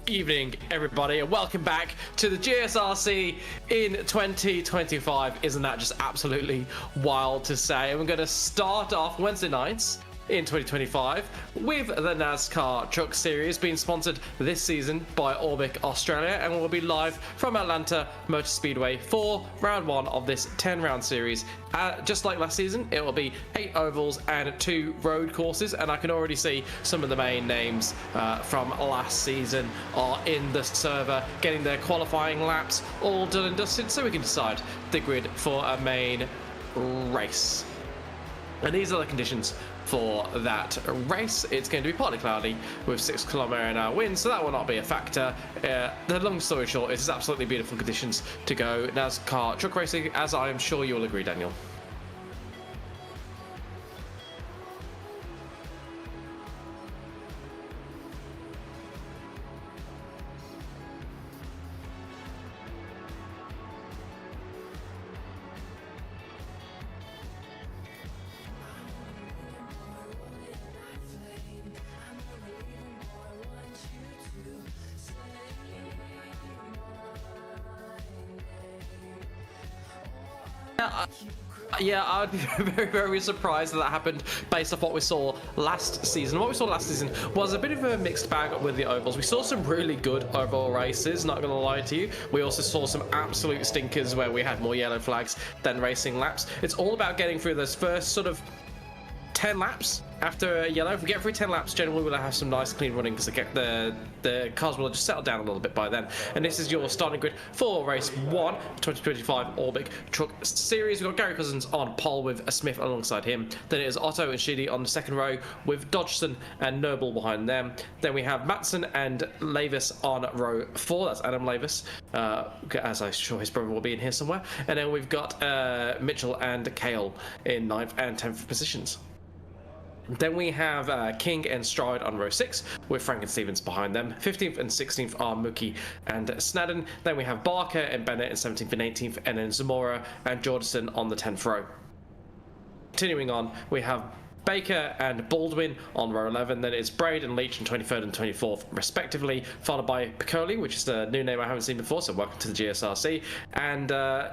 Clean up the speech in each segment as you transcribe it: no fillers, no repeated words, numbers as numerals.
evening, everybody, and welcome back to the GSRC in 2025. Isn't that just absolutely wild to say? And we're going to start off Wednesday nights in 2025 with the NASCAR Truck Series being sponsored this season by Orbic Australia, and we'll be live from Atlanta Motor Speedway for round one of this 10-round series. Just like last season, it will be 8 ovals and 2 road courses, and I can already see some of the main names from last season are in the server getting their qualifying laps all done and dusted, so we can decide the grid for a main race. And these are the conditions for that race. It's going to be partly cloudy with 6 km/h winds, so that will not be a factor. The long story short, it's absolutely beautiful conditions to go NASCAR truck racing, as I am sure you'll agree, Daniel. Yeah, I'd be very, very surprised that happened based off what we saw last season. What we saw last season was a bit of a mixed bag with the ovals. We saw some really good oval races, not going to lie to you. We also saw some absolute stinkers where we had more yellow flags than racing laps. It's all about getting through those first sort of 10 laps after yellow. If we get through 10 laps, generally we'll have some nice clean running because the cars will have just settled down a little bit by then. And this is your starting grid for race 1, 2025 Orbic Truck Series. We've got Gary Cousins on pole with a Smith alongside him. Then it is Otto and Sheedy on the second row with Dodgson and Noble behind them. Then we have Matson and Lavis on row 4. That's Adam Lavis, as I'm sure his brother will be in here somewhere. And then we've got Mitchell and Kale in 9th and 10th positions. Then we have King and Stride on row 6 with Frank and Stevens behind them. 15th and 16th are Mookie and Snadden. Then we have Barker and Bennett in 17th and 18th, and then Zamora and Jordison on the 10th row. Continuing on, we have Baker and Baldwin on row 11. Then it's Braid and Leach in 23rd and 24th respectively, followed by Piccoli, which is the new name I haven't seen before, so welcome to the GSRC, and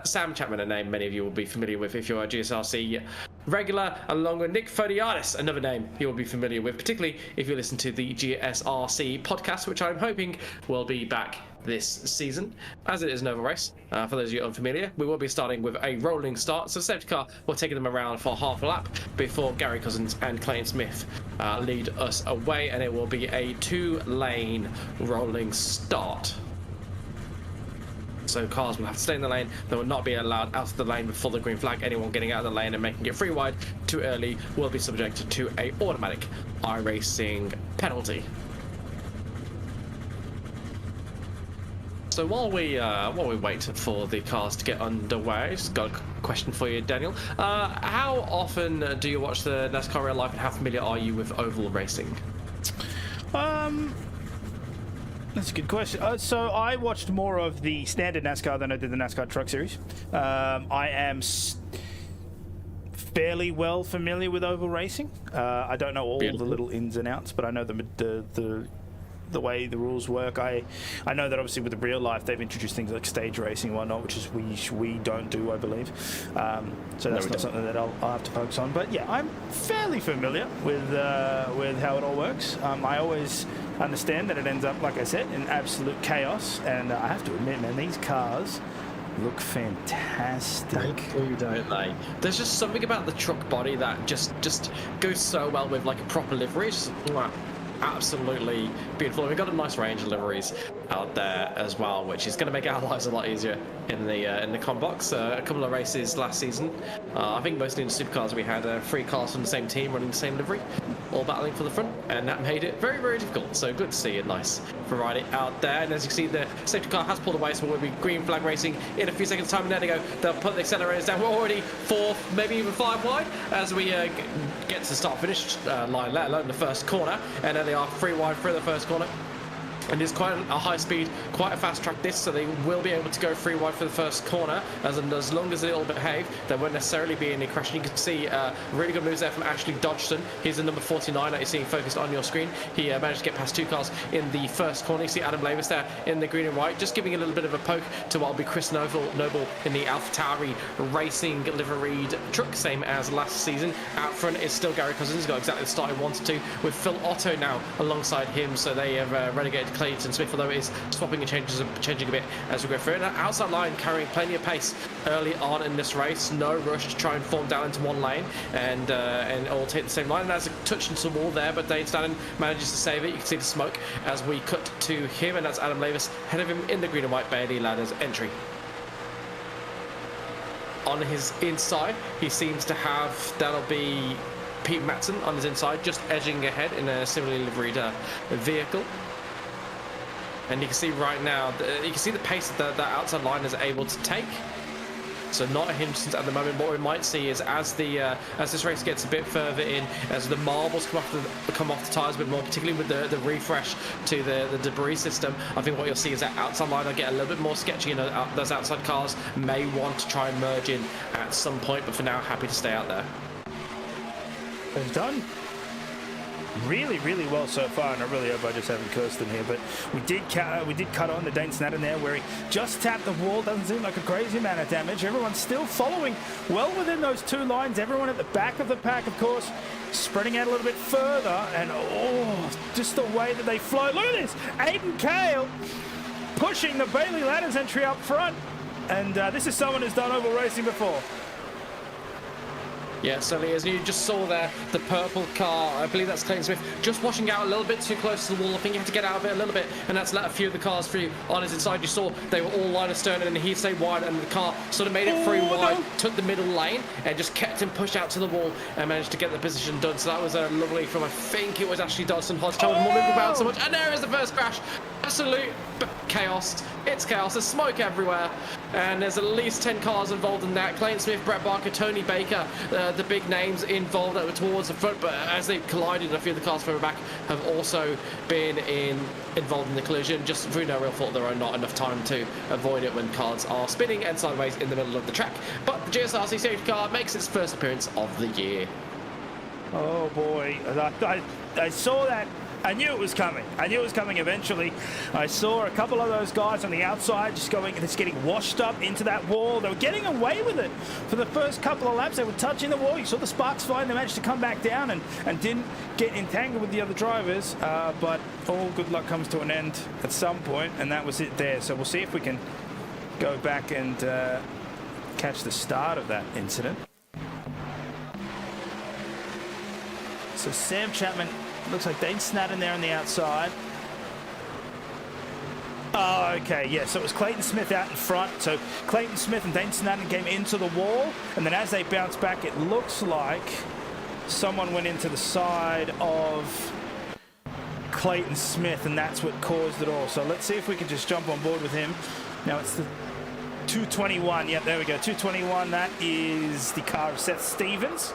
Sam Chapman, a name many of you will be familiar with if you're a GSRC regular, along with Nick Fodiadis, another name you will be familiar with, particularly if you listen to the GSRC podcast, which I'm hoping will be back this season, as it is an oval race. For those of you unfamiliar, we will be starting with a rolling start, so safety car will take them around for half a lap before Gary Cousins and Clayton Smith lead us away, and it will be a 2-lane rolling start. So cars will have to stay in the lane. They will not be allowed out of the lane before the green flag. Anyone getting out of the lane and making it free wide too early will be subjected to a automatic iRacing penalty. So while we wait for the cars to get underway, just got a question for you, Daniel. How often do you watch the NASCAR real life, and how familiar are you with oval racing? That's a good question. So I watched more of the standard NASCAR than I did the NASCAR Truck Series. I am fairly well familiar with oval racing. I don't know all the little ins and outs, but I know the way the rules work. I know that obviously with the real life they've introduced things like stage racing and whatnot, which is we don't do, I believe. So that's not something that I'll have to focus on. But yeah, I'm fairly familiar with how it all works. I always understand that it ends up, like I said, in absolute chaos. And I have to admit, man, these cars look fantastic. Don't they? There's just something about the truck body that just goes so well with like a proper livery. It's just, absolutely beautiful. We've got a nice range of liveries out there as well, which is going to make our lives a lot easier in the com box. A couple of races last season, I think mostly in the supercars, we had 3 cars from the same team running the same livery, all battling for the front, and that made it very, very difficult. So good to see a nice variety out there. And as you can see, the safety car has pulled away, so we'll be green flag racing in a few seconds time. And there they go, they'll put the accelerators down. We're already 4th, maybe even 5 wide as we get to the start finish line, let alone the first corner. And there they are, 3 wide through the first corner. And it's quite a high speed, quite a fast track this, so they will be able to go free wide for the first corner. As long as it'll behave, there won't necessarily be any crash. You can see really good moves there from Ashley Dodgson. He's the number 49 that you're seeing focused on your screen. He managed to get past 2 cars in the first corner. You see Adam Lavis there in the green and white, just giving a little bit of a poke to what will be Chris Noble in the AlphaTauri Racing liveried truck, same as last season. Out front is still Gary Cousins. He's got exactly the starting 1-2 with Phil Otto now alongside him, so they have relegated Clayton Smith, although it is swapping and changing a bit as we go through. And that outside line carrying plenty of pace early on in this race. No rush to try and form down into one lane and all take the same line. And there's a touch into the wall there, but Dane Stannon manages to save it. You can see the smoke as we cut to him, and that's Adam Lavis ahead of him in the green and white Bailey Ladders entry. On his inside, he seems to have, that'll be Pete Matson on his inside, just edging ahead in a similarly liveried vehicle. And you can see right now, you can see the pace that the outside line is able to take. So not a hindrance at the moment. What we might see is as this race gets a bit further in, as the marbles come off the tyres a bit more, particularly with the refresh to the debris system, I think what you'll see is that outside line will get a little bit more sketchy, and those outside cars may want to try and merge in at some point, but for now, happy to stay out there. It's done really, really well so far, and I really hope I just haven't cursed them here, but we did cut on the Dane Stanton there where he just tapped the wall. Doesn't seem like a crazy amount of damage. Everyone's still following well within those 2 lines. Everyone at the back of the pack, of course, spreading out a little bit further, and oh, just the way that they flow. Look at this, Aiden Cale pushing the Bailey Ladders entry up front, and this is someone who's done oval racing before. Yeah, certainly is. You just saw there the purple car, I believe that's Clayton Smith, just washing out a little bit too close to the wall. I think he had to get out of it a little bit, and that's let a few of the cars through on his inside. You saw they were all line astern, and he stayed wide, and the car sort of made it through wide, took the middle lane, and just kept him pushed out to the wall, and managed to get the position done. So that was a lovely from, I think it was Ashley Dodson Hodge, more moving about so much, and there is the first crash. Absolute chaos. It's chaos. There's smoke everywhere, and there's at least 10 cars involved in that. Clayton Smith, Brett Barker, Tony Baker, the big names involved that were towards the front, but as they collided, a few of the cars further back have also been involved in the collision, just through no real fault of their own, not enough time to avoid it when cars are spinning and sideways in the middle of the track. But the GSRC safety car makes its first appearance of the year. Oh boy, I saw that. I knew it was coming. I knew it was coming eventually. I saw a couple of those guys on the outside just getting washed up into that wall. They were getting away with it for the first couple of laps. They were touching the wall. You saw the sparks fly, and they managed to come back down and didn't get entangled with the other drivers. But all good luck comes to an end at some point, and that was it there. So we'll see if we can go back and catch the start of that incident. So Sam Chapman, looks like Dane Stanton there on the outside. Oh, okay, yeah, so it was Clayton Smith out in front. So Clayton Smith and Dane Stanton came into the wall, and then as they bounced back, it looks like someone went into the side of Clayton Smith, and that's what caused it all. So let's see if we can just jump on board with him. Now it's the 221. Yep, there we go, 221. That is the car of Seth Stevens.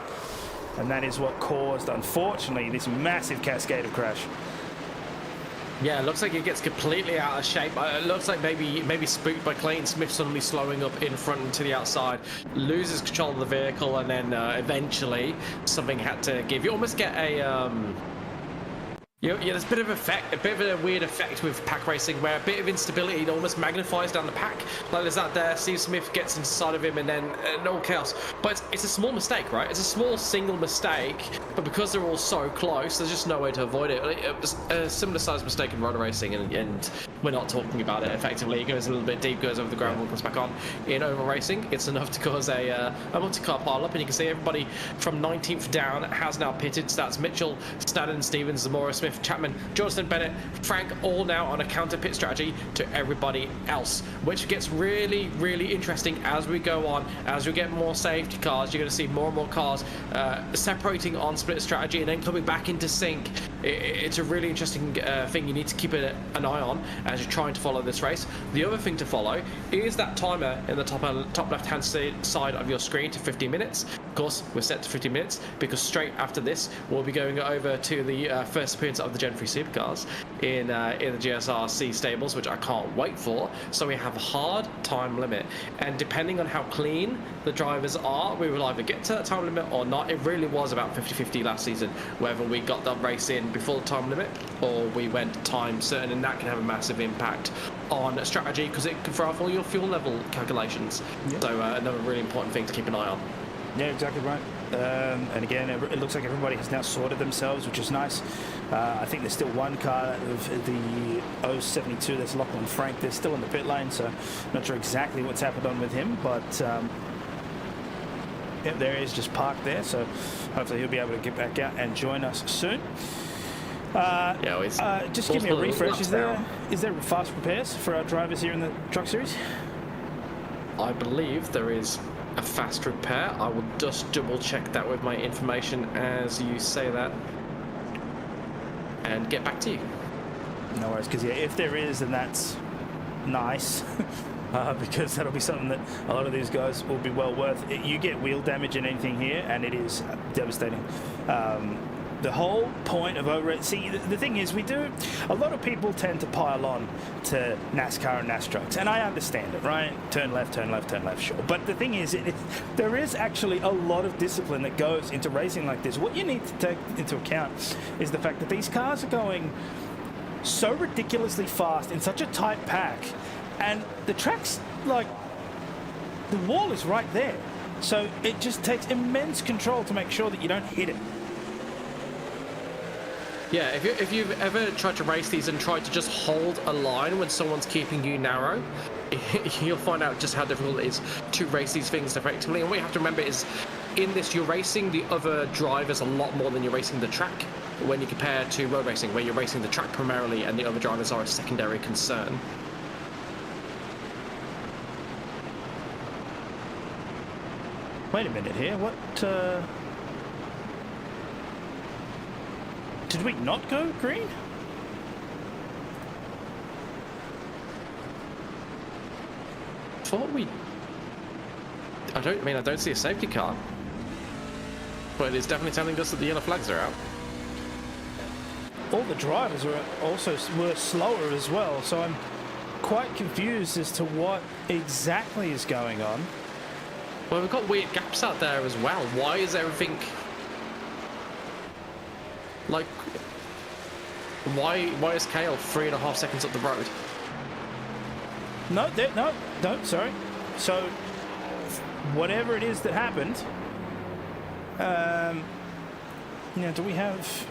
And that is what caused, unfortunately, this massive cascade of crash. Yeah, it looks like it gets completely out of shape. It looks like maybe spooked by Clayton Smith suddenly slowing up in front and to the outside, loses control of the vehicle, and then eventually something had to give. You almost get a yeah, there's a bit of a weird effect with pack racing where a bit of instability almost magnifies down the pack. Like there's that there, Steve Smith gets inside of him, and then no chaos. But it's a small mistake, right? It's a small single mistake, but because they're all so close, there's just no way to avoid it. It was a similar sized mistake in rotor racing, and we're not talking about it effectively. It goes a little bit deep, goes over the ground, comes back on. In oval racing, it's enough to cause a multi-car pile up, and you can see everybody from 19th down has now pitted. So that's Mitchell, Stanton, Stevens, Zamora, Smith, Chapman, Jonathan Bennett, Frank, all now on a counter pit strategy to everybody else, which gets really, really interesting as we go on. As we get more safety cars, you're going to see more and more cars separating on split strategy and then coming back into sync. It's a really interesting thing you need to keep an eye on as you're trying to follow this race. The other thing to follow is that timer in the top left hand side of your screen to 15 minutes. Of course, we're set to 15 minutes because straight after this we'll be going over to the first appearance upgrades of the Gen 3 supercars in the GSRC stables, which I can't wait for. So we have a hard time limit, and depending on how clean the drivers are, we will either get to that time limit or not. It really was about 50-50 last season, whether we got the race in before the time limit or we went time certain, and that can have a massive impact on strategy because it can throw off all your fuel level calculations. Yep. So another really important thing to keep an eye on. Yeah, exactly right. And again, it looks like everybody has now sorted themselves, which is nice. I think there's still one car of the 072, that's Lachlan Frank. They're still in the pit lane, so not sure exactly what's happened on with him, but yeah, there he is, just parked there. So hopefully he'll be able to get back out and join us soon. Just give me a refresh. Is there fast repairs for our drivers here in the Truck Series? I believe there is a fast repair. I will just double check that with my information as you say that and get back to you. No worries, because yeah, if there is, then that's nice. Because that'll be something that a lot of these guys will be well worth. You get wheel damage in anything here and it is devastating. The whole point of see, the thing is, a lot of people tend to pile on to NASCAR and NasTrucks, and I understand it, right? Turn left, turn left, turn left, sure. But the thing is, there is actually a lot of discipline that goes into racing like this. What you need to take into account is the fact that these cars are going so ridiculously fast in such a tight pack, and the track's like, the wall is right there. So it just takes immense control to make sure that you don't hit it. Yeah, if you've ever tried to race these and tried to just hold a line when someone's keeping you narrow, you'll find out just how difficult it is to race these things effectively. And what you have to remember is, in this, you're racing the other drivers a lot more than you're racing the track when you compare to road racing, where you're racing the track primarily and the other drivers are a secondary concern. Wait a minute here, what, did we not go green? Thought we... I don't see a safety car. But it's definitely telling us that the yellow flags are out. All the drivers were slower as well, so I'm quite confused as to what exactly is going on. Well, we've got weird gaps out there as well. Why is everything... Like, why is Kale 3.5 seconds up the road? No, sorry. So, whatever it is that happened, do we have,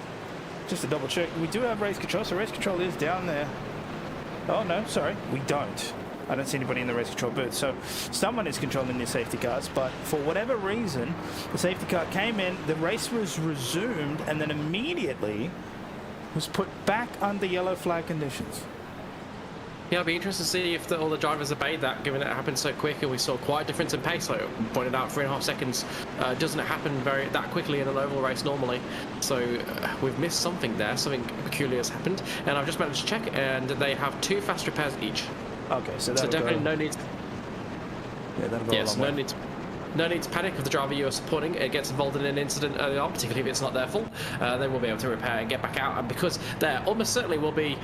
just to double check, we do have race control, so race control is down there. Oh, no, sorry, we don't. I don't see anybody in the race control booth. So someone is controlling the safety cars, but for whatever reason, the safety car came in, the race was resumed, and then immediately was put back under yellow flag conditions. Yeah, I'll be interested to see if all the drivers obeyed that, given it happened so quick, and we saw quite a difference in pace. Like I pointed out, 3.5 seconds doesn't happen that quickly in an oval race normally. So we've missed something there. Something peculiar has happened, and I've just managed to check, and they have 2 fast repairs each. Okay, so definitely no need. Yeah, that'll go. Yes, no need to panic if the driver you're supporting gets involved in an incident early on, particularly if it's not their fault. Then we'll be able to repair and get back out. And because there almost certainly will be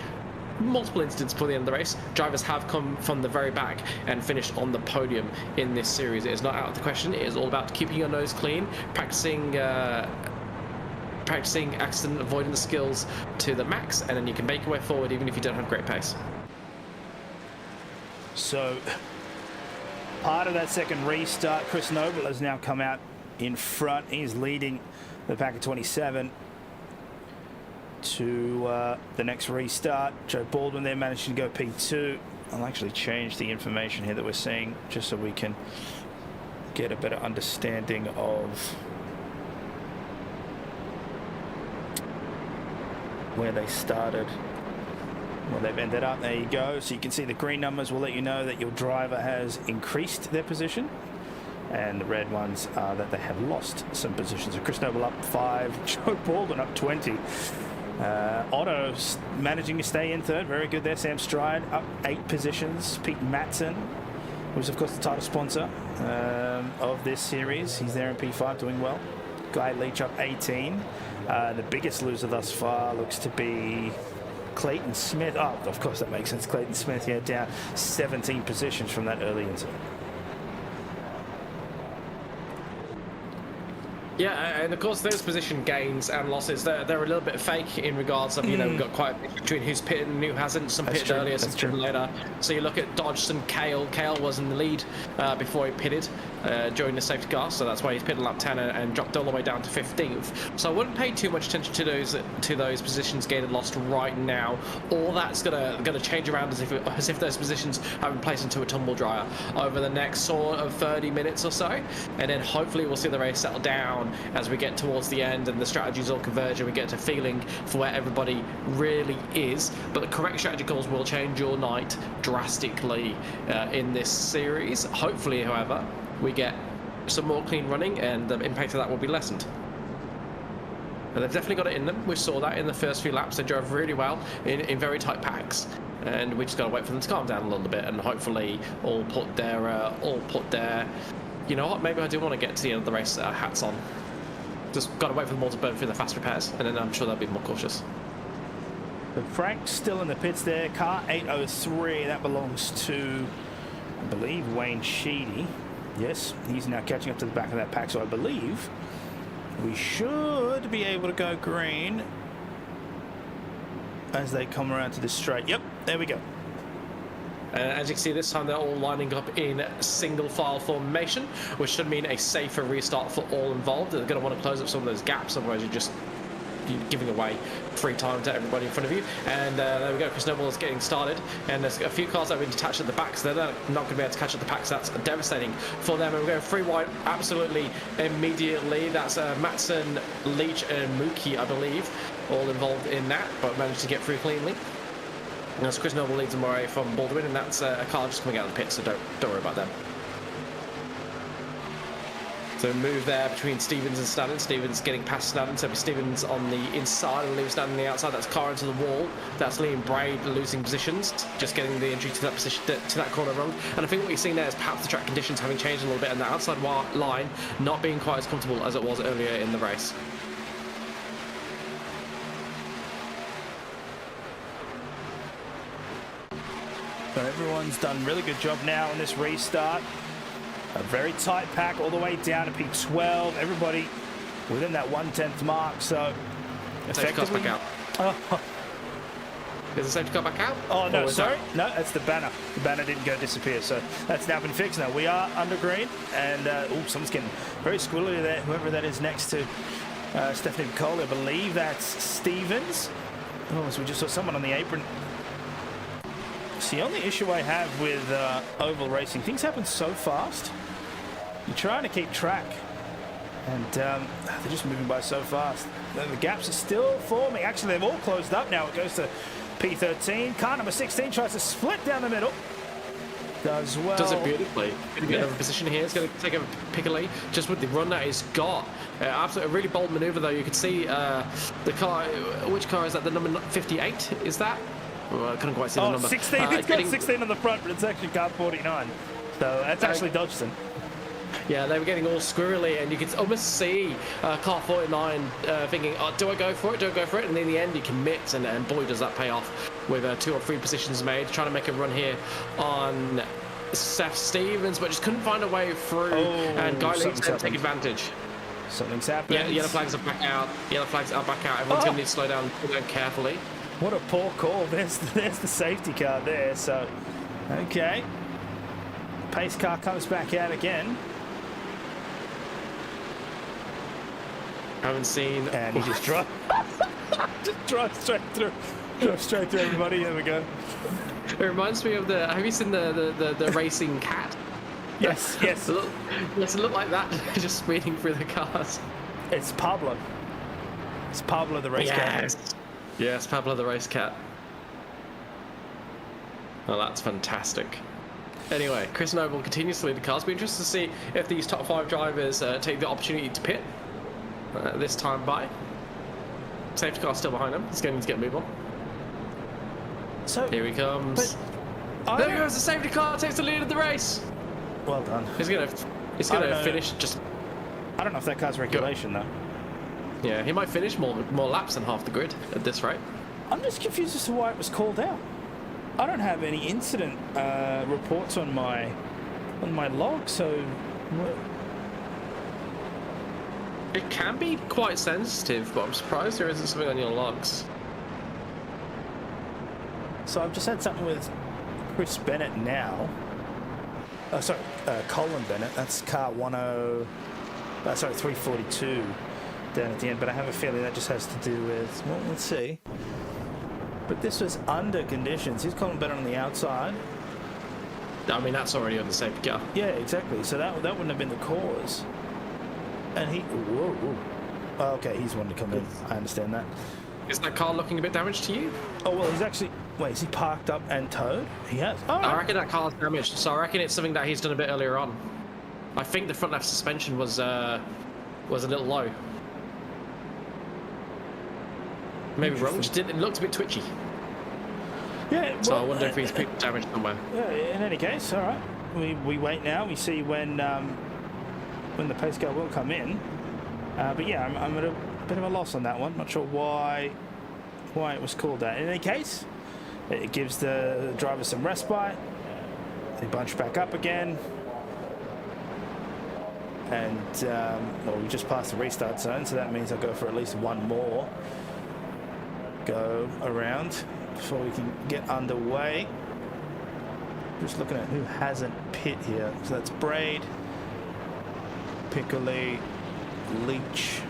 multiple incidents before the end of the race, drivers have come from the very back and finished on the podium in this series. It is not out of the question. It is all about keeping your nose clean, practicing accident avoidance skills to the max, and then you can make your way forward even if you don't have great pace. So, part of that second restart, Chris Noble has now come out in front. He's leading the pack of 27 to the next restart. Joe Baldwin there managed to go P2. I'll actually change the information here that we're seeing just so we can get a better understanding of where they started. Well, they've ended up. There you go. So you can see the green numbers will let you know that your driver has increased their position, and the red ones are that they have lost some positions. So Chris Noble up 5, Joe Baldwin up 20. Otto managing to stay in third. Very good there. Sam Stride up 8 positions. Pete Matson, who's of course the title sponsor of this series. He's there in P5 doing well. Guy Leach up 18. The biggest loser thus far looks to be Clayton Smith. Oh, of course that makes sense. Clayton Smith, yeah, down 17 positions from that early incident. Yeah, and of course those position gains and losses, they're a little bit fake in regards of, you know, we've got quite a bit between who's pitted and who hasn't. Some pitted earlier, some pitted later. So you look at Dodgson, Kale. Kale was in the lead before he pitted during the safety car, so that's why he's pitted lap 10 and dropped all the way down to 15th. So I wouldn't pay too much attention to those positions gained and lost right now. All that's gonna change around as if those positions have been placed into a tumble dryer over the next sort of 30 minutes or so, and then hopefully we'll see the race settle down as we get towards the end and the strategies all converge and we get to feeling for where everybody really is. But the correct strategy calls will change your night drastically in this series. Hopefully, however, we get some more clean running and the impact of that will be lessened. And they've definitely got it in them. We saw that in the first few laps. They drove really well in very tight packs, and we just got to wait for them to calm down a little bit and hopefully all put their you know what, maybe I do want to get to the end of the race hats on. Just got to wait for them all to burn through the fast repairs, and then I'm sure they'll be more cautious. But Frank's still in the pits there. Car 803, that belongs to, I believe, Wayne Sheedy. Yes, he's now catching up to the back of that pack, so I believe we should be able to go green as they come around to the straight. Yep, there we go. As you can see, this time they're all lining up in single file formation, which should mean a safer restart for all involved. They're going to want to close up some of those gaps, otherwise you're giving away free time to everybody in front of you. And there we go, Chris Noble is getting started, and there's a few cars that have been detached at the back, so they're not going to be able to catch up the pack, so that's devastating for them. And we're going free wide absolutely immediately. That's Matson, Leach and Mookie, I believe, all involved in that, but managed to get through cleanly. And that's Chris Noble leads them away from Baldwin, and that's a car just coming out of the pit, so don't worry about them. So move there between Stevens and Snadden. Stevens getting past Snadden, so Stevens on the inside and leaves Snadden on the outside. That's car into the wall. That's Liam Braid losing positions, just getting the entry to that position, to that corner wrong. And I think what you're seeing there is perhaps the track conditions having changed a little bit, and the outside line not being quite as comfortable as it was earlier in the race. So everyone's done a really good job now on this restart. A very tight pack all the way down to P12. Everybody within that 1/10 mark. So Safety car's back out. Oh. Is the safety car back out? Oh no, sorry. No, that's the banner. The banner didn't go disappear. So that's now been fixed. Now we are under green, and someone's getting very squirrely there. Whoever that is next to Stephanie Cole, I believe that's Stevens. Oh, so we just saw someone on the apron. It's the only issue I have with oval racing. Things happen so fast. You're trying to keep track, and they're just moving by so fast. The gaps are still forming. Actually, they've all closed up now. It goes to P13. Car number 16 tries to split down the middle. Does well. Does it beautifully. Going to get another position here. It's going to take a Piccoli just with the run that he's got. Absolutely a really bold maneuver, though. You can see the car. Which car is that? The number 58? Is that? Well, I couldn't quite see the number. 16. It's got 16 on the front, but it's actually car 49. So that's actually Dodgson. Yeah, they were getting all squirrely, and you could almost see car 49 thinking, oh, do I go for it? Do I go for it? And in the end, he commits, and boy, does that pay off with 2 or 3 positions made, trying to make a run here on Seth Stevens, but just couldn't find a way through, and Guy Leach to take advantage. Something's happened. Yeah, yellow flags are back out. Yellow flags are back out. Everyone's going to need to slow down carefully. What a poor call. There's the safety car there. So, okay. Pace car comes back out again. Haven't seen. And he just drives straight through. Drive straight through everybody. There we go. It reminds me of the. Have you seen the racing cat? Yes, yes. Yes, it looked like that, just speeding through the cars. It's Pablo. It's Pablo the race cat. Yes, Pablo the race cat. Well, that's fantastic. Anyway, Chris Noble continues to lead the cars. Be interested to see if these top 5 drivers take the opportunity to pit this time by. Safety car still behind him. He's going to get a move on. So here he comes. There goes the safety car. Takes the lead of the race. Well done. He's gonna finish just. I don't know if that car's regulation, though. Yeah, he might finish more laps than half the grid at this rate. I'm just confused as to why it was called out. I don't have any incident reports on my log, so... What? It can be quite sensitive, but I'm surprised there isn't something on your logs. So I've just had something with Chris Bennett now. Oh, sorry, Colin Bennett. That's car 342 down at the end. But I have a feeling that just has to do with... Well, let's see. But this was under conditions. He's Colin Bennett on the outside. I mean, that's already on the safety car. Yeah, exactly. So that wouldn't have been the cause. And he... Whoa. Oh, okay, he's wanted to come in. I understand that. Is that car looking a bit damaged to you? Oh, well, he's actually... Wait, is he parked up and towed? He has. Oh, I reckon that car's damaged, so I reckon it's something that he's done a bit earlier on. I think the front left suspension was a little low. Maybe wrong. It looked a bit twitchy. Yeah. Well, so I wonder if he's picked damage somewhere. Yeah. In any case, all right. We wait now. We see when the pace car will come in. But yeah, I'm at a bit of a loss on that one. Not sure why it was called that. In any case, it gives the driver some respite. They bunch back up again. And, well, we just passed the restart zone, so that means I'll go for at least one more go around before we can get underway. Just looking at who hasn't pit here. So that's Braid, Piccoli, Leach,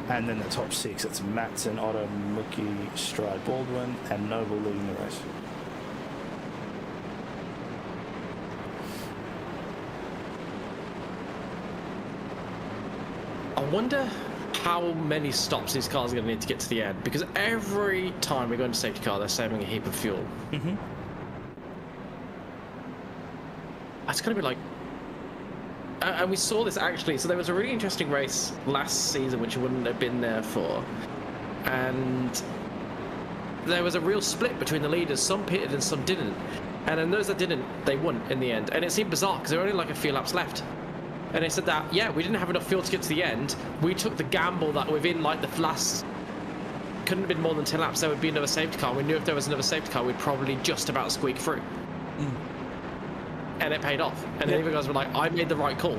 and then the top six. That's Matson, Otto, Mookie, Stride, Baldwin, and Noble leading the race. I wonder how many stops these cars are going to need to get to the end, because every time we go into safety car, they're saving a heap of fuel. That's going to be like... and we saw this actually, so there was a really interesting race last season which you wouldn't have been there for, and there was a real split between the leaders. Some pitted and some didn't, and then those that didn't, they won in the end. And it seemed bizarre because there were only like a few laps left, and they said that, yeah, we didn't have enough fuel to get to the end. We took the gamble that within like the last, couldn't have been more than 10 laps, there would be another safety car. We knew if there was another safety car, we'd probably just about squeak through. And it paid off. And the other guys were like, I made the right call.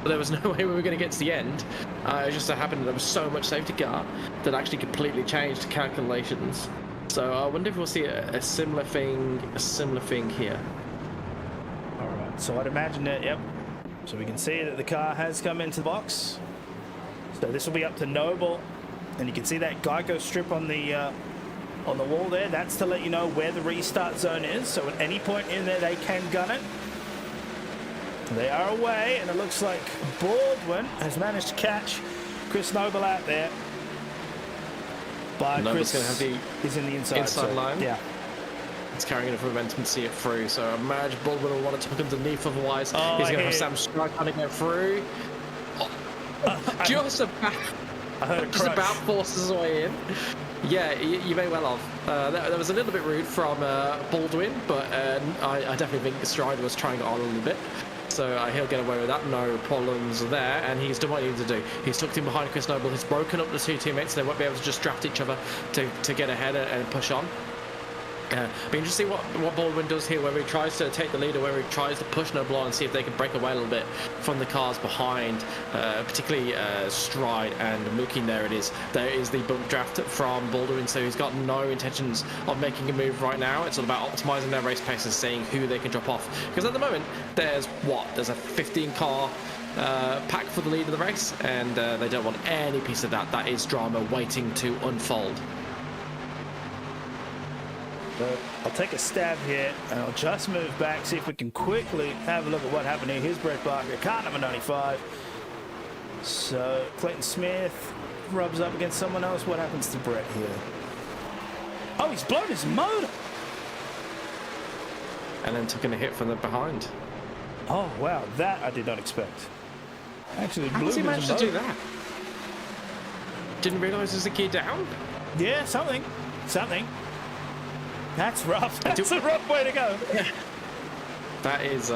But there was no way we were going to get to the end. It just so happened that there was so much safety car that actually completely changed calculations. So I wonder if we'll see a similar thing here. All right. So I'd imagine that, yep. So we can see that the car has come into the box. So this will be up to Noble. And you can see that Geico strip on the wall there. That's to let you know where the restart zone is. So at any point in there, they can gun it. They are away, and it looks like Baldwin has managed to catch Chris Noble out there. But Noble's Chris going to have the is in the inside line. Yeah. It's carrying enough momentum to see it through. So I imagine Baldwin will want to tuck underneath, otherwise he's going to have Sam Stroud trying to get through. Just about forces his way in. Yeah, you may well have. That was a little bit rude from Baldwin, but I definitely think Strider was trying it on a little bit. So he'll get away with that, no problems there. And he's done what he needed to do. He's tucked in behind Chris Noble. He's broken up the two teammates. They won't be able to just draft each other to get ahead and push on. Be interesting what Baldwin does here, whether he tries to take the lead or whether he tries to push Noble on and see if they can break away a little bit from the cars behind, particularly Stride and Mookie. There it is. There is the bump draft from Baldwin, so he's got no intentions of making a move right now. It's all about optimizing their race pace and seeing who they can drop off. Because at the moment, there's a 15-car pack for the lead of the race, and they don't want any piece of that. That is drama waiting to unfold. But I'll take a stab here, and I'll just move back, see if we can quickly have a look at what happened here. Here's Brett Barker, car number 95. So Clayton Smith rubs up against someone else. What happens to Brett here? Oh, he's blown his motor. And then took a hit from the behind. Oh, wow, that I did not expect. Actually, how has he managed to do that? Didn't realise there's a key down? Yeah, something. That's rough. That's a rough way to go. Yeah. That is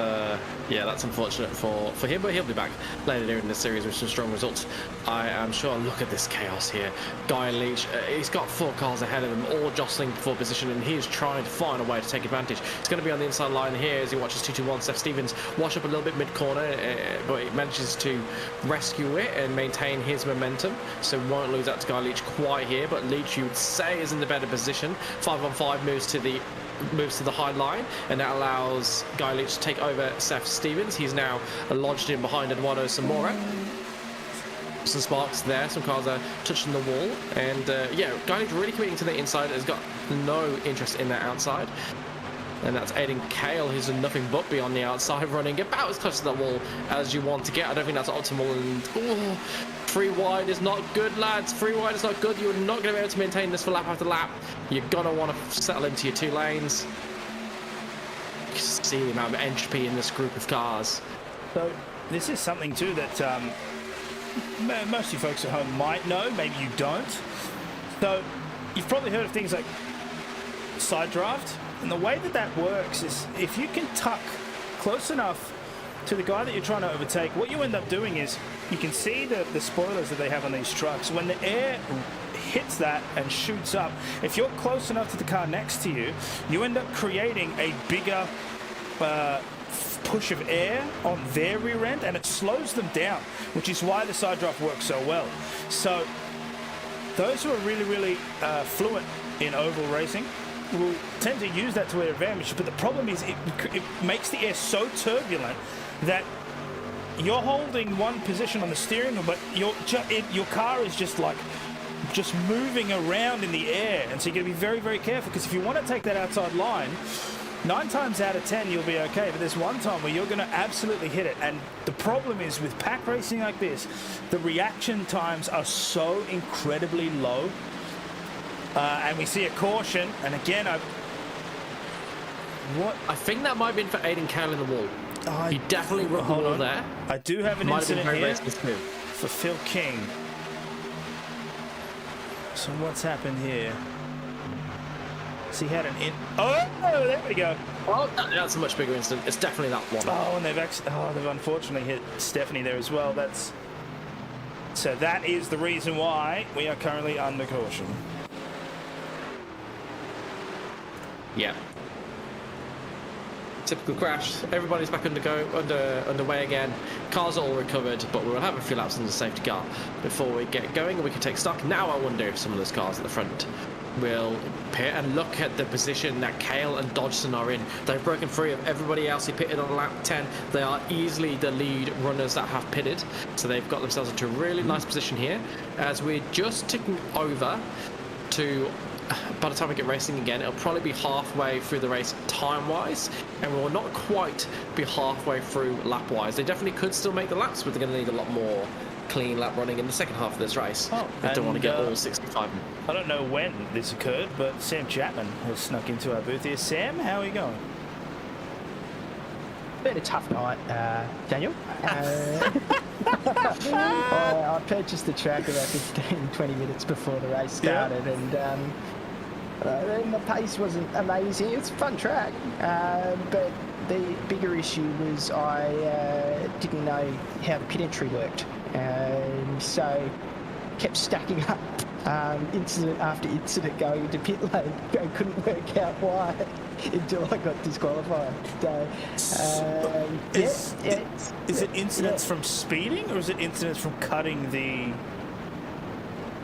Yeah, that's unfortunate for him, but he'll be back later in the series with some strong results, I am sure. Look at this chaos here. Guy Leach, he's got 4 cars ahead of him, all jostling for position, and he's trying to find a way to take advantage. He's going to be on the inside line here as he watches 221 Seth Stevens wash up a little bit mid-corner, but he manages to rescue it and maintain his momentum, so won't lose out to Guy Leach quite here, but Leach, you would say, is in the better position. 5-on-5 moves to the high line, and that allows Guy Leach to take over Seth Stevens. He's now lodged in behind Eduardo Zamora. Some sparks there, some cars are touching the wall, and yeah, Guy Leach really committing to the inside, has got no interest in that outside. And that's Aiden Cale, who's nothing but be on the outside, running about as close to that wall as you want to get. I don't think that's optimal, and 3 wide is not good, lads. 3 wide is not good. You're not going to be able to maintain this for lap after lap. You're going to want to settle into your 2 lanes. You can see the amount of entropy in this group of cars. So this is something too that most of you folks at home might know, maybe you don't. So you've probably heard of things like side draft, and the way that works is if you can tuck close enough to the guy that you're trying to overtake, what you end up doing is you can see the spoilers that they have on these trucks. When the air hits that and shoots up, if you're close enough to the car next to you, you end up creating a bigger push of air on their rear end, and it slows them down, which is why the side draft works so well. So those who are really fluent in oval racing will tend to use that to their advantage, but the problem is it makes the air so turbulent that you're holding one position on the steering wheel, but your car is just moving around in the air, and so you're going to be very careful, because if you want to take that outside line, 9 times out of 10 you'll be okay, but there's one time where you're going to absolutely hit it. And the problem is with pack racing like this, the reaction times are so incredibly low. And we see a caution, and again, I think that might have been for Aiden Cale in the wall. He definitely rocked the wall there. I do have an incident here for Phil King. So what's happened here? So he had an oh, there we go. Oh, that's a much bigger incident. It's definitely that one. Oh, and they've unfortunately hit Stephanie there as well. So that is the reason why we are currently under caution. Yeah. Typical crash. Everybody's back underway again. Cars are all recovered, but we'll have a few laps in the safety car before we get going, and we can take stock. Now I wonder if some of those cars at the front will pit, and look at the position that Cale and Dodgson are in. They've broken free of everybody else who pitted on lap 10. They are easily the lead runners that have pitted, so they've got themselves into a really nice position here as we're just ticking over to, by the time we get racing again, it'll probably be halfway through the race time-wise, and we will not quite be halfway through lap-wise. They definitely could still make the laps, but they're going to need a lot more clean lap running in the second half of this race. I don't want to get all 65. I don't know when this occurred, but Sam Chapman has snuck into our booth here. Sam, how are you going? Been a tough night, Daniel. I purchased the track about 15-20 minutes before the race started, and the pace wasn't amazing. It's a fun track, but the bigger issue was I didn't know how the pit entry worked, so kept stacking up incident after incident going into pit lane. I couldn't work out why until I got disqualified. So, is it incidents from speeding, or is it incidents from cutting the...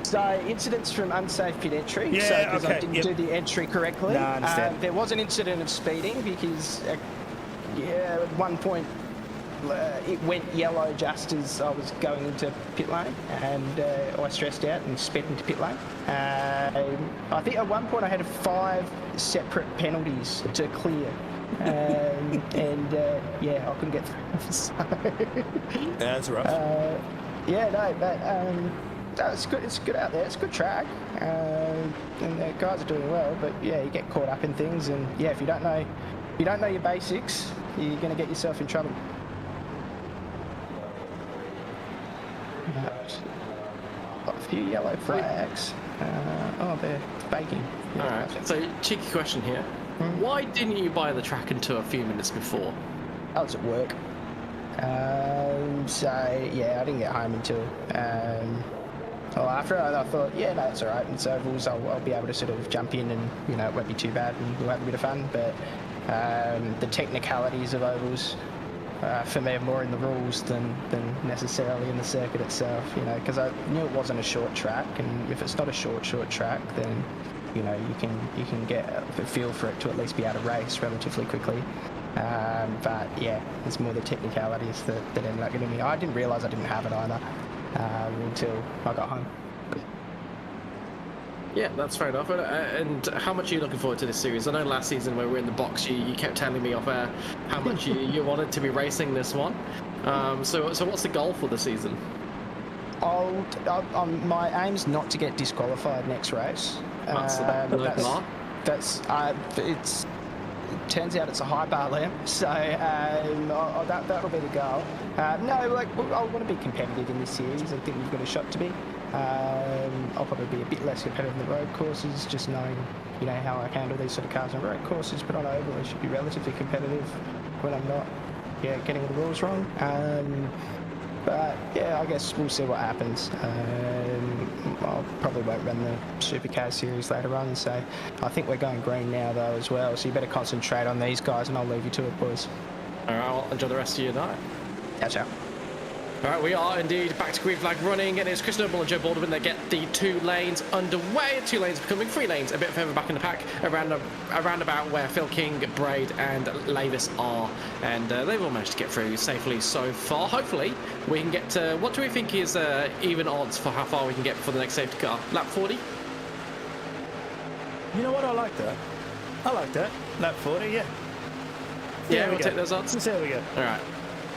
So incidents from unsafe pit entry, because I didn't do the entry correctly. No, I understand. There was an incident of speeding because at one point it went yellow just as I was going into pit lane, and I stressed out and sped into pit lane. I think at one point I had 5 separate penalties to clear. I couldn't get through. So, that's rough. It's good. It's good out there. It's a good track, and the guys are doing well. But yeah, you get caught up in things, and yeah, if you don't know your basics, you're going to get yourself in trouble. Got a few yellow flags. They're faking. All right. So cheeky question here: why didn't you buy the track until a few minutes before? I was at work. So yeah, I didn't get home until well after. I thought, yeah, no, it's all right. It's ovals. I'll be able to sort of jump in, and you know, it won't be too bad, and we'll have a bit of fun. But the technicalities of ovals for me are more in the rules than necessarily in the circuit itself. You know, because I knew it wasn't a short track, and if it's not a short track, then you know you can get a feel for it to at least be able to race relatively quickly. But yeah, it's more the technicalities that ended up getting me. I didn't realise I didn't have it either until I got home. Yeah, that's fair enough. And how much are you looking forward to this series? I know last season when we were in the box, you kept telling me off air how much you wanted to be racing this one. So what's the goal for the season? My aim's not to get disqualified next race. It turns out it's a high bar limb, so that'll be the goal. No, like I want to be competitive in this series. I think we've got a shot to be. I'll probably be a bit less competitive in the road courses, just knowing, you know, how I handle these sort of cars on road courses. But on oval, I should be relatively competitive when I'm not, getting all the rules wrong. But yeah, I guess we'll see what happens. I probably won't run the Supercar series later on, so I think we're going green now though as well. So you better concentrate on these guys, and I'll leave you to it, boys. All right, I'll enjoy the rest of your night. Ciao. All right, we are indeed back to green flag running, and it's Chris Noble and Joe Baldwin that get the 2 lanes underway. 2 lanes becoming 3 lanes, a bit further back in the pack, around about where Phil King, Braid, and Lavis are, and they've all managed to get through safely so far. Hopefully, we can get to what do we think is even odds for how far we can get for the next safety car? Lap 40. You know what? I like that. Lap 40, yeah. Yeah, we'll take those odds. Let's see how we go. All right.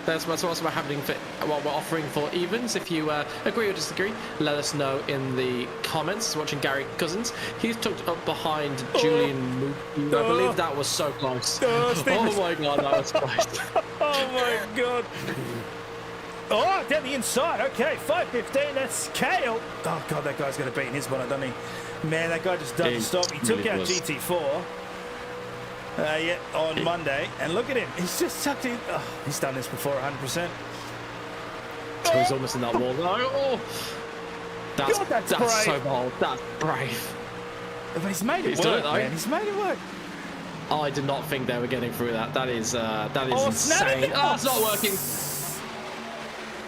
That's what's happening for what we're offering for evens. If you agree or disagree, let us know in the comments. Watching Gary Cousins, he's tucked up behind Julian Mook. I believe that was so close. Oh my god, that was close. Oh my god. Oh, down the inside. Okay, 5:15. That's Kale. Oh god, that guy's going to beat in his bonnet, doesn't he? Man, that guy just doesn't stop. He took out GT4. On Monday, and look at him. He's just tucked in. Oh, he's done this before 100%. So he's almost in that wall. Oh, that's so bold. That's brave. But he's made it work, man. He's made it work. I did not think they were getting through that. That is insane. Oh, it's not working.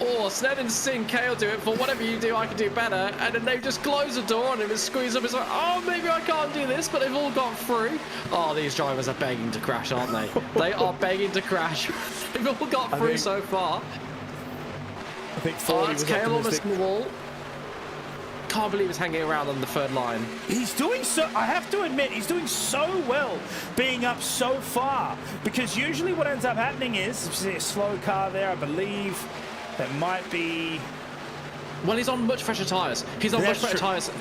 Oh, Sned and Sin Kale do it for whatever you do, I can do better. And then they just close the door on him and squeeze up. It's like, oh, maybe I can't do this, but they've all got through. Oh, these drivers are begging to crash, aren't they? They are begging to crash. They've all got through so far. I think 40 was Kale almost in the wall. Can't believe he's hanging around on the 3rd line. He's doing so, I have to admit, he's doing so well being up so far. Because usually what ends up happening is, you see a slow car there, I believe. That might be... Well, he's on much fresher tyres. He's on much fresher tyres.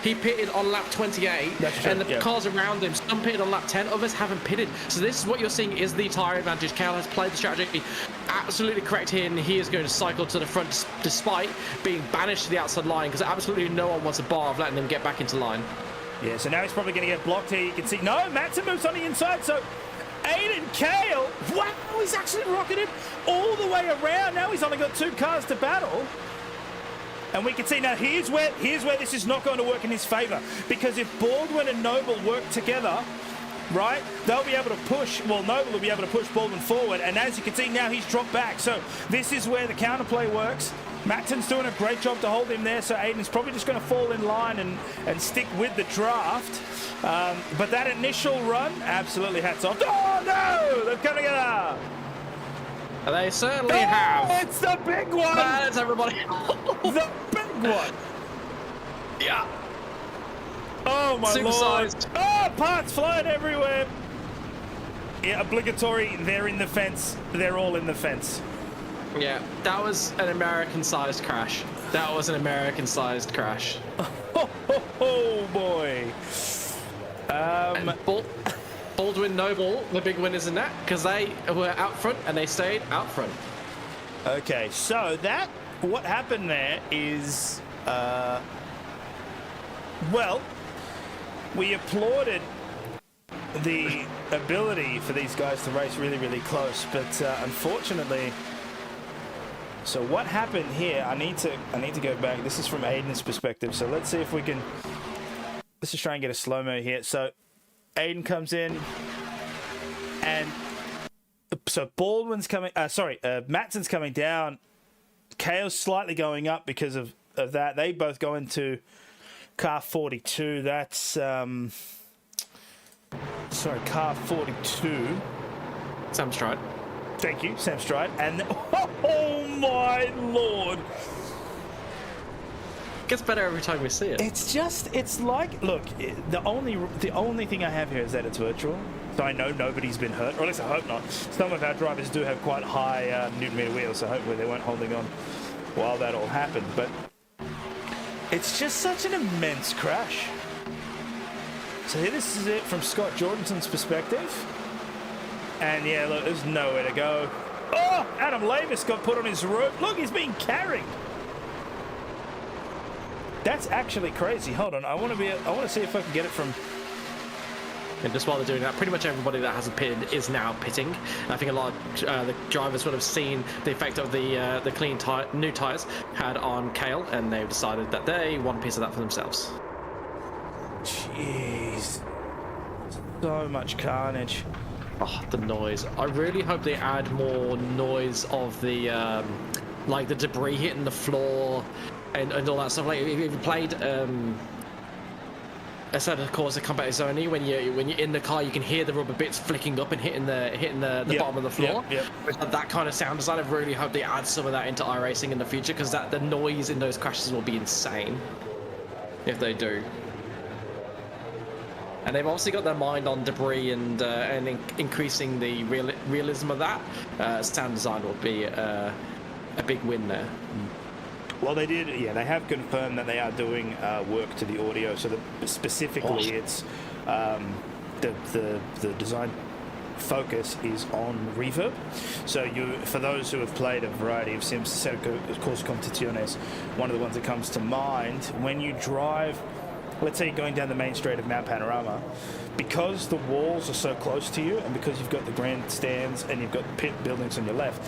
He pitted on lap 28, and the cars around him, some pitted on lap 10, others haven't pitted. So this is what you're seeing is the tyre advantage. Cal has played the strategy absolutely correct here, and he is going to cycle to the front despite being banished to the outside line, because absolutely no one wants a bar of letting him get back into line. Yeah, so now he's probably going to get blocked here. You can see, no, Matson moves on the inside, so... Aiden Kale, wow, he's actually rocking him all the way around. Now he's only got 2 cars to battle. And we can see now, here's where this is not going to work in his favour. Because if Baldwin and Noble work together, right, they'll be able to push, well, Noble will be able to push Baldwin forward. And as you can see now, he's dropped back. So this is where the counterplay works. Matton's doing a great job to hold him there, so Aiden's probably just going to fall in line and stick with the draft. But that initial run, absolutely hats off. Oh, no! They've come together! They certainly have. It's the big one! That's everybody. The big one! Yeah. Oh, my lord. Supersized. Oh, parts flying everywhere. Yeah, obligatory. They're in the fence. They're all in the fence. Yeah, that was an American-sized crash. That was an American-sized crash. Oh boy. Baldwin Noble, the big winners in that, because they were out front and they stayed out front. Okay, so what happened there is, well, we applauded the ability for these guys to race really, really close, but unfortunately, So what happened here? I need to go back. This is from Aiden's perspective. So let's see if we can. Let's just try and get a slow-mo here. So Aiden comes in, and so Baldwin's coming. Matson's coming down. Kale's slightly going up because of that. They both go into car 42. That's car 42. Sam Stride. Thank you, Sam Stride. And oh my lord. Gets better every time we see it. It's like, look, the only thing I have here is that it's virtual. So I know nobody's been hurt, or at least I hope not. Some of our drivers do have quite high Newton meter wheels, so hopefully they weren't holding on while that all happened. But it's just such an immense crash. So here, this is it from Scott Jordanson's perspective. And yeah, look, there's nowhere to go. Oh, Adam Lavis got put on his roof. Look, he's being carried. That's actually crazy. Hold on, I want to see if I can get it from. And just while they're doing that, pretty much everybody that hasn't pitted is now pitting. I think a lot of the drivers would have seen the effect of the clean new tyres had on Kale, and they've decided that they want a piece of that for themselves. Jeez, so much carnage. Oh, the noise. I really hope they add more noise of the like the debris hitting the floor and all that stuff. Like if you played a set of course, the combat is only when you're in the car, you can hear the rubber bits flicking up and hitting the bottom of the floor. That kind of sound design. I really hope they add some of that into iRacing in the future, because the noise in those crashes will be insane if they do. And they've obviously got their mind on debris and increasing the realism of that. Sound design will be a big win there. Well, they did. Yeah, they have confirmed that they are doing work to the audio. So that specifically, it's the design focus is on reverb. So for those who have played a variety of sims, of course, competiciones, one of the ones that comes to mind when you drive. Let's say you're going down the main straight of Mount Panorama, because the walls are so close to you, and because you've got the grandstands and you've got pit buildings on your left,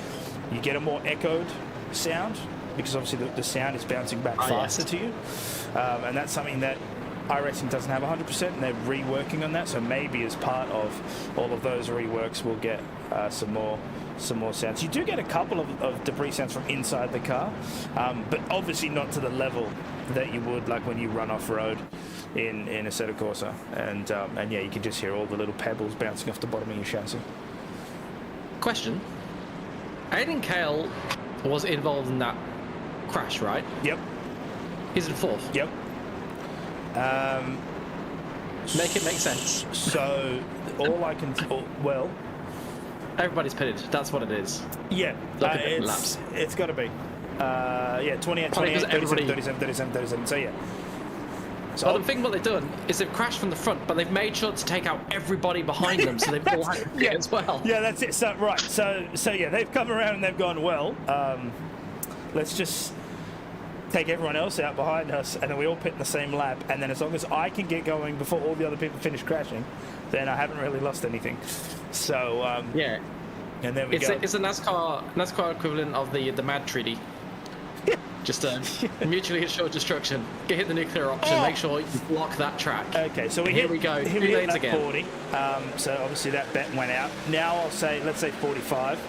you get a more echoed sound, because obviously the sound is bouncing back faster to you, and that's something that iRacing doesn't have 100%, and they're reworking on that. So maybe as part of all of those reworks, we'll get some more sounds. You do get a couple of debris sounds from inside the car, but obviously not to the level that you would like when you run off road in Assetto Corsa, and yeah, you can just hear all the little pebbles bouncing off the bottom of your chassis. Question: Aiden Kale was involved in that crash, right? Yep. He's in fourth. Yep. Make it make sense. So all I can well. Everybody's pitted. That's what it is. Yeah, it's got to be. Yeah, 28, 28, 37. So yeah. So well, the thing what they've done is they've crashed from the front, but they've made sure to take out everybody behind them, so they've all had to pit as well. Yeah, that's it. So right. So yeah, they've come around and they've gone, well, let's just take everyone else out behind us, and then we all pit in the same lap, and then as long as I can get going before all the other people finish crashing, then I haven't really lost anything. So yeah, and there we go. It's a NASCAR equivalent of the MAD treaty. Just mutually assured destruction. Hit the nuclear option. Make sure you block that track. Okay, so here we go. Here Two we lanes hit again. 40. So obviously that bet went out. Now let's say 45.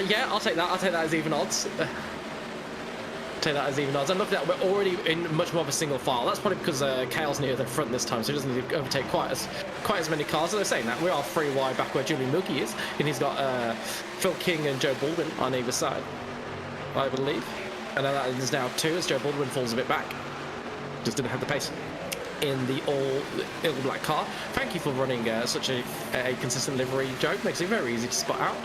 Yeah, I'll take that. I'll take that as even odds. And look at that, we're already in much more of a single file. That's probably because Kale's near the front this time, so he doesn't need to overtake quite as many cars. And they're saying that we are 3 wide back where Julian Mookie is, and he's got Phil King and Joe Baldwin on either side, I believe. And that is now 2 as Joe Baldwin falls a bit back. Just didn't have the pace in the all black car. Thank you for running such a consistent livery, Joe. Makes it very easy to spot out.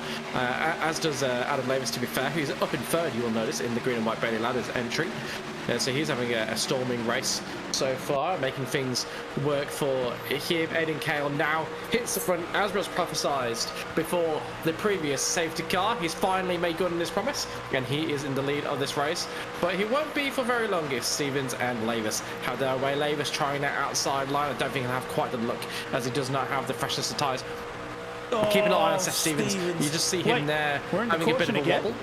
As does Adam Lavis, to be fair, who's up in third, you will notice, in the green and white Bailey Ladders entry. So he's having a storming race so far, making things work for him. Aiden Kale now hits the front, as was prophesized before the previous safety car. He's finally made good on his promise, and he is in the lead of this race. But he won't be for very long if Stevens and Lavis have their way. Lavis trying that outside line. I don't think he'll have quite the look, as he does not have the freshness of tyres. Keep an eye on Seth Stevens. You just see him there having a bit of a wobble.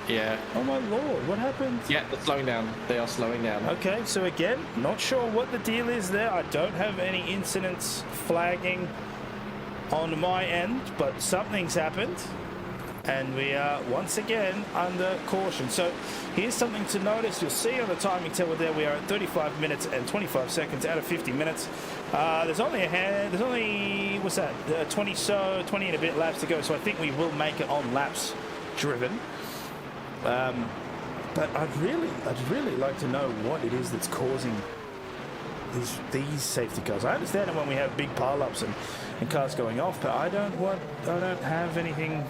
Yeah. Oh my lord, what happened? Yeah, they're slowing down. They are slowing down. Okay, so again, not sure what the deal is there. I don't have any incidents flagging on my end, but something's happened. And we are once again under caution. So here's something to notice. You'll see on the timing tower there, we are at 35 minutes and 25 seconds out of 50 minutes. There's only what's that? 20 and a bit laps to go. So I think we will make it on laps driven. But I'd really like to know what it is that's causing these safety cars. I understand it when we have big pile-ups and cars going off, but I don't have anything.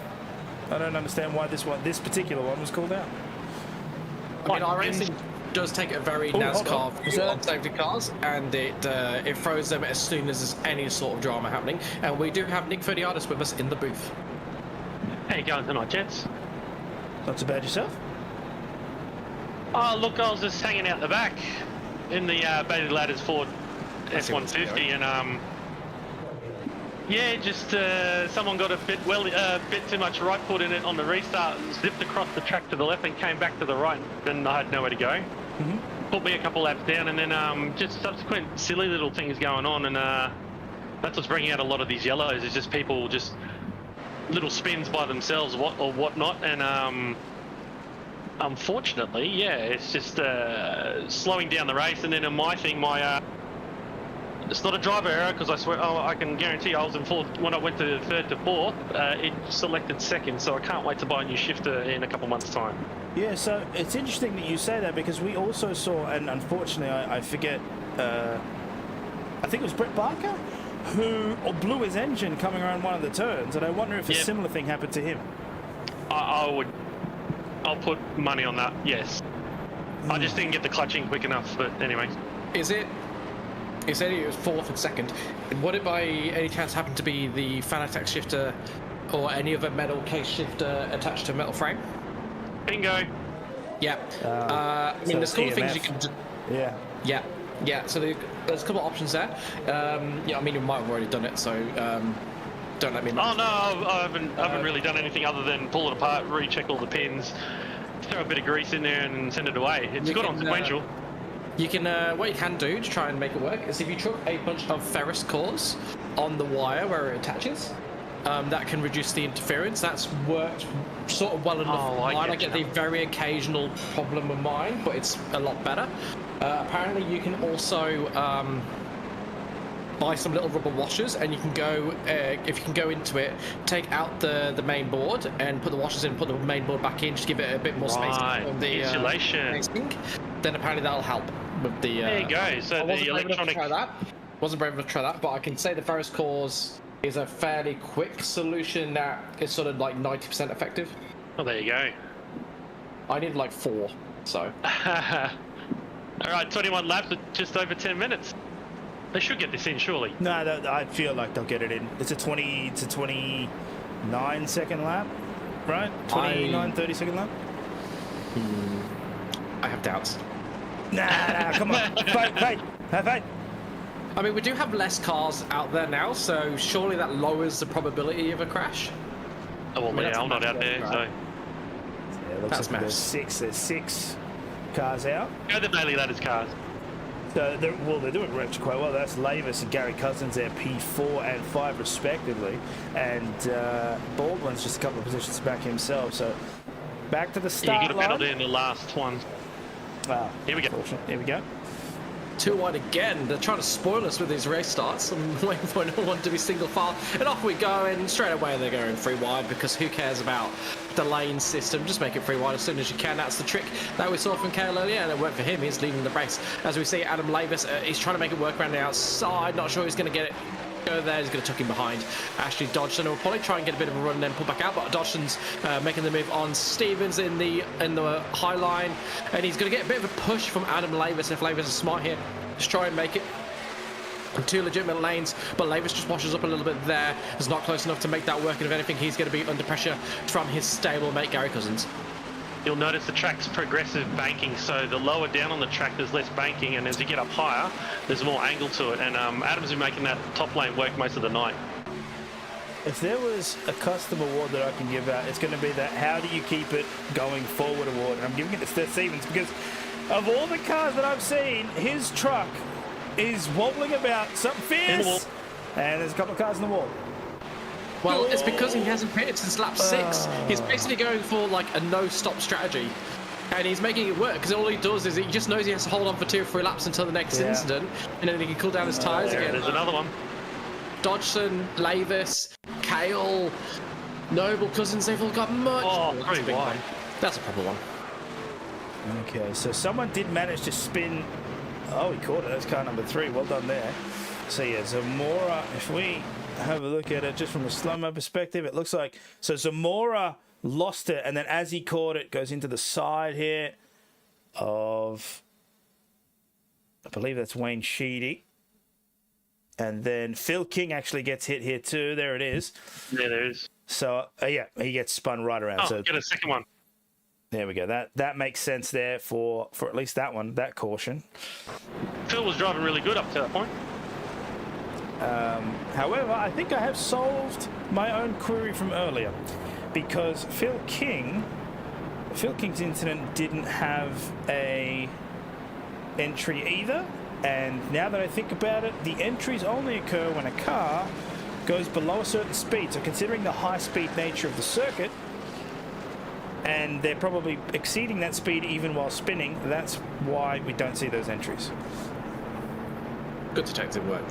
I don't understand why this particular one was called out. I mean, our racing does take a very NASCAR view on safety cars, and it throws them as soon as there's any sort of drama happening. And we do have Nick Ferdiadis with us in the booth. How you going tonight, gents? Not so bad yourself? Oh, look, I was just hanging out the back in the Bailey Ladders Ford F-150, and yeah, just someone got a bit too much right foot in it on the restart, and zipped across the track to the left and came back to the right, and I had nowhere to go. Put me a couple laps down, and then just subsequent silly little things going on, and that's what's bringing out a lot of these yellows, is just people just little spins by themselves or whatnot, and unfortunately, yeah, it's just slowing down the race. And then in my thing, it's not a driver error, because I swear, I can guarantee I was in fourth when I went to third to fourth. It selected second, so I can't wait to buy a new shifter in a couple months' time. Yeah, so it's interesting that you say that, because we also saw, and unfortunately I forget, I think it was Brett Barker, who blew his engine coming around one of the turns, and I wonder if a similar thing happened to him. I'll put money on that, yes. I just didn't get the clutching quick enough, but anyway. You said it was fourth and second. Would it by any chance happen to be the Fanatec shifter or any other metal case shifter attached to a metal frame? Bingo. Yeah. I mean, there's a couple of things you can do. Yeah, so there's a couple of options there. Yeah, I mean, you might have already done it, so don't let me know. Oh no, I haven't really done anything other than pull it apart, recheck all the pins, throw a bit of grease in there and send it away. It's good on sequential. You can, what you can do to try and make it work is if you chuck a bunch of ferrous cores on the wire where it attaches, that can reduce the interference. That's worked sort of well enough. I get the very occasional problem with mine, but it's a lot better. Apparently you can also buy some little rubber washers, and you can go, if you can go into it, take out the main board and put the washers in, put the main board back in, just give it a bit more space on the insulation. Then apparently that'll help with the. There you go. So the electronic. Wasn't brave enough to try that, but I can say the ferrous cores is a fairly quick solution that is sort of like 90% effective. Oh, there you go. I need like 4, so. All right, 21 laps at just over 10 minutes. They should get this in, surely. No, I feel like they'll get it in. It's a 29 second lap, right? 30 second lap? I have doubts. Nah, come on. Fight. Have faith. I mean, we do have less cars out there now, so surely that lowers the probability of a crash. Oh, well, yeah, I'm not out there, so. Yeah, looks like there's 6 cars out. Go the Bailey Ladders cars. So they're doing reps quite well. That's Lavis and Gary Cousins there, P4 and 5 respectively, and Baldwin's just a couple of positions back himself. So back to the start line. You got a penalty in the last one. Wow. Here we go. Here we go. Too wide again. They're trying to spoil us with these race starts. I'm waiting for no one to be single file, and off we go. And straight away they're going 3 wide, because who cares about the lane system? Just make it 3 wide as soon as you can. That's the trick that we saw from Kale earlier, and it worked for him. He's leading the race. As we see, Adam Lavis, he's trying to make it work around the outside. Not sure he's going to get it. Go there, he's going to tuck him behind. Ashley Dodgson will probably try and get a bit of a run and then pull back out, but Dodgson's making the move on Stevens in the high line, and he's going to get a bit of a push from Adam Lavis. If Lavis is smart here, just try and make it 2 legitimate lanes, but Lavis just washes up a little bit there. It's not close enough to make that work, and if anything, he's going to be under pressure from his stablemate Gary Cousins. You'll notice the track's progressive banking, so the lower down on the track there's less banking, and as you get up higher there's more angle to it, and Adam's been making that top lane work most of the night. if there was a custom award that I can give out, it's going to be that how do you keep it going forward award. And I'm giving it to Steph Stevens because of all the cars that I've seen, his truck is wobbling about something fierce. And there's a couple of cars in the wall. Well, it's because he hasn't pitted since lap 6. He's basically going for like a no-stop strategy. And he's making it work because all he does is he just knows he has to hold on for 2 or 3 laps until the next incident, and then he can cool down his tyres again. There's another one. Dodgson, Lavis, Kale, Noble, Cousins, they've all got much. Oh, that's a big one. That's a proper one. Okay, so someone did manage to spin. Oh, he caught it. That's car number 3. Well done there. So yeah, Zamora, if we have a look at it just from a slow-mo perspective, it looks like, so Zamora lost it, and then as he caught it, goes into the side here of, I believe that's Wayne Sheedy. And then Phil King actually gets hit here too. There it is. Yeah, there is. So yeah, he gets spun right around. Oh, so get a second one. there we go. That makes sense there for at least that one, that caution. Phil was driving really good up to that point. However, I think I have solved my own query from earlier, because Phil King's incident didn't have a entry either. And now that I think about it, the entries only occur when a car goes below a certain speed. So considering the high-speed nature of the circuit, and they're probably exceeding that speed even while spinning, that's why we don't see those entries. Good detective work.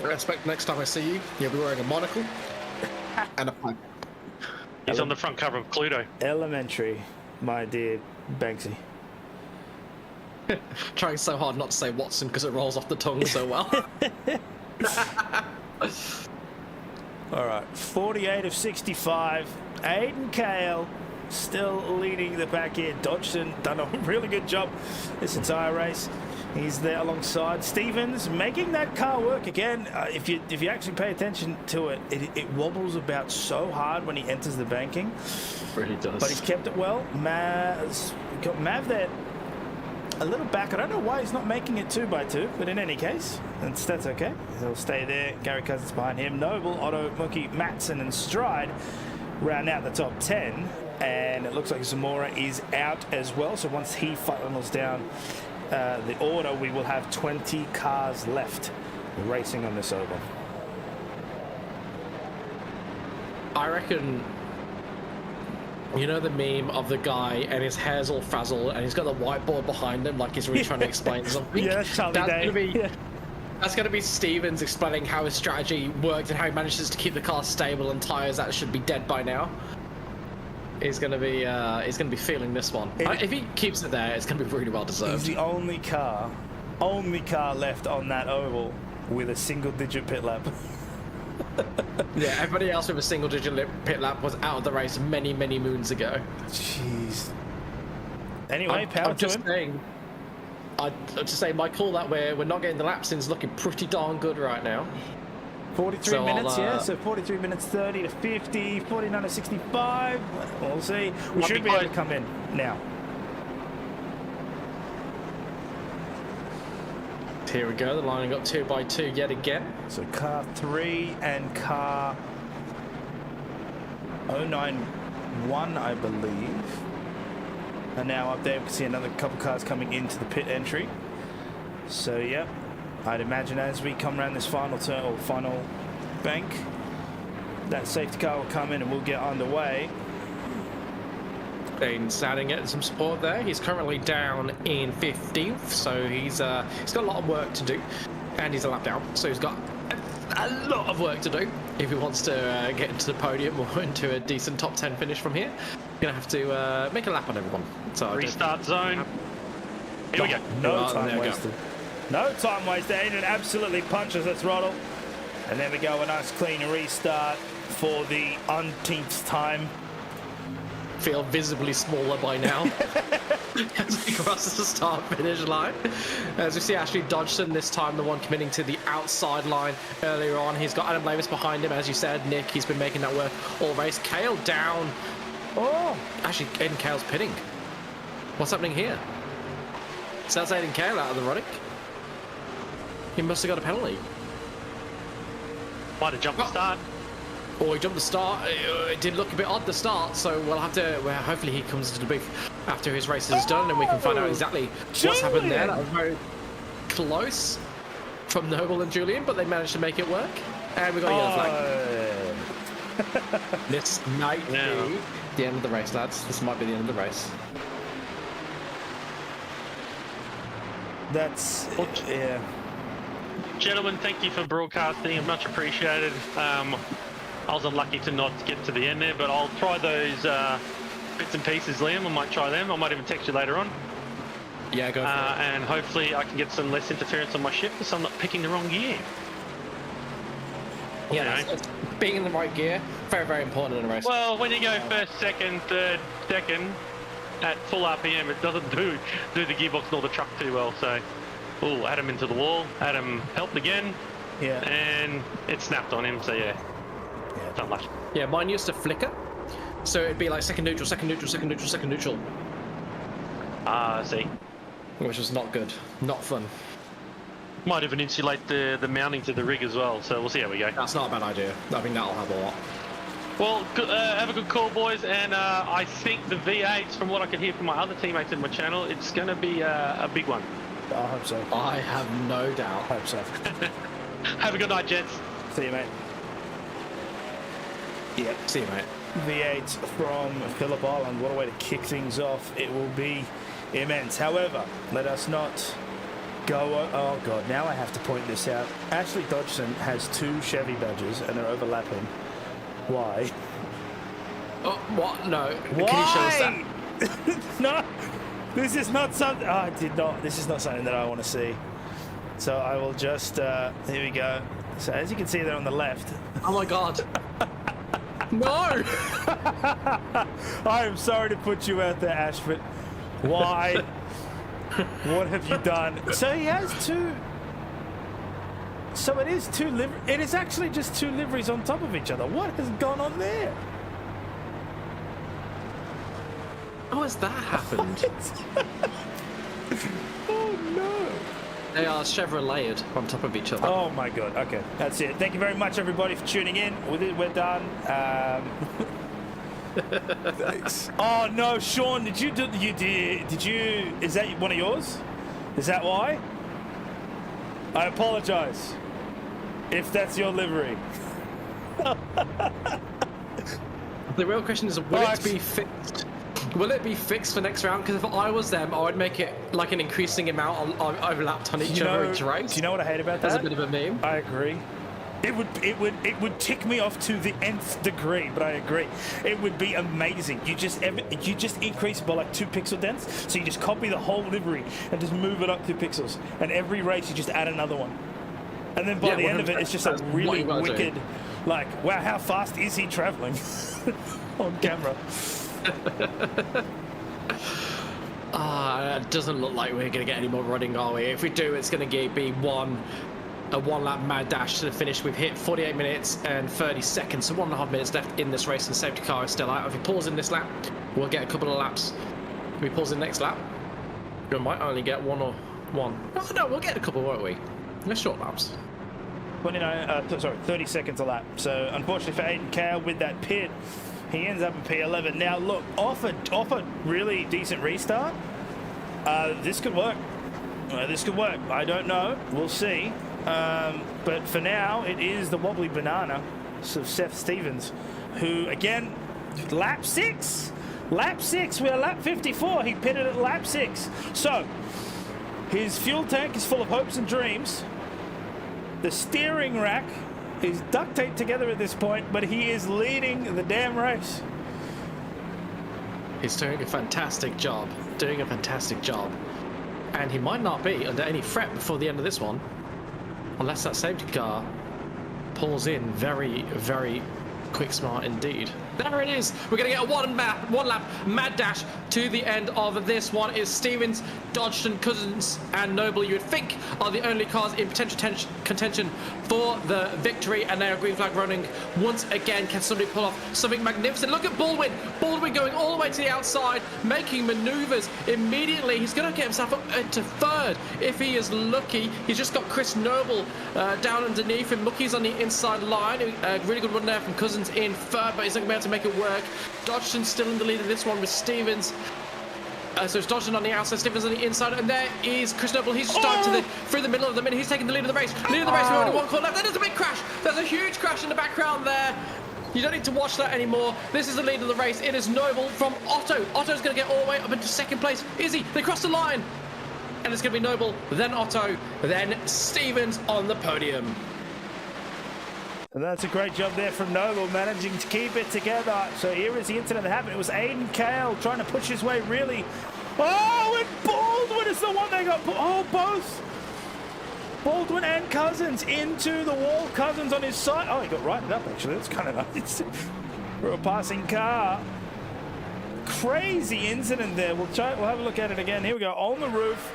I expect next time I see you, you'll be wearing a monocle and a pipe. He's on the front cover of Cluedo. Elementary, my dear Banksy. Trying so hard not to say Watson because it rolls off the tongue so well. All right, 48 of 65. Aiden Kale still leading the pack here. Dodgson done a really good job this entire race. He's there alongside Stevens, making that car work again. If you actually pay attention to it, it wobbles about so hard when he enters the banking. It really does. But he's kept it well. Got Mav there a little back. I don't know why he's not making it 2x2, but in any case, that's okay. He'll stay there. Gary Cousins behind him. Noble, Otto, Mookie, Matson, and Stride round out the top 10. And it looks like Zamora is out as well. So once he funnels down the order, we will have 20 cars left racing on this oval. I reckon, you know the meme of the guy and his hair's all frazzled and he's got the whiteboard behind him like he's really trying to explain something? Yeah, that's Charlie Day. That's going to be Stevens explaining how his strategy worked and how he manages to keep the car stable and tyres that should be dead by now. He's going to be feeling this one. If he keeps it there, it's going to be really well deserved. He's the only car left on that oval with a single-digit pit lap. Yeah, everybody else with a single-digit pit lap was out of the race many, many moons ago. Jeez. Anyway, power to him. I'd just say my call that we're not getting the laps in is looking pretty darn good right now. 43 minutes, yeah, so 43 minutes 30 to 50, 49 to 65. We'll see. We should be able to come in now. Here we go, the lining up 2x2 yet again. So car 3 and car 091, I believe, are now up there. We can see another couple cars coming into the pit entry. So, yeah, I'd imagine as we come around this final turn or final bank, that safety car will come in and we'll get underway. Been starting getting some support there. He's currently down in 15th, so he's got a lot of work to do, and he's a lap down, so he's got a lot of work to do if he wants to get into the podium or into a decent top 10 finish from here. Gonna have to make a lap on everyone. So restart zone. Here we go. No time wasted. No time wasted. Aiden absolutely punches the throttle. And there we go, a nice clean restart for the umpteenth time. Feel visibly smaller by now as he crosses the start-finish line. As we see Ashley Dodgson this time, the one committing to the outside line earlier on. He's got Adam Lavis behind him, as you said, Nick. He's been making that work all race. Kale down. Oh, actually, Aiden Kale's pitting. What's happening here? So that's Aiden Kale out of the running. He must have got a penalty. Might have jumped the start. Or he jumped the start. It did look a bit odd the start, so we'll have to. Well, hopefully he comes to the booth after his race is done, and we can find out exactly what's happened there. That was very close from Noble and Julian, but they managed to make it work, and we got a yellow flag. This might be the end of the race, lads. This might be the end of the race. That's yeah. Gentlemen, thank you for broadcasting. Much appreciated. I was unlucky to not get to the end there, but I'll try those bits and pieces, Liam. I might try them. I might even text you later on. Yeah, go for it. And hopefully I can get some less interference on my shift so I'm not picking the wrong gear. Yeah, being in the right gear, very, very important in a race. Well, when you go first, second, third, second at full RPM, it doesn't do the gearbox nor the truck too well. So, oh, Adam into the wall. Adam helped again. Yeah. And it snapped on him. So yeah, it's unlucky. Yeah, mine used to flicker, so it'd be like second neutral, second neutral, second neutral, second neutral. Ah, I see. Which was not good, not fun. Might even insulate the mounting to the rig as well, so we'll see how we go. That's not a bad idea. I think that'll help a lot. Well, have a good call, boys, and I think the V8s, from what I can hear from my other teammates in my channel, it's going to be a big one. I hope so. I have no doubt. I hope so. Have a good night, gents. See you, mate. Yep, see you, mate. V8 from Phillip Island. What a way to kick things off. It will be immense. However, let us not go. Oh, God, now I have to point this out. Ashley Dodgson has 2 Chevy badges and they're overlapping. Why? Oh, what? No. Why? Can you show us that? No, this is not something. Oh, I did not. This is not something that I want to see. So I will just. Here we go. So as you can see there on the left. Oh my God. No. I am sorry to put you out there, Ash, but why? What have you done? So he has 2. So it is 2 liveries. It is actually just 2 liveries on top of each other. What has gone on there? How has that happened? Oh no! They are Chevroleted on top of each other. Oh my God! Okay, that's it. Thank you very much, everybody, for tuning in. We're done. Thanks. Oh no, Sean, did you? Is that one of yours? Is that why? I apologize if that's your livery. The real question is, will it be fixed? Will it be fixed for next round? Because if I was them, I would make it like an increasing amount overlapped on each other each race. Do you know what I hate about that? That's a bit of a meme. I agree. It would tick me off to the nth degree, but I agree. It would be amazing. You just increase by like 2 pixel dents, so you just copy the whole livery and just move it up 2 pixels, and every race you just add another one, and then by the end of it, it's just a really wicked, like, wow, how fast is he traveling on camera? It doesn't look like we're gonna get any more running, are we? If we do, it's gonna be a 1-lap mad dash to the finish. We've hit 48 minutes and 30 seconds, so 1.5 minutes left in this race, and safety car is still out. If he pulls in this lap, we'll get a couple of laps. If he pulls in next lap, we might only get 1 or 1. Oh no, we'll get a couple, won't we? They're short laps. 30 seconds a lap. So unfortunately for Aiden Cow with that pit, he ends up in P11. Now look, off a really decent restart, this could work. This could work. I don't know. We'll see. But for now, it is the wobbly banana of Seth Stevens, who again, lap 6. Lap 6. We're lap 54. He pitted at lap 6. So his fuel tank is full of hopes and dreams. The steering rack is duct taped together at this point, but he is leading the damn race. He's doing a fantastic job. And he might not be under any threat before the end of this one, unless that safety car pulls in very, very quick, smart indeed. There it is. We're going to get a one lap mad dash to the end of this one. Is Stevens, Dodgson, Cousins, and Noble, you would think, are the only cars in potential contention for the victory, and they are green flag running once again. Can somebody pull off something magnificent? Look at Baldwin. Baldwin going all the way to the outside, making maneuvers immediately. He's going to get himself up to third if he is lucky. He's just got Chris Noble down underneath him. Mookie's on the inside line. A really good run there from Cousins in third, but he's not going to be able to make it work. Dodgson's still in the lead of this one with Stevens. So it's Dodgson on the outside, Stevens on the inside, and there is Chris Noble. He's just dived through the middle of the minute. He's taking the lead of the race. Lead of the race, we're only one corner left. There's a big crash. There's a huge crash in the background there. You don't need to watch that anymore. This is the lead of the race. It is Noble from Otto. Otto's going to get all the way up into second place. Is he? They crossed the line. And it's going to be Noble, then Otto, then Stevens on the podium. And that's a great job there from Noble, managing to keep it together. So here is the incident that happened. It was Aiden Kale trying to push his way really. Oh, and Baldwin is the one that got... Oh, both. Baldwin and Cousins into the wall. Cousins on his side. Oh, he got righted up, actually. That's kind of nice. For a passing car. Crazy incident there. We'll have a look at it again. Here we go, on the roof.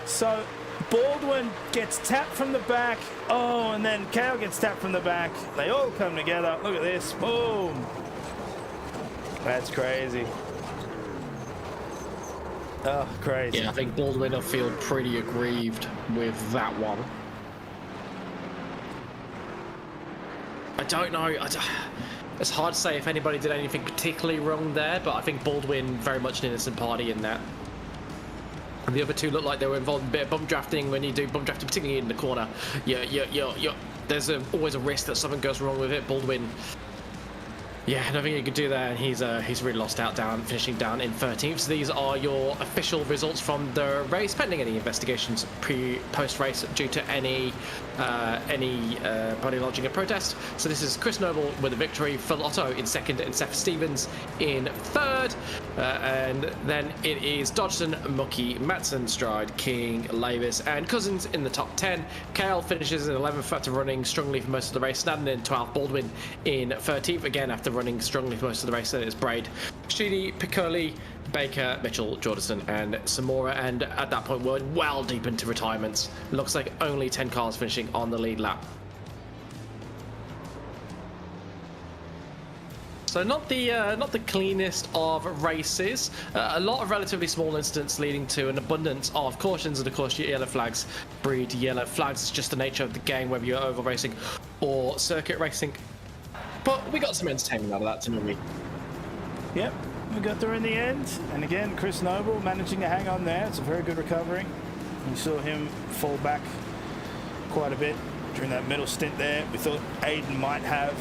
So Baldwin gets tapped from the back. Oh, and then Kale gets tapped from the back. They all come together. Look at this. Boom. That's crazy. Oh, crazy. Yeah, I think Baldwin will feel pretty aggrieved with that one. I don't know. It's hard to say if anybody did anything particularly wrong there, but I think Baldwin very much an innocent party in that. And the other two look like they were involved in a bit of bump drafting. When you do bump drafting, particularly in the corner, there's always a risk that something goes wrong with it. Baldwin, yeah, I don't think he could do that, and he's really lost out, finishing down in 13th. So these are your official results from the race, pending any investigations post-race due to any body lodging a protest. So this is Chris Noble with a victory, Phil Otto in second, and Seth Stevens in third. And then it is Dodgson, Mookie, Matson, Stride, King, Lavis, and Cousins in the top 10. Kale finishes in 11th after running strongly for most of the race. Standing in 12th, Baldwin in 13th, again after running strongly for most of the race. Then it's Braid, Sheedy, Piccoli, Baker, Mitchell, Jordison, and Samora. And at that point, we're well deep into retirements. Looks like only 10 cars finishing on the lead lap. So not the cleanest of races. A lot of relatively small incidents leading to an abundance of cautions, and of course your yellow flags breed yellow flags. It's just the nature of the game, whether you're oval racing or circuit racing. But we got some entertainment out of that, didn't we? Yep, we got there in the end. And again, Chris Noble managing to hang on there. It's a very good recovery. We saw him fall back quite a bit during that middle stint there. We thought Aiden might have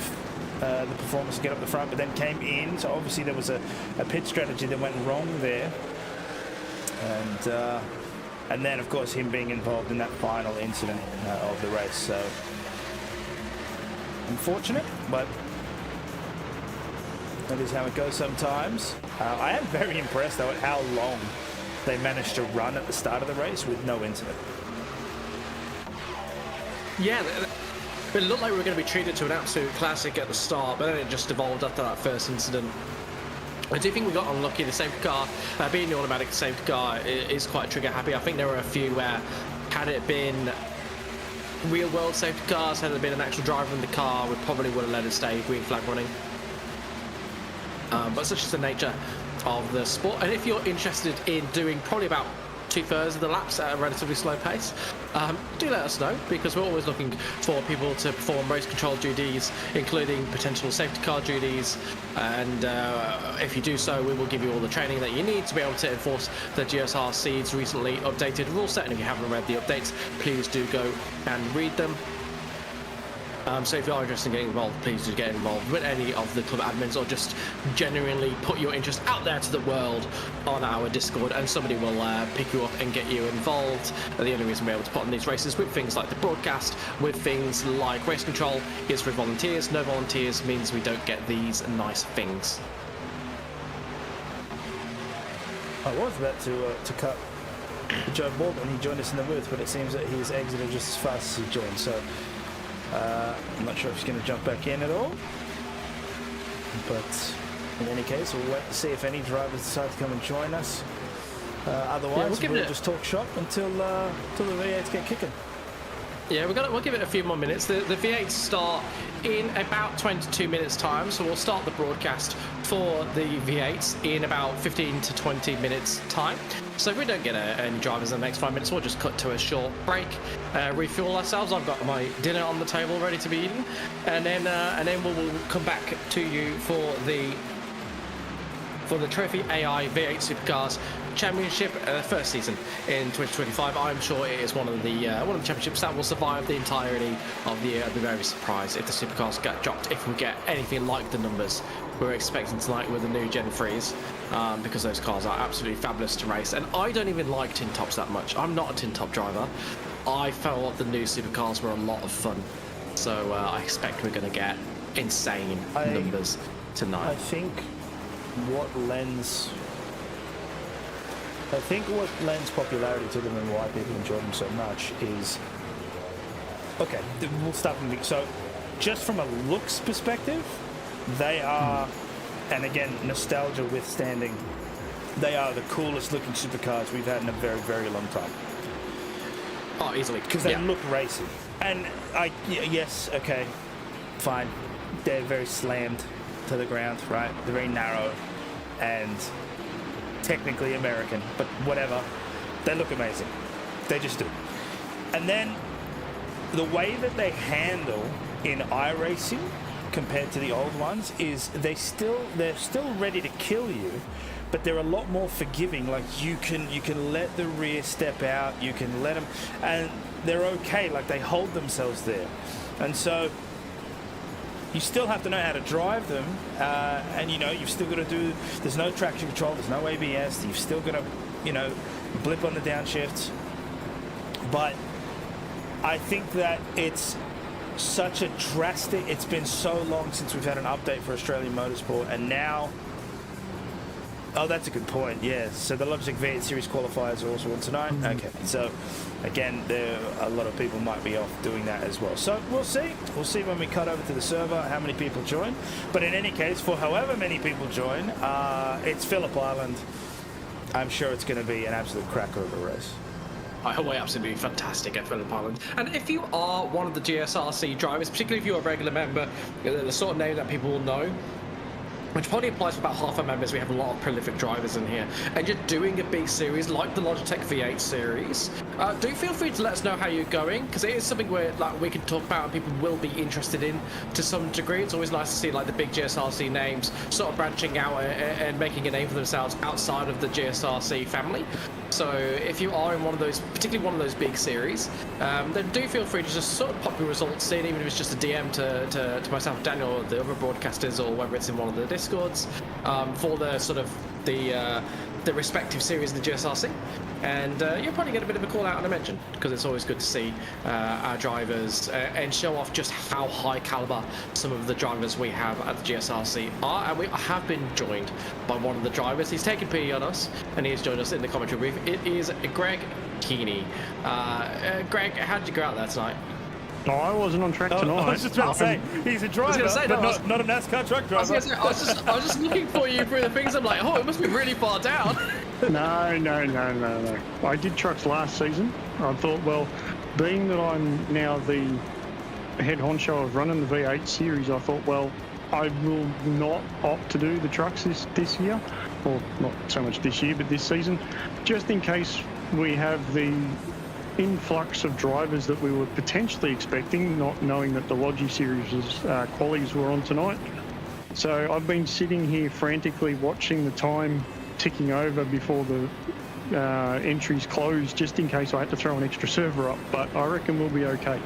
the performance to get up the front, but then came in. So obviously there was a pit strategy that went wrong there. And then, of course, him being involved in that final incident of the race. So unfortunate, but that is how it goes sometimes. I am very impressed, though, at how long they managed to run at the start of the race with no incident. Yeah, it looked like we were going to be treated to an absolute classic at the start, but then it just evolved after that first incident. I do think we got unlucky. The safety car, being the automatic safety car, is quite trigger happy. I think there were a few where, had it been real world safety cars, had there been an actual driver in the car, we probably would have let it stay green flag running. But such is the nature of the sport. And if you're interested in doing probably about 2/3 of the laps at a relatively slow pace, do let us know, because we're always looking for people to perform race control duties, including potential safety car duties. And if you do so, we will give you all the training that you need to be able to enforce the GSRC's recently updated rule set. And if you haven't read the updates, please do go and read them. So if you are interested in getting involved, please do get involved with any of the club admins, or just genuinely put your interest out there to the world on our Discord, and somebody will pick you up and get you involved. The only reason we're able to put on these races with things like the broadcast, with things like race control, is for volunteers. No volunteers means we don't get these nice things. I was about to cut Joe Baldwin. He joined us in the booth, but it seems that he's exited just as fast as he joined. So I'm not sure if he's going to jump back in at all. But in any case, we'll wait to see if any drivers decide to come and join us. Otherwise, we'll just talk shop until the V8s get kicking. Yeah, we'll give it a few more minutes. The V8s start in about 22 minutes time, so we'll start the broadcast for the V8s in about 15 to 20 minutes time. So if we don't get any drivers in the next 5 minutes, we'll just cut to a short break, refuel ourselves. I've got my dinner on the table ready to be eaten, and then we'll come back to you for the Trophi.AI V8 Supercars Championship first season in 2025. I'm sure it is one of the championships that will survive the entirety of the year. I'd be very surprised if the Supercars get dropped, if we get anything like the numbers we're expecting tonight with the new Gen 3s, because those cars are absolutely fabulous to race. And I don't even like tin tops that much. I'm not a tin top driver. I felt the new Supercars were a lot of fun, so I expect we're going to get insane numbers tonight. I think what lends popularity to them and why people enjoy them so much is, okay, we'll start from the, so just from a looks perspective, they are, and again, nostalgia withstanding, they are the coolest looking supercars we've had in a very, very long time. Oh, easily. Because they look racy. And yes, okay, fine. They're very slammed to the ground, right? They're very narrow and technically American, but whatever. They look amazing. They just do. And then the way that they handle in iRacing compared to the old ones is they're still ready to kill you, but they're a lot more forgiving. Like you can let the rear step out, you can let them, and they're okay. Like they hold themselves there, and so you still have to know how to drive them, and you've still got to do. There's no traction control, there's no ABS. You've still got to, blip on the downshifts. But I think that it's such a drastic. It's been so long since we've had an update for Australian Motorsport, and now. Oh, that's a good point. Yeah. So the Logitech V8 Series qualifiers are also on tonight. Okay. So again, a lot of people might be off doing that as well. So we'll see. We'll see when we cut over to the server how many people join. But in any case, for however many people join, it's Phillip Island. I'm sure it's going to be an absolute cracker of a race. I hope we're absolutely fantastic at Phillip Island. And if you are one of the GSRC drivers, particularly if you're a regular member, the sort of name that people will know, which probably applies for about half our members. We have a lot of prolific drivers in here, and you're doing a big series like the Logitech V8 series. Do feel free to let us know how you're going, because it is something where we can talk about and people will be interested in to some degree. It's always nice to see the big GSRC names sort of branching out and making a name for themselves outside of the GSRC family. So if you are in particularly one of those big series, then do feel free to just sort of pop your results in, even if it's just a DM to myself, Daniel, or the other broadcasters, or whether it's in one of the Discords, for the sort of the respective series of the GSRC. And you'll probably get a bit of a call out and a mention, because it's always good to see our drivers and show off just how high caliber some of the drivers we have at the GSRC are. And we have been joined by one of the drivers. He's taken pity on us and he's joined us in the commentary booth. It is Greg Keeney. Greg, how did you go out there tonight? No, I wasn't on track tonight. I was just about to say, he's a driver, but not a NASCAR truck driver. I was just looking for you through the things. I'm like, oh, it must be really far down. No. I did trucks last season. I thought, well, being that I'm now the head honcho of running the V8 series, I thought, well, I will not opt to do the trucks this year. Well, not so much this year, but this season, just in case we have the influx of drivers that we were potentially expecting, not knowing that the Logi Series qualies were on tonight. So I've been sitting here frantically watching the time ticking over before the entries close, just in case I had to throw an extra server up, but I reckon we'll be okay.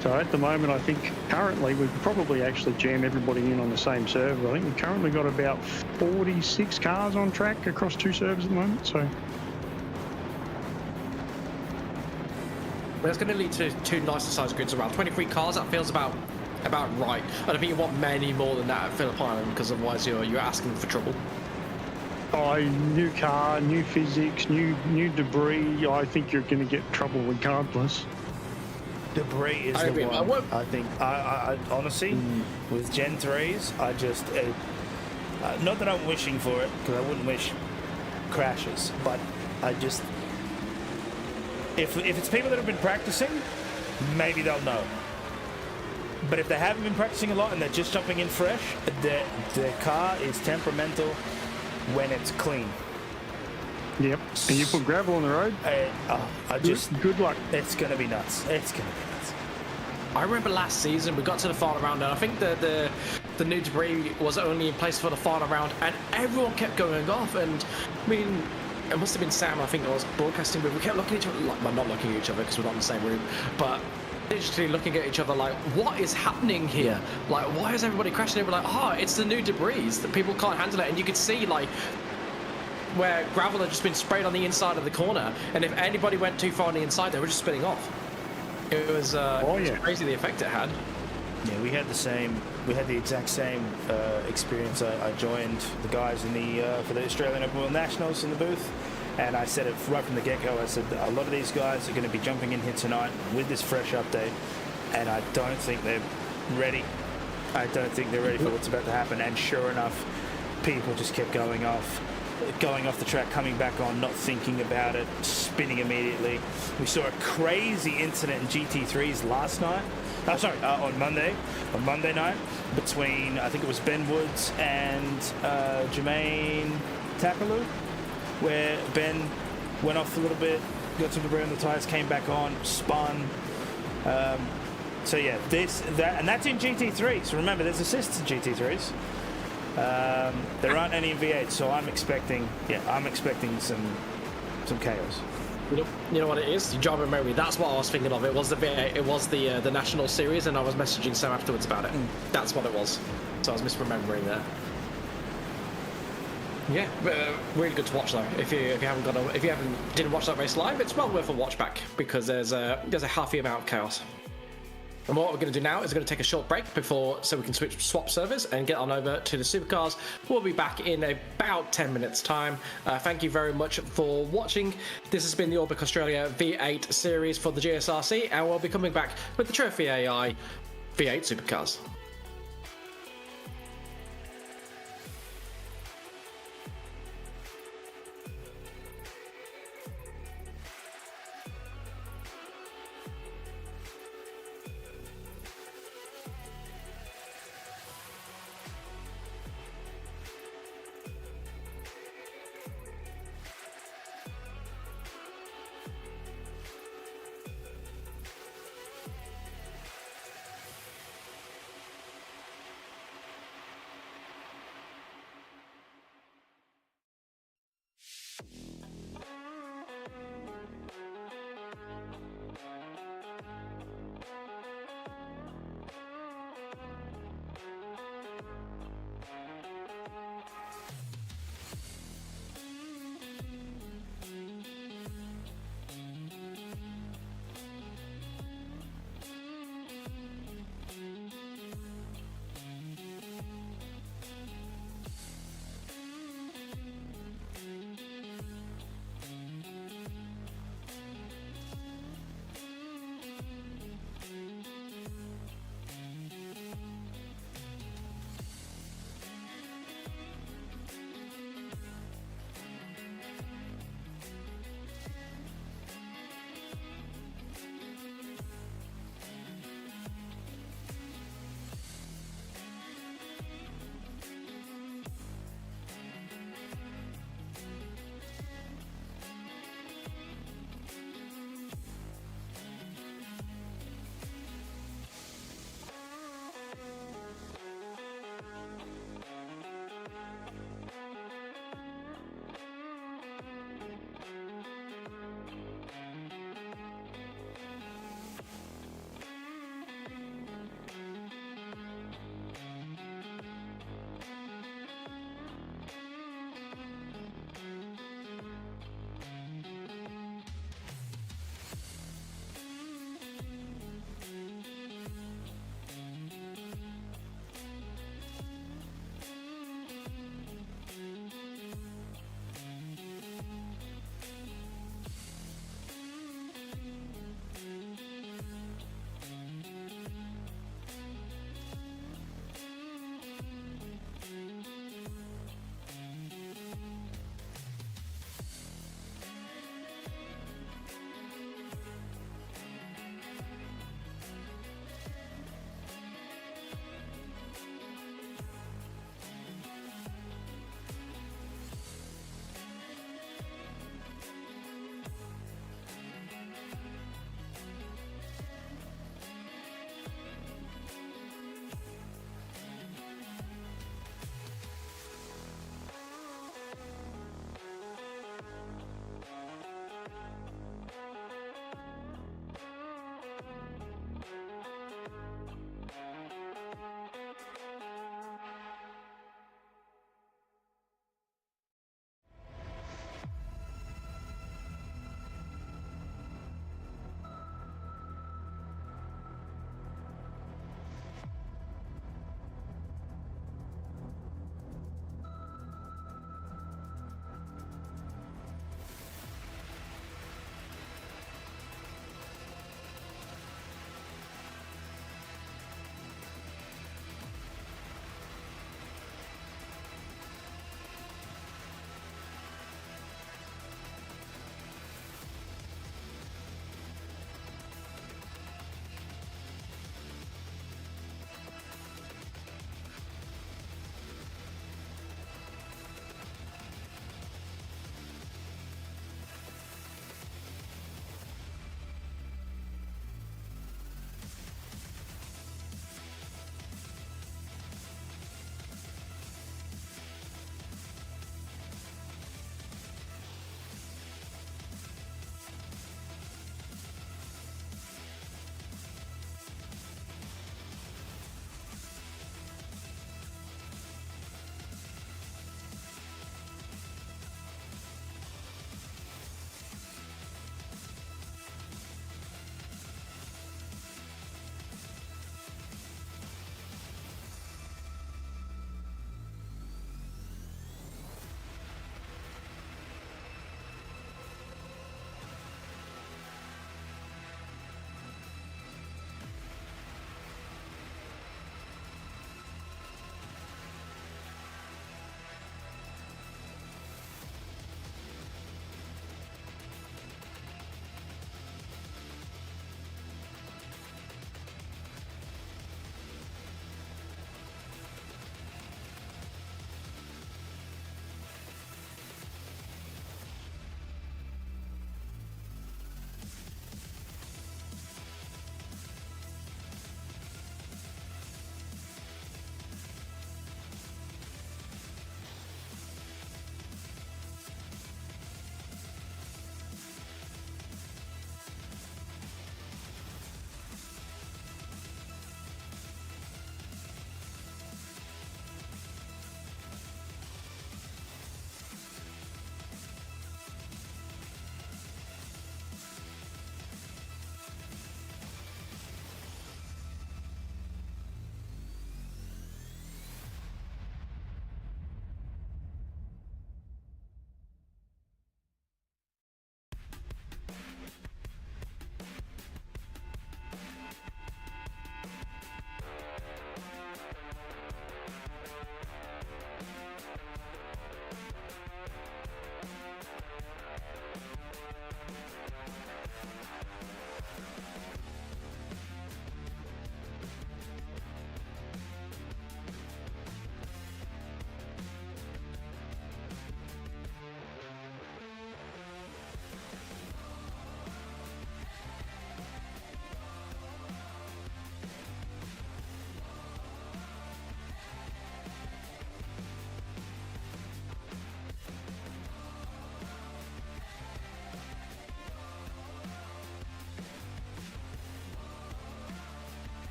So at the moment, I think currently we could probably actually jam everybody in on the same server. I think we've currently got about 46 cars on track across 2 servers at the moment, so. That's going to lead to 2 nicer sized grids around 23 cars. That feels about right. I don't think you want many more than that at Phillip Island, because otherwise you're asking for trouble. New car, new physics, new debris. I think you're going to get trouble regardless. Debris is I the agree. one. I think, I honestly, with Gen 3s, I just, not that I'm wishing for it, because I wouldn't wish crashes, but I just, if it's people that have been practicing, maybe they'll know. But if they haven't been practicing a lot and they're just jumping in fresh, their car is temperamental when it's clean. Yep. And you put gravel on the road. Good luck. It's gonna be nuts. It's gonna be nuts. I remember last season we got to the final round, and I think the new debris was only in place for the final round, and everyone kept going off. And I mean, it must have been Sam, I think, I was broadcasting, but we kept looking at each other, well, not looking at each other because we're not in the same room, but literally looking at each other like, what is happening here? Like, why is everybody crashing? And we're like, oh, it's the new debris that people can't handle it. And you could see, like, where gravel had just been sprayed on the inside of the corner, and if anybody went too far on the inside, they were just spinning off. It was, it was crazy the effect it had. Yeah, we had the exact same experience. I joined the guys in the for the Australian Open Wheel Nationals in the booth, and I said it right from the get-go. I said a lot of these guys are going to be jumping in here tonight with this fresh update, and I don't think they're ready. I don't think they're ready for what's about to happen. And sure enough, people just kept going off the track, coming back on, not thinking about it, spinning immediately. We saw a crazy incident in GT3s last night. On Monday night, between, I think it was Ben Woods and Jermaine Tapalu, where Ben went off a little bit, got some debris on the tyres, came back on, spun. So yeah, and that's in GT3. So remember, there's assists in GT3s. There aren't any in V8, so I'm expecting some chaos. You know what it is? You jog my memory. That's what I was thinking of. It was the V8, it was the National Series, and I was messaging Sam afterwards about it. That's what it was. So I was misremembering there. Yeah, really good to watch though. If you didn't watch that race live, it's well worth a watch back because there's a healthy amount of chaos. And what we're going to do now is we're going to take a short break so we can swap servers and get on over to the Supercars. We'll be back in about 10 minutes time. Thank you very much for watching. This has been the Orbic Australia V8 series for the GSRC, and we'll be coming back with the Trophi.AI V8 Supercars.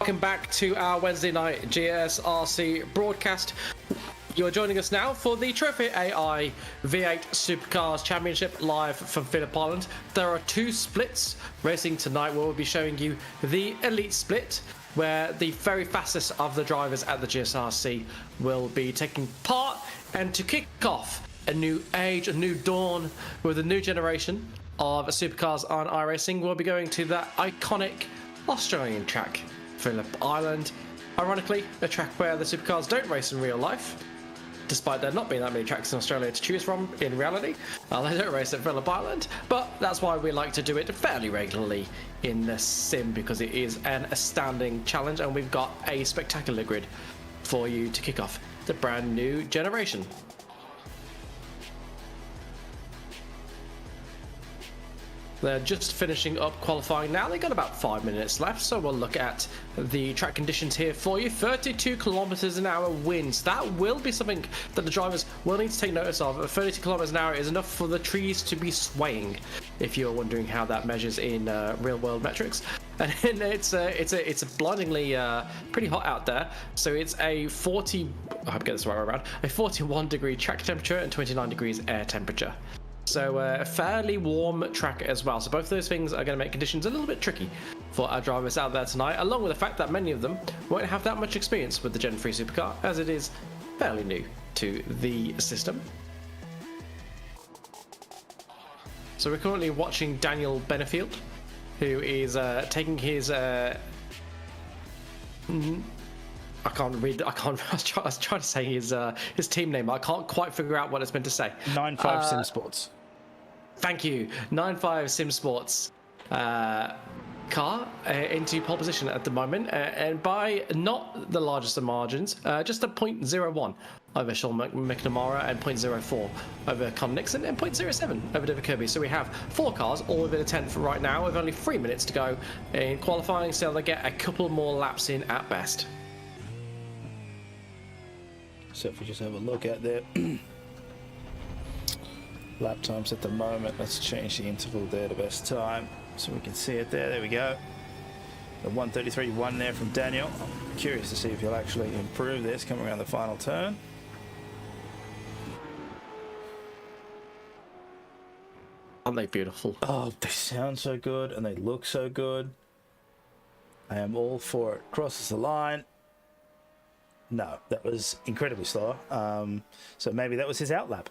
welcome back to our Wednesday night GSRC broadcast. You're joining us now for the Trophi.AI V8 Supercars Championship live from Phillip Island. There are two splits racing tonight where we'll be showing you the elite split, where the very fastest of the drivers at the GSRC will be taking part, and to kick off a new age, a new dawn with a new generation of supercars on iRacing, we'll be going to that iconic Australian track, Phillip Island. Ironically, a track where the supercars don't race in real life, despite there not being that many tracks in Australia to choose from in reality. They don't race at Phillip Island, but that's why we like to do it fairly regularly in the sim, because it is an astounding challenge, and we've got a spectacular grid for you to kick off the brand new generation. They're just finishing up qualifying now. They've got about 5 minutes left, so we'll look at the track conditions here for you. 32 kilometers an hour winds. That will be something that the drivers will need to take notice of. 32 kilometers an hour is enough for the trees to be swaying, if you're wondering how that measures in real-world metrics. And it's blindingly pretty hot out there. So it's a 40, I hope I get this right around, a 41 degree track temperature and 29 degrees air temperature. So a fairly warm track as well. So both of those things are going to make conditions a little bit tricky for our drivers out there tonight, along with the fact that many of them won't have that much experience with the Gen 3 supercar, as it is fairly new to the system. So we're currently watching Daniel Benefield, who is taking his... I can't read. I was trying to say his team name. I can't quite figure out what it's meant to say. 95 Sim Sports. Thank you. 95 Sim Sports car into pole position at the moment, and by not the largest of margins, just a 0.01 over Sean McNamara, and 0.04 over Con Nixon, and 0.07 over David Kirby. So we have 4 cars all within a tenth right now, with only 3 minutes to go in qualifying, so they get a couple more laps in at best. So if we just have a look at their lap times at the moment, let's change the interval there to best time so we can see it there. There we go. The 1:33.1 there from Daniel. I'm curious to see if he'll actually improve this coming around the final turn. Aren't they beautiful? Oh, they sound so good and they look so good. I am all for it. Crosses the line. No, that was incredibly slow. So maybe that was his outlap.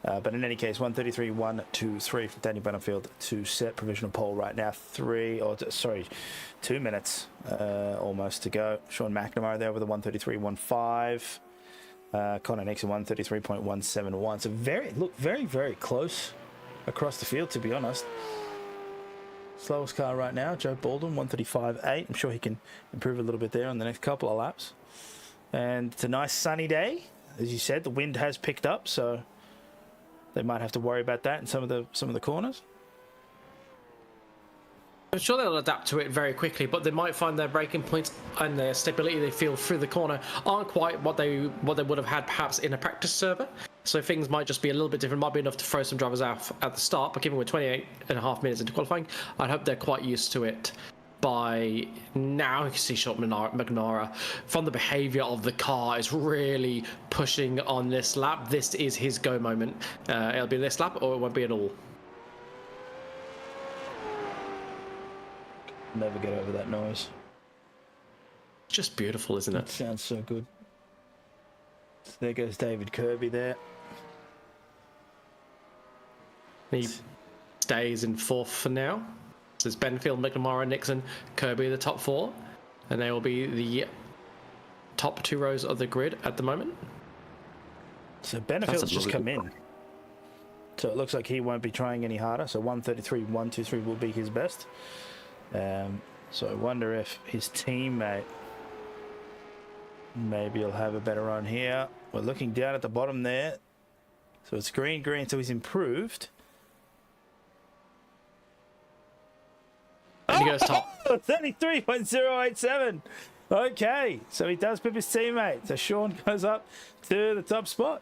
But in any case, 1:33.123 from Daniel Benefield to set provisional pole right now. 2 minutes almost to go. Sean McNamara there with a 1:33.15. Connor Nixon 1:33.171. So very, very close across the field, to be honest. Slowest car right now, Joe Baldwin, 1:35.8. I'm sure he can improve a little bit there on the next couple of laps. And it's a nice sunny day. As you said, the wind has picked up, so they might have to worry about that in some of the corners. I'm sure they'll adapt to it very quickly, but they might find their braking points and their stability they feel through the corner aren't quite what they would have had perhaps in a practice server. So things might just be a little bit different. Might be enough to throw some drivers out at the start, but given we're 28.5 minutes into qualifying, I'd hope they're quite used to it by now. You can see Sean McNamara, from the behaviour of the car, is really pushing on this lap. This is his go moment. It'll be this lap or it won't be at all. Never get over that noise. It's just beautiful, isn't it? It sounds so good. So there goes David Kirby there. He stays in 4th for now. So it's Benfield, McNamara, Nixon, Kirby, the top 4. And they will be the top 2 rows of the grid at the moment. So Benefield's just come in. So it looks like he won't be trying any harder. So 1:33.123 will be his best. So I wonder if his teammate maybe he'll have a better run here. We're looking down at the bottom there. So it's green, so he's improved. And he goes top. 33.087. Okay, so he does pip his teammate. So Sean goes up to the top spot.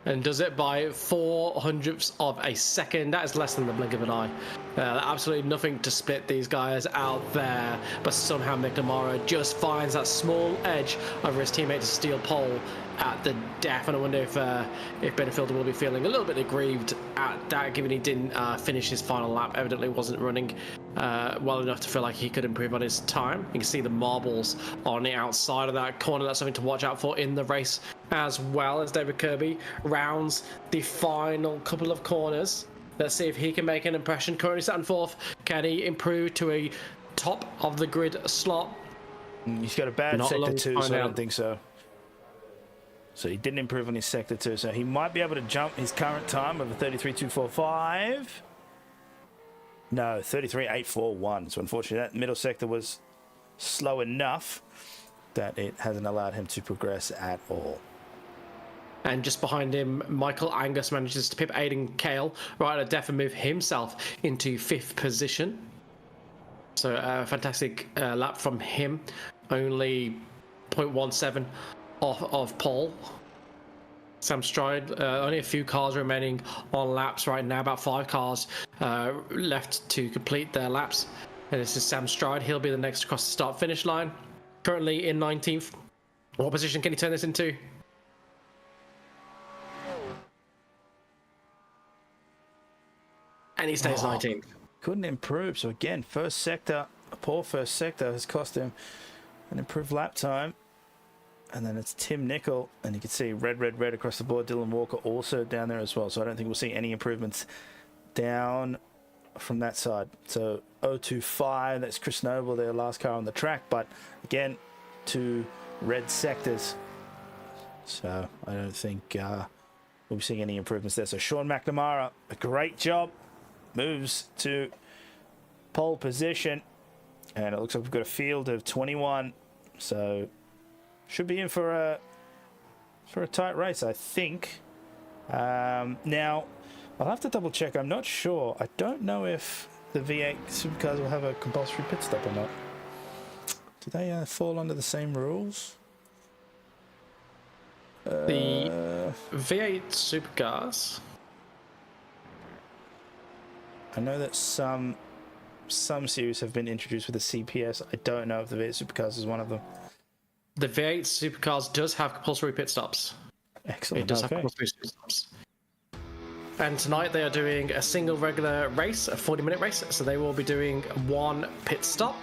and does it by 400ths of a second. That is less than the blink of an eye. Absolutely nothing to split these guys out there, but somehow McNamara just finds that small edge over his teammate to steal pole at the death. And I wonder if Benefield will be feeling a little bit aggrieved at that, given he didn't finish his final lap. Evidently wasn't running well enough to feel like he could improve on his time. You can see the marbles on the outside of that corner. That's something to watch out for in the race, as well as David Kirby rounds the final couple of corners. Let's see if he can make an impression. Currently sat in fourth. Can he improve to a top of the grid slot? He's got a bad sector 2, so I don't think so. So he didn't improve on his sector 2, so he might be able to jump his current time of a 33.245. No, 33.841. So unfortunately, that middle sector was slow enough that it hasn't allowed him to progress at all. And just behind him, Michael Angus manages to pip Aiden Kale right at death and move himself into 5th position. So a fantastic lap from him. Only 0.17 off of pole. Sam Stride, only a few cars remaining on laps right now, about 5 cars left to complete their laps. And this is Sam Stride. He'll be the next across the start-finish line. Currently in 19th. What position can he turn this into? And he stays 19th. Couldn't improve. So again, first sector, a poor first sector has cost him an improved lap time. And then it's Tim Nicol, and you can see red across the board. Dylan Walker also down there as well. So I don't think we'll see any improvements down from that side. So 025, that's Chris Noble, their last car on the track. But again, 2 red sectors. So I don't think we'll be seeing any improvements there. So Sean McNamara, a great job. Moves to pole position. And it looks like we've got a field of 21. So should be in for a tight race, I think. Now, I'll have to double check. I'm not sure. I don't know if the V8 Supercars will have a compulsory pit stop or not. Do they fall under the same rules? The V8 Supercars. I know that some series have been introduced with a CPS. I don't know if the V8 Supercars is one of them. The V8 Supercars does have compulsory pit stops. Excellent. It does have compulsory pit stops. And tonight they are doing a single regular race, a 40-minute race. So they will be doing 1 pit stop.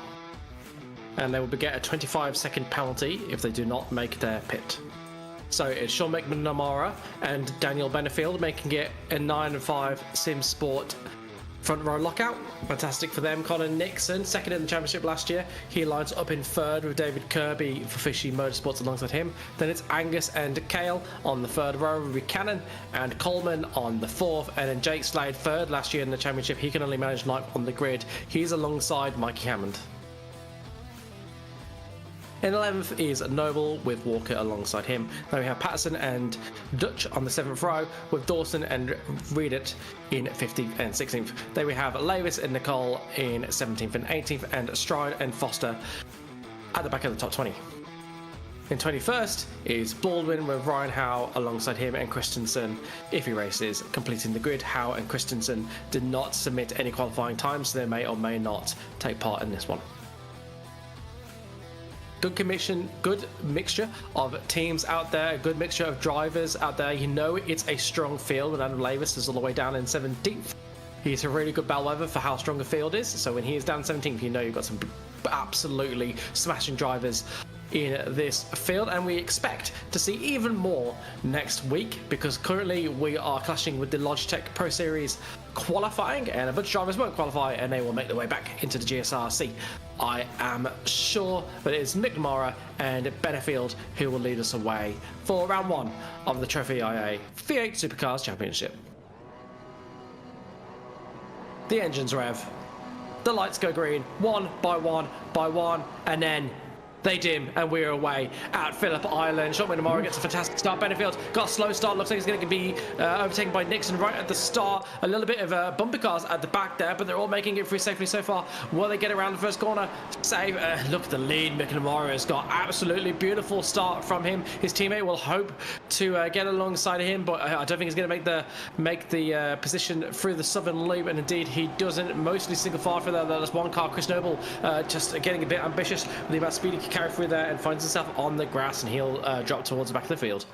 And they will get a 25-second penalty if they do not make their pit. So it's Sean McNamara and Daniel Benefield making it a 9-5 Sim Sport front row lockout. Fantastic for them. Colin Nixon, second in the championship last year. He lines up in 3rd with David Kirby for Fishy Motorsports alongside him. Then it's Angus and Kale on the 3rd row with Buchanan and Coleman on the 4th. And then Jake Slade 3rd last year in the championship. He can only manage 9th on the grid. He's alongside Mikey Hammond. In 11th is Noble with Walker alongside him. Then we have Patterson and Dutch on the 7th row with Dawson and Reedit in 15th and 16th. Then we have Lavis and Nicole in 17th and 18th, and Stride and Foster at the back of the top 20. In 21st is Baldwin with Ryan Howe alongside him and Christensen if he races, completing the grid. Howe and Christensen did not submit any qualifying times, so they may or may not take part in this one. Good mixture of teams out there, a good mixture of drivers out there. You know it's a strong field when Adam Lavis is all the way down in 17th. He's a really good bellwether for how strong the field is. So when he is down 17th, you know you've got some absolutely smashing drivers in this field, and we expect to see even more next week because currently we are clashing with the Logitech Pro Series qualifying, and a bunch of drivers won't qualify and they will make their way back into the GSRC. I am sure that it is McNamara and Benefield who will lead us away for round 1 of the Trophi.AI V8 Supercars Championship. The engines rev, the lights go green, one by one, and then they dim, and we're away at Phillip Island. Sean McNamara gets a fantastic start. Benefield got a slow start. Looks like he's going to be overtaken by Nixon right at the start. A little bit of bumper cars at the back there, but they're all making it through safely so far. Will they get around the first corner? Save. Look at the lead. McNamara has got absolutely beautiful start from him. His teammate will hope to get alongside of him, but I don't think he's going to make the position through the southern loop, and indeed he doesn't. Mostly single file for there. There's one car. Chris Noble just getting a bit ambitious with the amount of speed he can carry through there, and finds himself on the grass, and he'll drop towards the back of the field.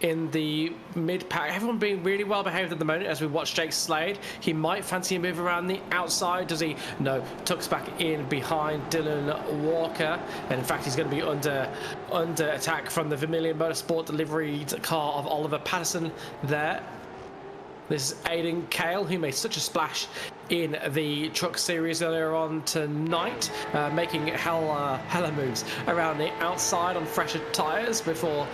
In the mid-pack, everyone being really well behaved at the moment as we watch Jake Slade. He might fancy a move around the outside. Does he? No. Tucks back in behind Dylan Walker, and in fact he's going to be under attack from the Vermilion Motorsport delivered car of Oliver Patterson there. This is Aiden Cale, who made such a splash in the truck series earlier on tonight, making hella moves around the outside on fresher tyres before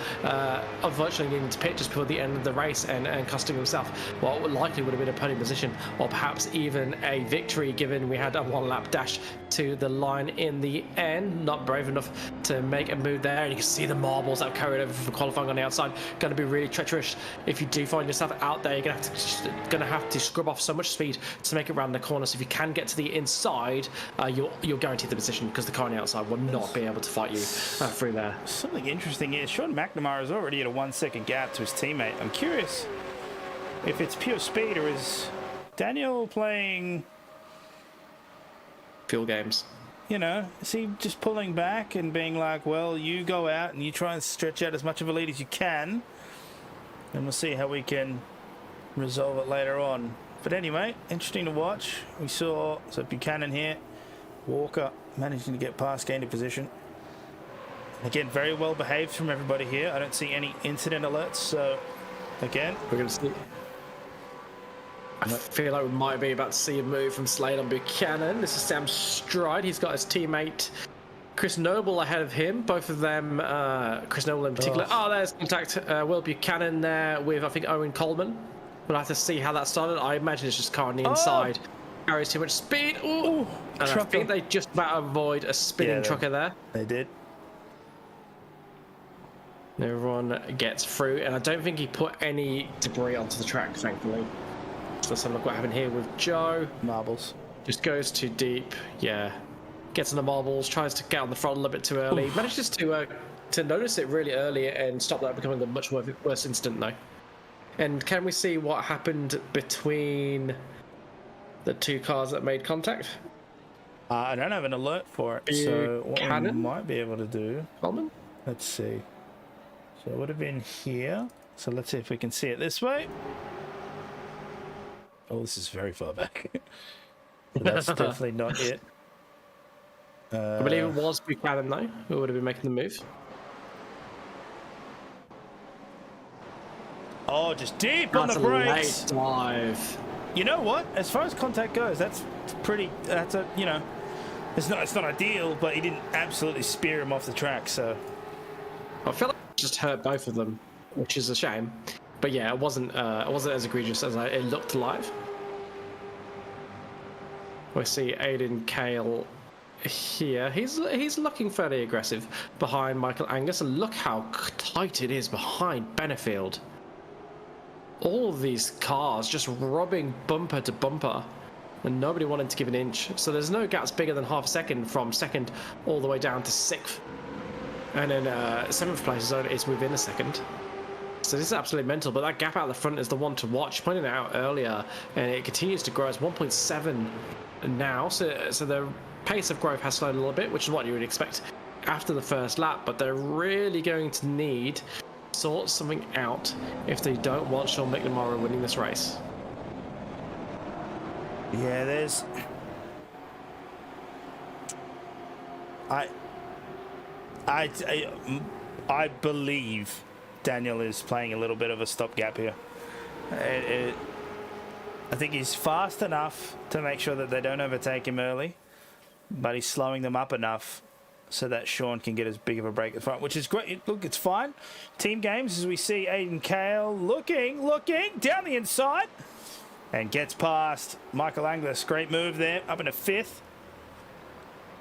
unfortunately needing to pit just before the end of the race and costing himself what likely would have been a podium position or perhaps even a victory, given we had a one-lap dash to the line in the end. Not brave enough to make a move there, and you can see the marbles that have carried over for qualifying on the outside. Going to be really treacherous if you do find yourself out there. You're going to have to scrub off so much speed to make it around the corner. So if you can get to the inside, you're guaranteed the position, because the car on the outside will not be able to fight you through there. Something interesting is Sean McNamara is already at a 1 second gap to his teammate. I'm curious if it's pure speed, or is Daniel playing Fuel games? You know, is he just pulling back and being like, well, you go out and you try and stretch out as much of a lead as you can, and we'll see how we can resolve it later on. But anyway, interesting to watch. We saw Buchanan here, Walker managing to get past, gain a position. Again, very well behaved from everybody here. I don't see any incident alerts, so again, we're going to see. I feel like we might be about to see a move from Slade on Buchanan. This is Sam Stride. He's got his teammate Chris Noble ahead of him. Both of them, Chris Noble in particular. Oh, there's contact. Will Buchanan there with, I think, Owen Coleman. We'll have to see how that started. I imagine it's just car on the inside. Carries too much speed. Ooh. And I think they just about avoid a spinning trucker there. They did. Everyone gets through, and I don't think he put any debris onto the track, thankfully. So let's have a look what happened here with Joe. Marbles. Just goes too deep. Yeah. Gets on the marbles, tries to get on the front a little bit too early. Manages to notice it really early and stop that becoming a much worse incident, though. And can we see what happened between the two cars that made contact? I don't have an alert for it, so what we might be able to do... Coleman? Let's see. So it would have been here. So let's see if we can see it this way. Oh, this is very far back. That's definitely not it. I believe it was Buchanan, though, who would have been making the move. Oh, just deep on the brakes. Late dive. You know what? As far as contact goes, that's pretty. That's a, you know, it's not ideal, but he didn't absolutely spear him off the track. So I feel like it just hurt both of them, which is a shame. But yeah, it wasn't as egregious as it looked live. We see Aiden Cale here. He's looking fairly aggressive behind Michael Angus, and look how tight it is behind Benefield. All of these cars just rubbing bumper to bumper, and nobody wanted to give an inch. So there's no gaps bigger than half a second from second all the way down to sixth, and then seventh place is within a second. So this is absolutely mental. But that gap out the front is the one to watch. Pointed it out earlier, and it continues to grow. It's 1.7 now. So the pace of growth has slowed a little bit, which is what you would expect after the first lap. But they're really going to need sort something out if they don't want Sean McNamara winning this race. Yeah, there's... I believe Daniel is playing a little bit of a stopgap here. I think he's fast enough to make sure that they don't overtake him early, but he's slowing them up enough so that Sean can get as big of a break at the front, which is great. Look, it's fine. Team games, as we see Aiden Cale looking down the inside and gets past Michael Angus. Great move there, up into fifth.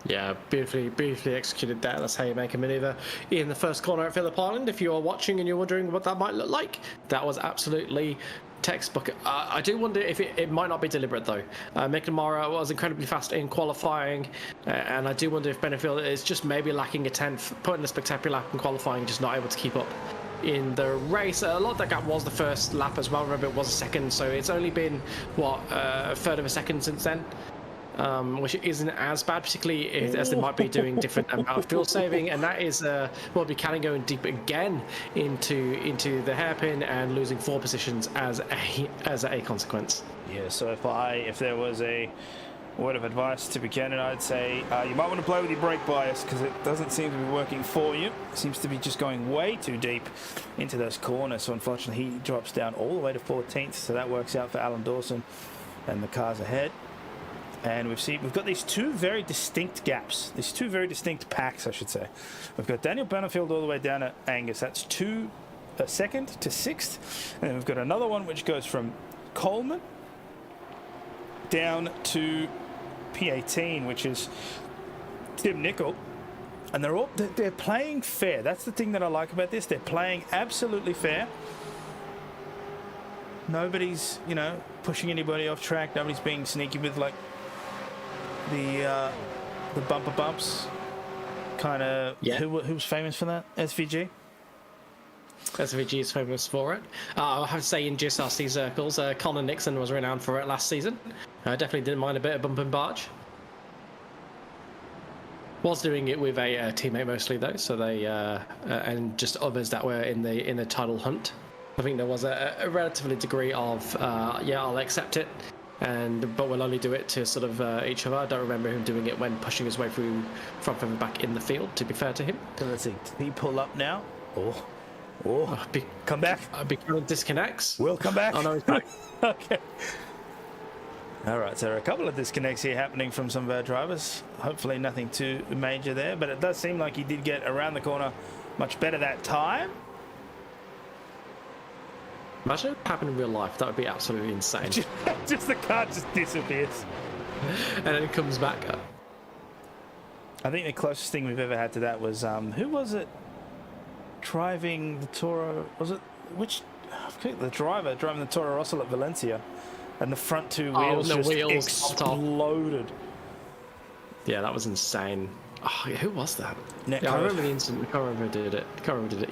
Yeah, beautifully executed there. That's how you make a maneuver in the first corner at Phillip Island. If you are watching and you're wondering what that might look like, that was absolutely textbook. I do wonder if it might not be deliberate though. McNamara was incredibly fast in qualifying, and I do wonder if Benefield is just maybe lacking a 10th, putting a spectacular lap in qualifying, just not able to keep up in the race. A lot of that gap was the first lap as well. Remember, it was a second, so it's only been what a third of a second since then. Which isn't as bad, particularly as they might be doing different amount of fuel saving, and that is Buchanan going deep again into the hairpin and losing 4 positions as a consequence. Yeah, so if there was a word of advice to Buchanan, I'd say you might want to play with your brake bias, because it doesn't seem to be working for you. It seems to be just going way too deep into those corners, so unfortunately he drops down all the way to 14th, so that works out for Alan Dawson and the cars ahead. And we've got these 2 very distinct gaps, these 2 very distinct packs, I should say. We've got Daniel Benefield all the way down at Angus. That's 2nd to 6th. And then we've got another one which goes from Coleman down to P18, which is Tim Nicol. And they're playing fair. That's the thing that I like about this. They're playing absolutely fair. Nobody's, pushing anybody off track. Nobody's being sneaky with like the bumper bumps, kind of. Yeah. Who's famous for that? SVG. SVG is famous for it. I have to say, in GSRC circles, Connor Nixon was renowned for it last season. Definitely didn't mind a bit of bump and barge. Was doing it with a teammate mostly though, so they and just others that were in the title hunt. I think there was a relatively degree of yeah, I'll accept it, but we'll only do it to sort of each other. I don't remember him doing it when pushing his way through front further back in the field, to be fair to him. Let's see, did he pull up now? Come back. Buchanan disconnects. We'll come back. Oh no, he's back. Okay. All right, so there are a couple of disconnects here happening from some of our drivers. Hopefully nothing too major there, but it does seem like he did get around the corner much better that time. Imagine it happened in real life. That would be absolutely insane. Just the car just disappears. And then it comes back up. I think the closest thing we've ever had to that was, who was it driving the Toro? Was it, the driver driving the Toro Rosso at Valencia? And the front 2 wheels just exploded. Yeah, that was insane. Oh, who was that? Yeah, I remember the incident. I can't remember who did it.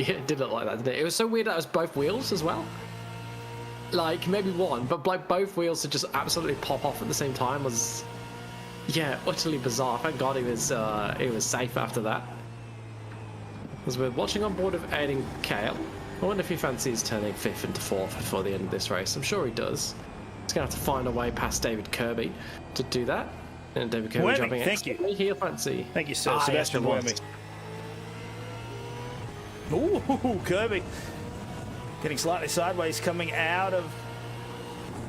Yeah, it did look like that, didn't it? It was so weird that it was both wheels as well. Like, maybe one, but like both wheels to just absolutely pop off at the same time was, yeah, utterly bizarre. Thank God he was safe after that. As we're watching on board of Aiden Kale, I wonder if he fancies turning 5th into 4th before the end of this race. I'm sure he does. He's going to have to find a way past David Kirby to do that. And David Kirby dropping it. Thank you. He'll fancy. Thank you, sir. Sebastian Wormy. Ooh, Kirby. Getting slightly sideways coming out of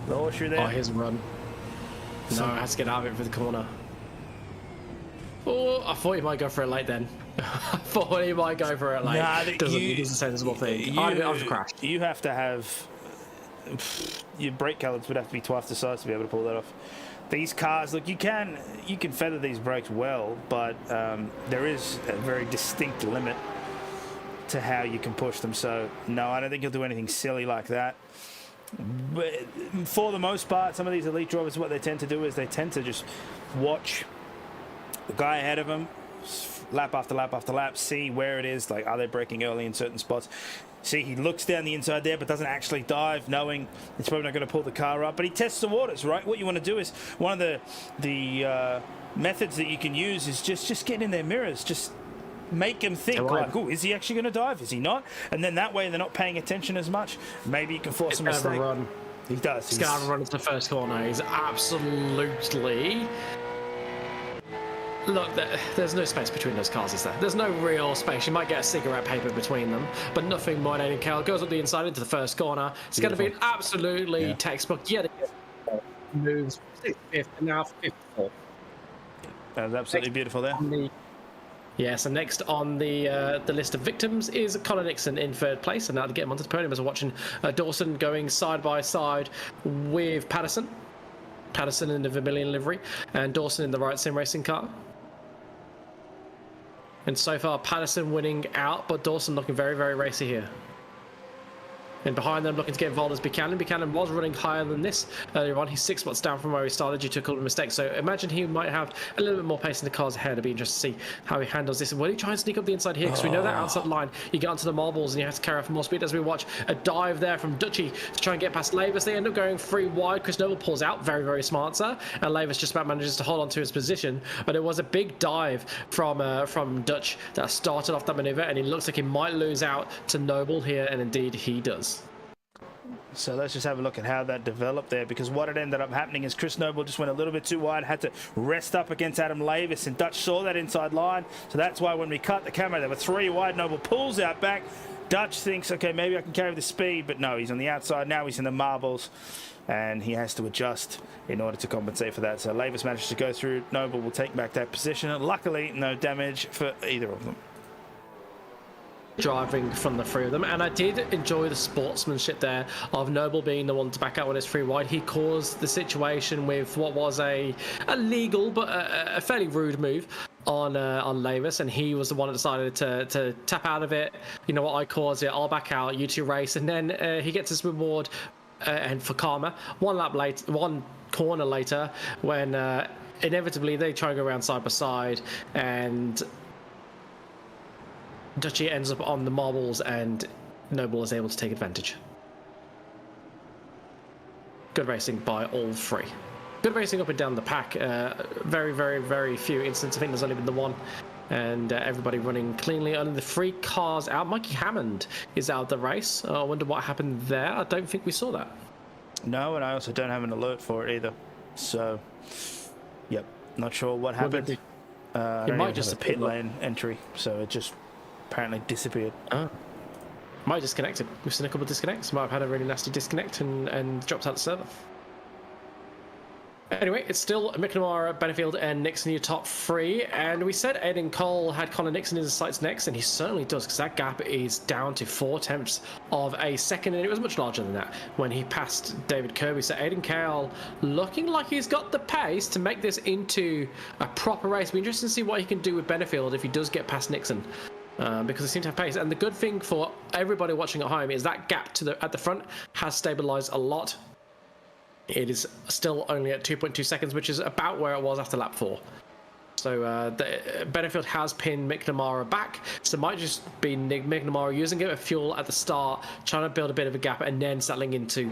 the horseshoe there. Oh, here's a run. No, has to get out of it for the corner. Oh, I thought he might go for it late then. I thought he might go for it late. Nah, doesn't a sensible thing. I've crashed. You have to have... Your brake calipers would have to be twice the size to be able to pull that off. These cars, look, you can feather these brakes well, but there is a very distinct limit to how you can push them. So no, I don't think he'll do anything silly like that. But for the most part, some of these elite drivers, what they tend to do is they tend to just watch the guy ahead of them, lap after lap after lap, see where it is, like are they braking early in certain spots. See, he looks down the inside there, but doesn't actually dive, knowing it's probably not going to pull the car up. But he tests the waters, right? What you want to do is, one of the methods that you can use is just get in their mirrors. Just make them think, like, oh, is he actually going to dive? Is he not? And then that way they're not paying attention as much. Maybe you can force a mistake. Run. He does. He's going to have a run into the first corner. He's absolutely... Look, there's no space between those cars, is there? There's no real space. You might get a cigarette paper between them, but nothing more than Aiden Kale goes up the inside into the first corner. It's going to be an absolutely textbook. Yeah, moves 5th and now 5th. That was absolutely beautiful there. So next on the list of victims is Colin Nixon in 3rd place, and now to get him onto the podium as we're watching Dawson going side by side with Patterson in the Vermilion livery, and Dawson in the Right Sim Racing car. And so far, Patterson winning out, but Dawson looking very, very racy here. And behind them, looking to get involved is Buchanan. Buchanan was running higher than this earlier on. He's 6 spots down from where he started due to a couple of mistakes. So imagine he might have a little bit more pace in the cars ahead. It'll be interesting to see how he handles this. Will he try and sneak up the inside here? Because we know that outside line, you get onto the marbles and you have to carry off more speed. As we watch a dive there from Dutchy to try and get past Lavis. They end up going 3 wide. Chris Noble pulls out. Very, very smart, sir. And Lavis just about manages to hold on to his position. But it was a big dive from Dutch that started off that maneuver. And it looks like he might lose out to Noble here. And indeed, he does. So let's just have a look at how that developed there, because what had ended up happening is Chris Noble just went a little bit too wide, had to rest up against Adam Lavis, and Dutch saw that inside line. So that's why when we cut the camera, there were 3 wide. Noble pulls out back. Dutch thinks, okay, maybe I can carry the speed, but no, he's on the outside. Now he's in the marbles, and he has to adjust in order to compensate for that. So Lavis manages to go through. Noble will take back that position. Luckily, no damage for either of them. Driving from the 3 of them, and I did enjoy the sportsmanship there of Noble being the one to back out when it's 3 wide. He caused the situation with what was a legal but a fairly rude move on Lavis, and he was the one that decided to tap out of it. You know what, I caused it, I'll back out, you 2 race, and then he gets his reward and for karma. 1 lap later, 1 corner later, when inevitably they try and go around side by side, and Dutchy ends up on the marbles and Noble is able to take advantage. Good racing by all 3. Good racing up and down the pack. Very, very, very few incidents. I think there's only been the 1. And everybody running cleanly. Only the 3 cars out. Mikey Hammond is out of the race. I wonder what happened there. I don't think we saw that. No, and I also don't have an alert for it either. So, yep, not sure what happened. It might just a pit lane entry, so it just apparently disappeared. Oh. Might have disconnected. We've seen a couple of disconnects. Might have had a really nasty disconnect and dropped out the server. Anyway, it's still McNamara, Benefield, and Nixon, your top 3. And we said Aiden Cole had Connor Nixon in his sights next, and he certainly does, because that gap is down to 4/10 of a second, and it was much larger than that when he passed David Kirby. So Aiden Cole looking like he's got the pace to make this into a proper race. It'll be interesting to see what he can do with Benefield if he does get past Nixon. Because they seem to have pace, and the good thing for everybody watching at home is that gap at the front has stabilized a lot. It is still only at 2.2 seconds, which is about where it was after lap 4. So Benefield has pinned McNamara back, so it might just be McNamara using a bit of fuel at the start, trying to build a bit of a gap, and then settling into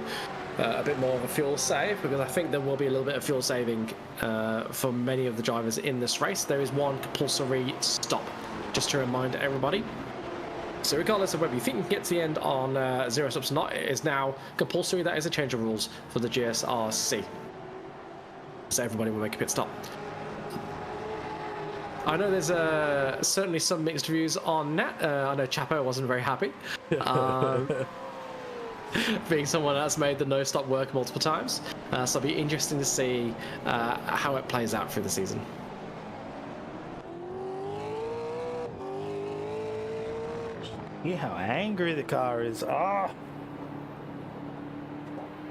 a bit more of a fuel save, because I think there will be a little bit of fuel saving for many of the drivers in this race. There is 1 compulsory stop, just to remind everybody. So regardless of whether you think you can get to the end on 0 stops or not, it is now compulsory. That is a change of rules for the GSRC. So everybody will make a pit stop. I know there's certainly some mixed views on that. I know Chapo wasn't very happy. Being someone that's made the no stop work multiple times. So it'll be interesting to see how it plays out through the season. Yeah, how angry the car is. Ah.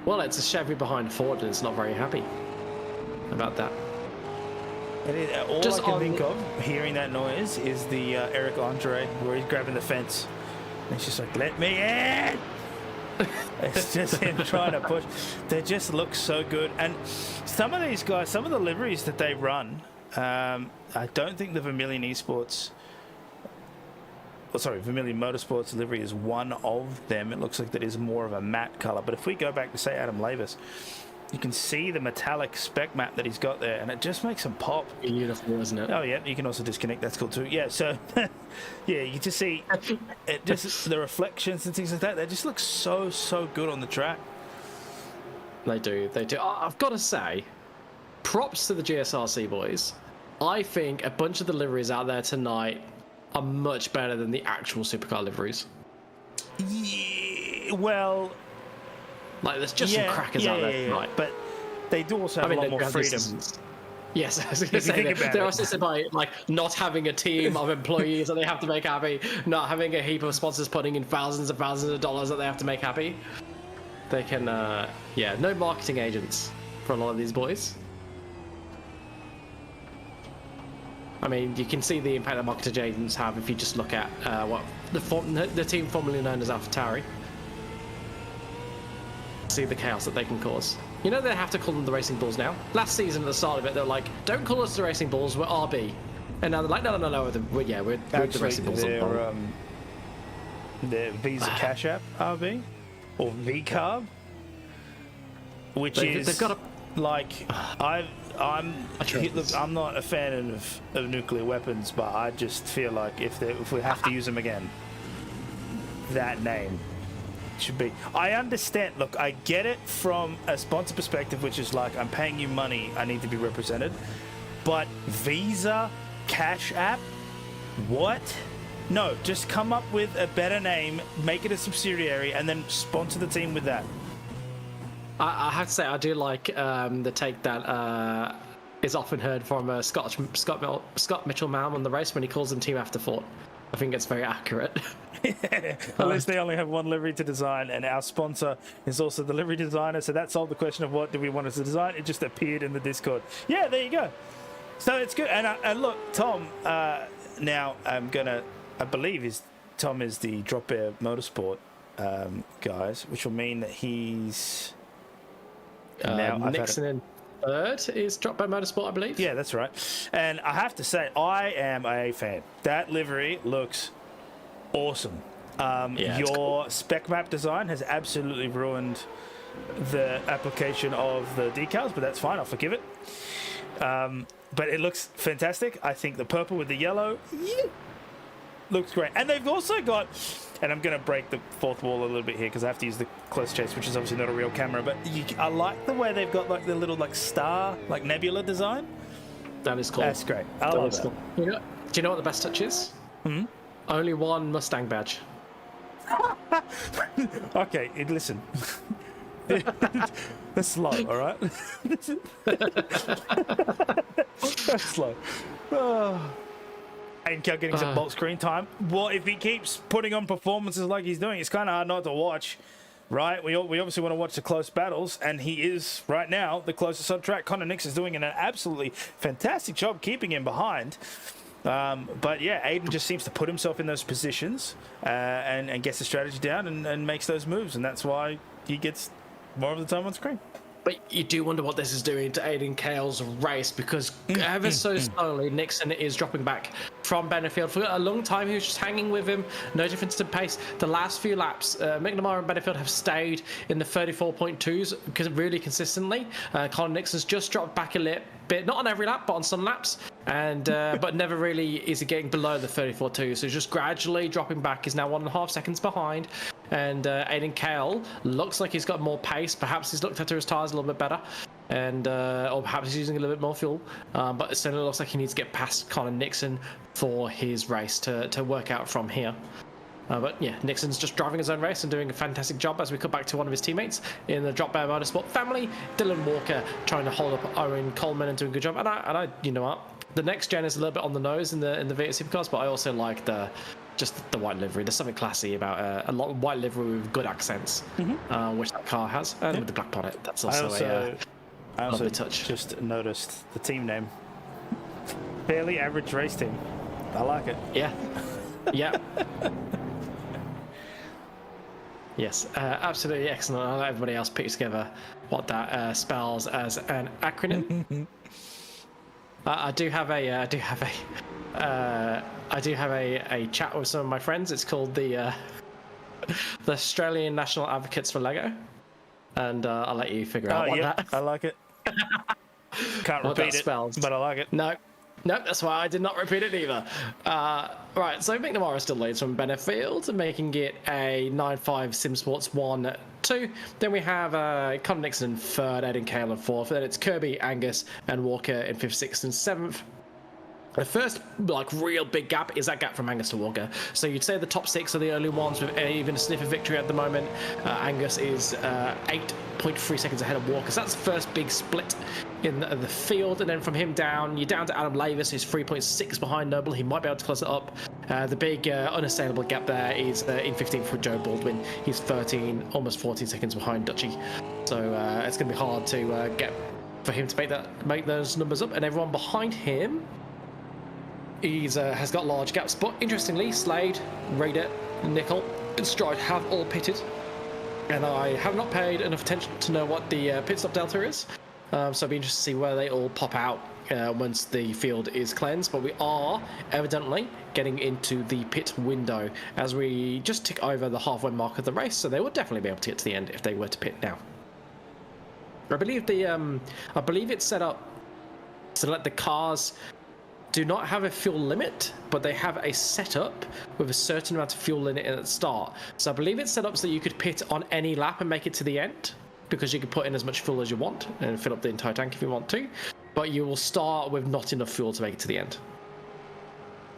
Well, it's a Chevy behind Ford, and it's not very happy about that. And all I can think of hearing that noise is the Eric Andre, where he's grabbing the fence. And he's just like, let me in! It's just him trying to push. They just look so good. And some of these guys, some of the liveries that they run, I don't think the Vermilion Esports... Vermilion Motorsports livery is one of them. It looks like that is more of a matte color. But if we go back to, say, Adam Lavis, you can see the metallic spec map that he's got there, and it just makes him pop. Beautiful, isn't it? Oh, yeah, you can also disconnect. That's cool, too. Yeah, so, yeah, you just see it, just the reflections and things like that. They just look so, so good on the track. They do. They do. I've got to say, props to the GSRC boys. I think a bunch of the liveries out there tonight are much better than the actual supercar liveries. Yeah, well, like there's just some crackers out there tonight, but they do also have a lot more freedom. Yes, I was going to say they're also by like not having a team of employees that they have to make happy, not having a heap of sponsors putting in thousands and thousands of dollars that they have to make happy. They can, no marketing agents for a lot of these boys. I mean, you can see the impact that marketing agents have if you just look at what the team formerly known as AlphaTauri. See the chaos that they can cause. You know they have to call them the Racing Bulls now. Last season at the start of it, they were like, "Don't call us the Racing Bulls, we're RB." And now they're like, "No, we're the Racing Bulls." Their Visa Cash App RB or VCarb, which they've got a like I'm not a fan of nuclear weapons, but I just feel like if we have to use them again, that name should be. I understand. Look, I get it from a sponsor perspective, which is like, I'm paying you money, I need to be represented. But Visa Cash App, what? No, just come up with a better name, make it a subsidiary, and then sponsor the team with that. I have to say, I do like the take that is often heard from Scott Mitchell-Malm on the race when he calls them Team After Thought. I think it's very accurate. At least they only have one livery to design, and our sponsor is also the livery designer, so that solved the question of what do we want us to design. It just appeared in the Discord. Yeah, there you go. So it's good. And look, Tom, now I believe Tom is the Drop Bear Motorsport guys, which will mean that he's now Nixon in third is Drop Bear Motorsport, I believe. Yeah, that's right. And I have to say, I am a fan. That livery looks awesome. Your cool. Spec map design has absolutely ruined the application of the decals, but that's fine. I'll forgive it. But it looks fantastic. I think the purple with the yellow looks great. And they've also got, and I'm going to break the fourth wall a little bit here because I have to use the close chase, which is obviously not a real camera, but I like the way they've got like the little like star, like nebula design. That is cool. That's great. I love that. Cool. Do you know what the best touch is? Hmm? Only one Mustang badge. Okay, listen. That's slow, all right? That's slow. And kept getting some bulk screen time. Well, if he keeps putting on performances like he's doing, it's kind of hard not to watch, right? We obviously want to watch the close battles, and he is, right now, the closest on track. Connor Nix is doing an absolutely fantastic job keeping him behind. But yeah, Aiden just seems to put himself in those positions and gets the strategy down and makes those moves, and that's why he gets more of the time on screen. But you do wonder what this is doing to Aiden Cale's race, because ever so slowly Nixon is dropping back from Benefield. For a long time he was just hanging with him, no difference in pace. The last few laps, McNamara and Benefield have stayed in the 34.2s because really consistently. Colin Nixon's just dropped back a little bit, not on every lap, but on some laps, and but never really is he getting below the 34.2. So just gradually dropping back. He's now 1.5 seconds behind. And Aiden Cale looks like he's got more pace. Perhaps he's looked after his tyres a little bit better, and or perhaps he's using a little bit more fuel. But it certainly looks like he needs to get past Colin Nixon for his race to work out from here. But yeah, Nixon's just driving his own race and doing a fantastic job as we come back to one of his teammates in the Drop Bear Motorsport family, Dylan Walker, trying to hold up Owen Coleman and doing a good job. And I you know what, the next gen is a little bit on the nose in the V8 Supercars, but I also like just the white livery. There's something classy about a lot of white livery with good accents, which that car has, and with the black bonnet. That's also I also touch. Just noticed the team name. Fairly average race team. I like it. Yeah. Yeah. Yes, absolutely excellent. I'll let everybody else put together what that spells as an acronym. I do have a chat with some of my friends. It's called the Australian National Advocates for Lego, and I'll let you figure out what that. I like it. Can't repeat it, spells. But I like it. No, that's why I did not repeat it either. Right, so McNamara still leads from Benefield, making it a 9.5 SimSports 1-2. Then we have Colin Nixon in third, Aiden Cale in fourth. Then it's Kirby, Angus, and Walker in fifth, sixth, and seventh. The first real big gap is that gap from Angus to Walker. So you'd say the top six are the only ones with even a sniff of victory at the moment. Angus is 8.3 seconds ahead of Walker. So that's the first big split in the field. And then from him down, you're down to Adam Lavis, who's 3.6 behind Noble. He might be able to close it up. The big unassailable gap there is in 15th for Joe Baldwin. He's 13, almost 14 seconds behind Dutchy. So it's going to be hard to get for him to make those numbers up. And everyone behind him has got large gaps. But interestingly, Slade, Raider, Nickel, and Stride have all pitted. And I have not paid enough attention to know what the pit stop delta is. So I'd be interested to see where they all pop out once the field is cleansed. But we are evidently getting into the pit window as we just tick over the halfway mark of the race. So they will definitely be able to get to the end if they were to pit now. I believe it's set up so that the cars do not have a fuel limit, but they have a setup with a certain amount of fuel in it at the start. So I believe it's set up so that you could pit on any lap and make it to the end, because you can put in as much fuel as you want and fill up the entire tank if you want to. But you will start with not enough fuel to make it to the end,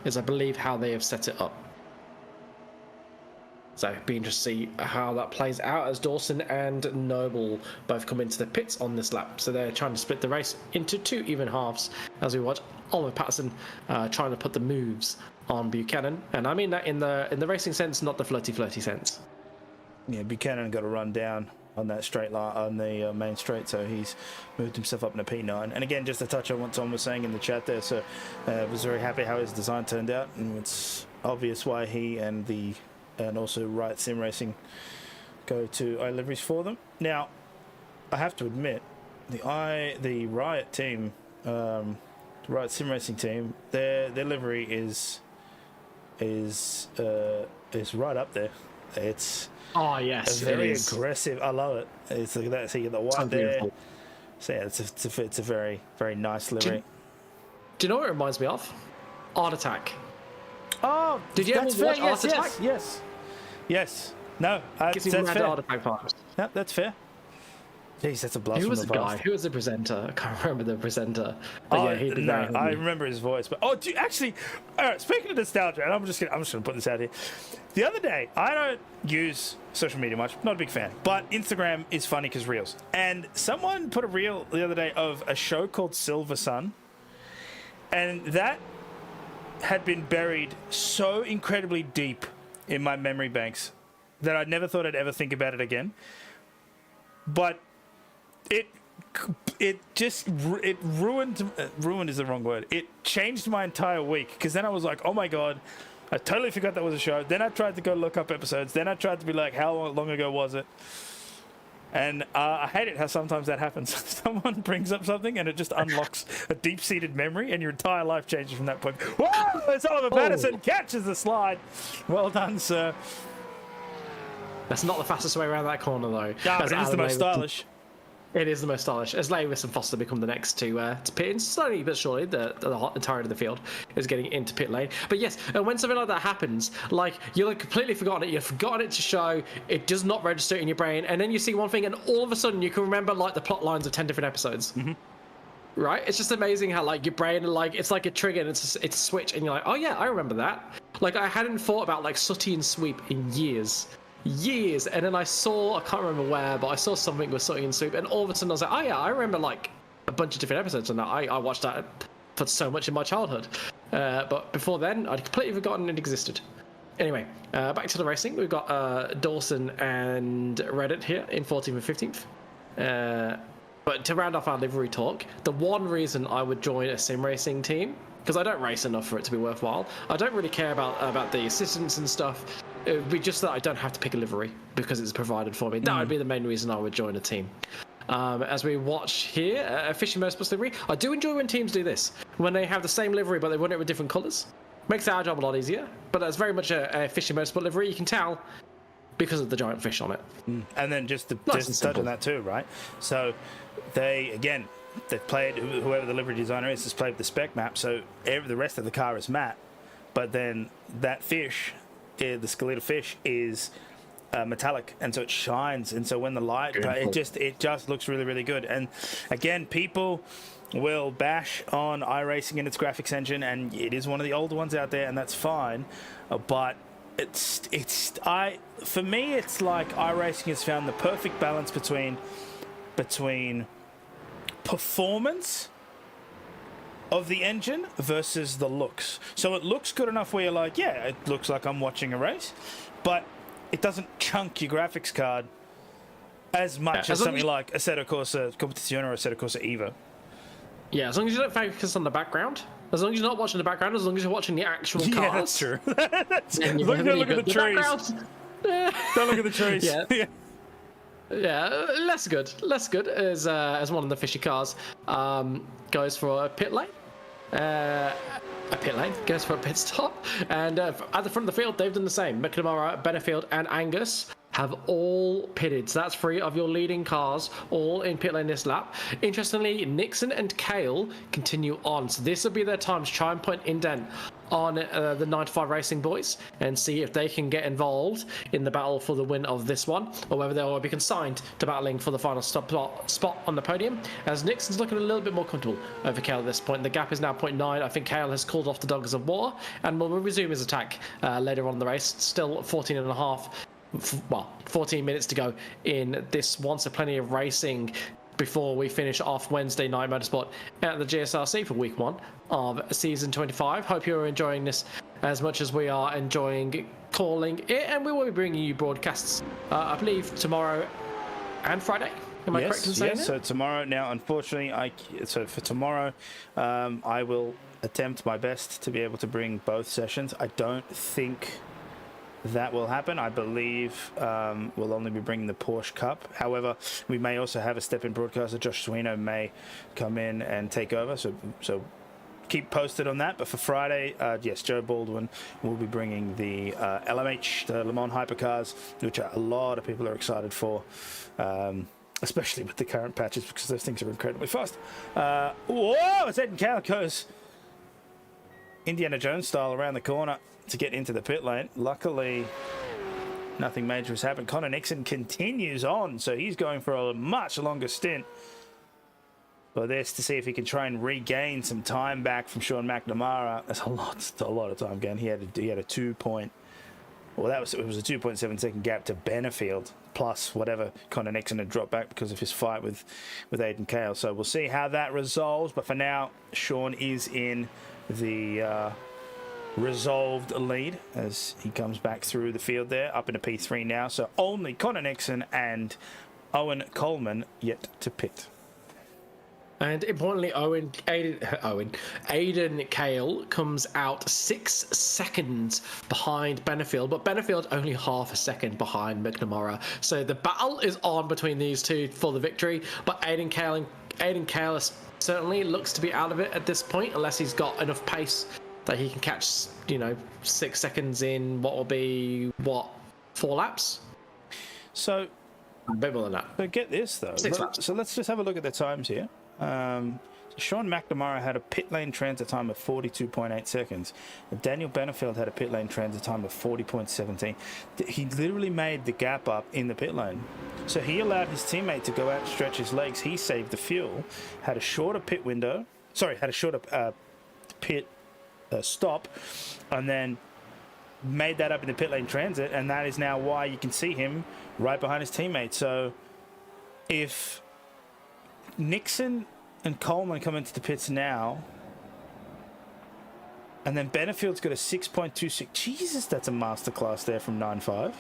is I believe how they have set it up. So it'd be interesting to see how that plays out as Dawson and Noble both come into the pits on this lap. So they're trying to split the race into 2 even halves as we watch Oliver Patterson trying to put the moves on Buchanan. And I mean that in the racing sense, not the flirty sense. Yeah, Buchanan got a run down on that straight line, on the main straight, so he's moved himself up in a P9. And again, just to touch on what Tom was saying in the chat there, so was very happy how his design turned out, and it's obvious why he and also Riot Sim Racing go to iLiveries for them. Now, I have to admit, the Riot team, the Riot Sim Racing team, their livery is right up there. It's very aggressive. I love it. It's like that. So you get the white there. Beautiful. So yeah, it's a very, very nice livery. Do you know what it reminds me of? Art Attack. Oh, did you ever watch Art Attack? Yes. No, that's fair. Art Attack vibes. Yep, that's fair. Jeez, that's a blast. Who was the guy? Who was the presenter? I can't remember the presenter. But I remember his voice. But actually, all right. Speaking of nostalgia, and I'm just gonna put this out here. The other day, I don't use social media much. Not a big fan, but Instagram is funny because reels. And someone put a reel the other day of a show called Silver Sun, and that had been buried so incredibly deep in my memory banks that I never thought I'd ever think about it again. But it ruined is the wrong word. It changed my entire week, because then I was like, oh my god, I totally forgot that was a show. Then I tried to go look up episodes. Then I tried to be like, how long ago was it? And I hate it how sometimes that happens. Someone brings up something and it just unlocks a deep-seated memory, and your entire life changes from that point. Whoa! It's Oliver Patterson, catches the slide. Well done, sir. That's not the fastest way around that corner, though. Yeah, but it is the most stylish. It is the most stylish. As Lewis and Foster become the next to pit in, slowly but surely, the entirety of the field is getting into pit lane. But yes, when something like that happens, like, you'll have completely forgotten it, you've forgotten it to show, it does not register in your brain, and then you see one thing, and all of a sudden you can remember, like, the plot lines of 10 different episodes. Mm-hmm. Right? It's just amazing how, like, your brain, like, it's like a trigger, and it's a switch, and you're like, oh yeah, I remember that. Like, I hadn't thought about, like, Sooty and Sweep in years, and then I can't remember where, but I saw something with Sooty and Sweep, and all of a sudden I was like, oh yeah, I remember, like, a bunch of different episodes, and I watched that for so much in my childhood, but before then I'd completely forgotten it existed. Anyway, back to the racing. We've got Dawson and Reddit here in 14th and 15th, but to round off our livery talk, the one reason I would join a sim racing team, because I don't race enough for it to be worthwhile, I don't really care about the assistance and stuff. It would be just that I don't have to pick a livery because it's provided for me. That would be the main reason I would join a team. As we watch here, a Fishing Motorsport livery. I do enjoy when teams do this, when they have the same livery but they run it with different colours. Makes our job a lot easier, but that's very much a Fishing Motorsport livery. You can tell because of the giant fish on it. And then just touch on that too, right? So they've played, whoever the livery designer is, has played the spec map, so the rest of the car is matte, but then that fish, the skeletal fish, is metallic, and so it shines, and so when the light, it just looks really, really good. And again, people will bash on iRacing and its graphics engine, and it is one of the older ones out there, and that's fine, but for me, it's like iRacing has found the perfect balance between performance of the engine versus the looks. So it looks good enough where you're like, yeah, it looks like I'm watching a race, but it doesn't chunk your graphics card as much as something like Assetto Corsa Competizione or Assetto Corsa Evo. Yeah, as long as you don't focus on the background, As long as you're not watching the background, as long as you're watching the actual cars. Yeah, that's true. Then Look at the trees. background- Don't look at the trees. Yeah. Yeah, less good as one of the fishy cars goes for a pit lane. Goes for a pit stop, and at the front of the field they've done the same. McNamara, Benefield and Angus have all pitted, so that's 3 of your leading cars all in pit lane this lap. Interestingly, Nixon and Kale continue on, so this will be their time to try and put an indent on the 9-5 Racing boys and see if they can get involved in the battle for the win of this one, or whether they'll be consigned to battling for the final spot on the podium, as Nixon's looking a little bit more comfortable over Kale at this point. The gap is now 0.9. I think Kale has called off the dogs of war and will resume his attack later on in the race. Still 14 minutes to go in this one, so plenty of racing before we finish off Wednesday night motorsport at the GSRC for week 1 of season 25. Hope you're enjoying this as much as we are enjoying calling it, and we will be bringing you broadcasts I believe tomorrow and Friday. Am I correct in saying that? So tomorrow, now unfortunately for tomorrow I will attempt my best to be able to bring both sessions. I don't think that will happen. I believe we'll only be bringing the Porsche Cup. However, we may also have a step-in broadcaster. Josh Swino may come in and take over. So keep posted on that. But for Friday, yes, Joe Baldwin will be bringing the LMH, the Le Mans hypercars, which a lot of people are excited for, especially with the current patches, because those things are incredibly fast. Whoa! It's Ed Calico's Indiana Jones style around the corner to get into the pit lane. Luckily, nothing major has happened. Connor Nixon continues on, so he's going for a much longer stint for this to see if he can try and regain some time back from Sean McNamara. That's a lot of time again. He had a 2.7 second gap to Benefield, plus whatever Connor Nixon had dropped back because of his fight with Aiden Kale. So we'll see how that resolves. But for now, Sean is in the resolved lead as he comes back through the field there, up into P3 now. So only Connor Nixon and Owen Coleman yet to pit. And importantly, Aiden Kale comes out 6 seconds behind Benefield, but Benefield only half a second behind McNamara. So the battle is on between these two for the victory, but Aiden Kale certainly looks to be out of it at this point, unless he's got enough pace that he can catch, 6 seconds in what will be 4 laps. So a bit more than that. But get this though. 6 laps. So let's just have a look at the times here. Sean McNamara had a pit lane transit time of 42.8 seconds. Daniel Benefield had a pit lane transit time of 40.17. He literally made the gap up in the pit lane. So he allowed his teammate to go out and stretch his legs. He saved the fuel, had a shorter pit stop, and then made that up in the pit lane transit, and that is now why you can see him right behind his teammate. So if Nixon and Coleman come into the pits now, and then Benefield's got a 6.26. Jesus, that's a masterclass there from 9.5.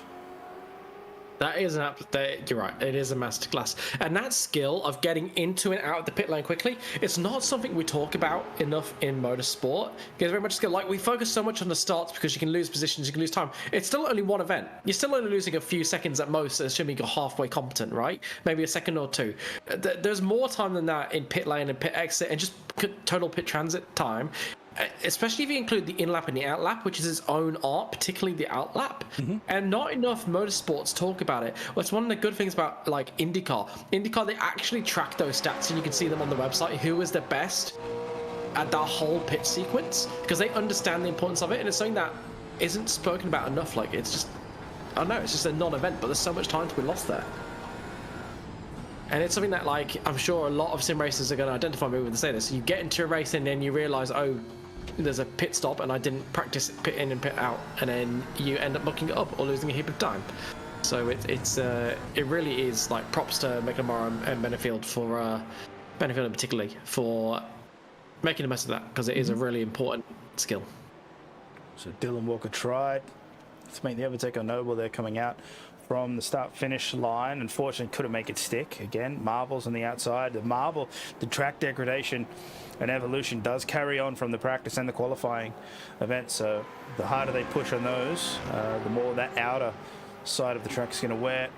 That is you're right, it is a masterclass. And that skill of getting into and out of the pit lane quickly, it's not something we talk about enough in motorsport. It's very much skill. Like, we focus so much on the starts because you can lose positions, you can lose time. It's still only one event. You're still only losing a few seconds at most, assuming you're halfway competent, right? Maybe a second or two. There's more time than that in pit lane and pit exit and just total pit transit time. Especially if you include the in-lap and the out-lap, which is its own art, particularly the out-lap. Mm-hmm. And not enough motorsports talk about it. Well, it's one of the good things about, like, IndyCar. IndyCar, they actually track those stats, and you can see them on the website, who is the best at that whole pit sequence, because they understand the importance of it, and it's something that isn't spoken about enough. Like, it's just, I don't know, it's just a non-event, but there's so much time to be lost there. And it's something that, like, I'm sure a lot of sim racers are going to identify me when they say this. You get into a race and then you realise, oh, there's a pit stop and I didn't practice pit in and pit out, and then you end up looking it up or losing a heap of time. So it really is, like, props to McNamara and Benefield for Benefield particularly for making the most of that, because it is a really important skill. So Dylan Walker tried to make the overtake on Noble. They're coming out from the start-finish line. Unfortunately, couldn't make it stick. Again, marbles on the outside. The track degradation and evolution does carry on from the practice and the qualifying event. So the harder they push on those, the more that outer side of the track is going to wear.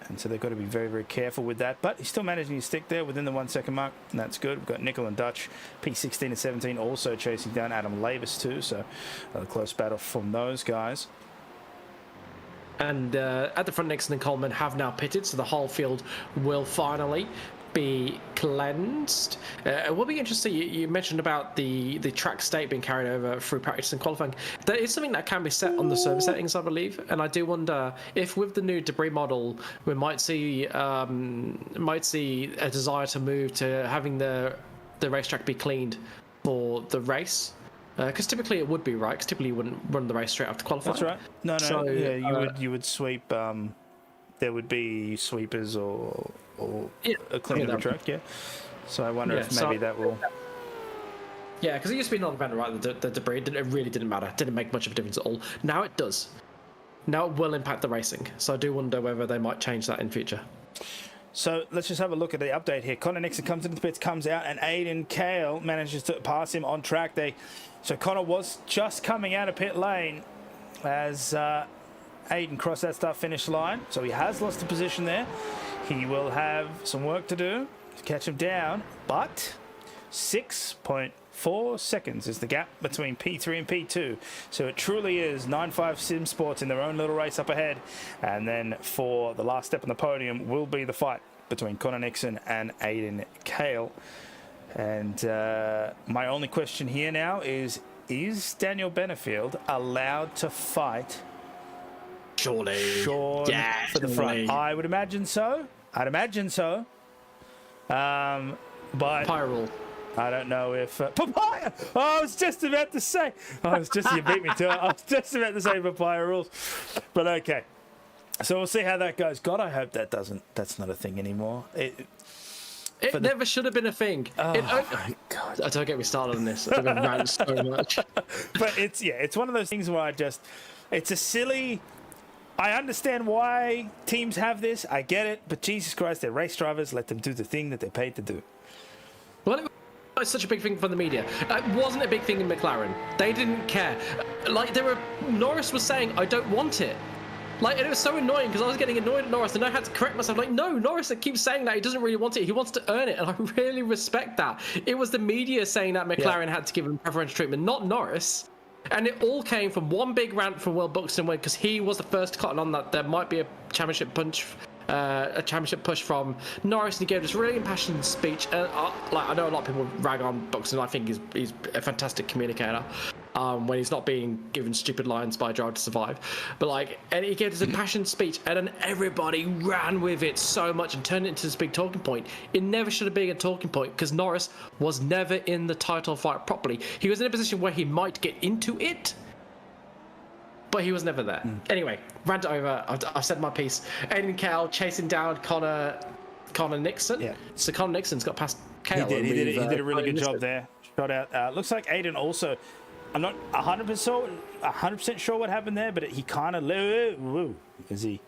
And so they've got to be very, very careful with that. But he's still managing to stick there within the 1 second mark, and that's good. We've got Nickel and Dutch, P16 and 17, also chasing down Adam Lavis too. So a close battle from those guys. And at the front, Nixon and Coleman have now pitted, so the whole field will finally be cleansed. It will be interesting. You mentioned about the track state being carried over through practice and qualifying. There is something that can be set on the server settings, I believe, and I do wonder if with the new debris model we might see a desire to move to having the racetrack be cleaned for the race. Because typically it would be, right? Because typically you wouldn't run the race straight after qualifying. That's right. No. So, yeah, you would sweep. There would be sweepers or a clean of the track. Yeah. So I wonder if maybe that will. Yeah, because it used to be non-event, right? The debris it really didn't matter. Didn't make much of a difference at all. Now it does. Now it will impact the racing. So I do wonder whether they might change that in future. So let's just have a look at the update here. Connor Nixon comes into the pits, comes out, and Aiden Kale manages to pass him on track. So Connor was just coming out of pit lane as Aiden crossed that start-finish line. So he has lost the position there. He will have some work to do to catch him down, but 6.4 seconds is the gap between P3 and P2. So it truly is 9-5 Sim Sports in their own little race up ahead. And then for the last step on the podium will be the fight between Connor Nixon and Aiden Kale. And my only question here now is Daniel Benefield allowed to fight Sean for the front? I would imagine so. But Pyro. I don't know if Papaya. I was just about to say. You beat me to it. I was just about to say Papaya rules. But okay. So we'll see how that goes. God, I hope that's not a thing anymore. It never should have been a thing. Oh my God. Don't get me started on this. I'm going to rant so much. But it's one of those things where it's a silly. I understand why teams have this. I get it. But Jesus Christ, they're race drivers. Let them do the thing that they're paid to do. Well, it was such a big thing from the media. It wasn't a big thing in McLaren. They didn't care. Norris was saying, I don't want it. And it was so annoying because I was getting annoyed at Norris and I had to correct myself. No, Norris keeps saying that he doesn't really want it. He wants to earn it. And I really respect that. It was the media saying that McLaren had to give him preferential treatment, not Norris. And it all came from one big rant from Will Buxton because he was the first to cotton on that there might be a championship push from Norris, and he gave this really impassioned speech. I know a lot of people rag on Buxton. I think he's a fantastic communicator when he's not being given stupid lines by Drive to Survive. But and he gave this impassioned speech, and then everybody ran with it so much and turned it into this big talking point. It never should have been a talking point because Norris was never in the title fight properly. He was in a position where he might get into it, but he was never there. Anyway, rant over. I've said my piece. Aiden Kale chasing down Connor Nixon. Yeah. So Connor Nixon's got past Kale. He did a really good job there. Shot out. Looks like Aiden also. I'm not 100% sure what happened there, but he kind of as he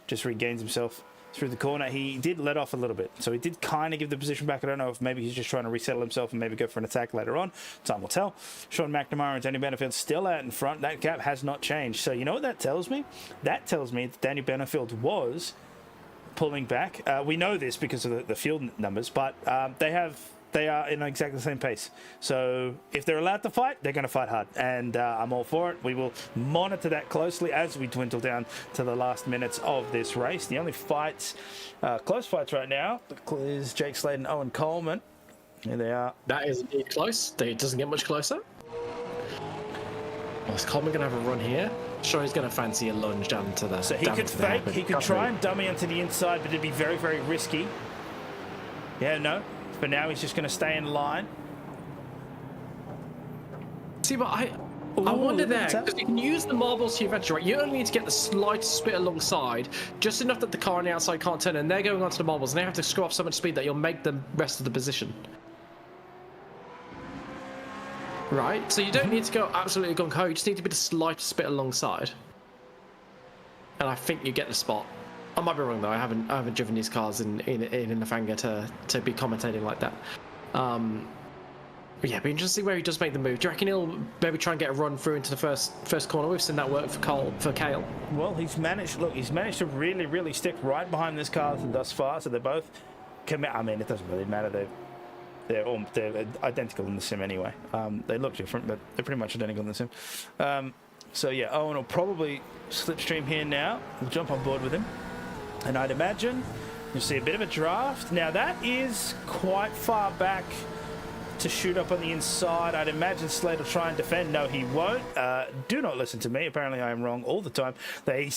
just regains himself through the corner. He did let off a little bit, so he did kind of give the position back. I don't know if maybe he's just trying to resettle himself and maybe go for an attack later on. Time will tell. Sean McNamara and Danny Benefield still out in front. That gap has not changed. So you know what that tells me? That tells me that Danny Benefield was pulling back. We know this because of the field numbers, but they are in exactly the same pace. So if they're allowed to fight, they're going to fight hard. And I'm all for it. We will monitor that closely as we dwindle down to the last minutes of this race. The only fights, close fights right now, is Jake Slade and Owen Coleman. Here they are. That is indeed close. It doesn't get much closer. Is Coleman going to have a run here? Sure, he's going to fancy a lunge down to the... So he could fake. He could try and dummy onto the inside, but it'd be very, very risky. Yeah, no. But now he's just going to stay in line. See, but I wonder there, because you can use the marbles to your advantage, right? You only need to get the slightest bit alongside, just enough that the car on the outside can't turn, and they're going onto the marbles, and they have to screw off so much speed that you'll make the rest of the position. Right? So you don't need to go absolutely gung-ho, you just need to be the slightest bit alongside. And I think you get the spot. I might be wrong though. I haven't driven these cars in the Fanga to be commentating like that. But yeah, it'd be interesting to see where he does make the move. Do you reckon he'll maybe try and get a run through into the first corner? We've seen that work for Kale. Well, he's managed to really stick right behind this car thus far. So they're both commit. I mean, it doesn't really matter. They're identical in the sim anyway. They look different, but they're pretty much identical in the sim. So yeah, Owen will probably slipstream here now. We'll jump on board with him, and I'd imagine you'll see a bit of a draft. Now that is quite far back to shoot up on the inside. I'd imagine Slade will try and defend. No, he won't. Do not listen to me. Apparently I am wrong all the time. They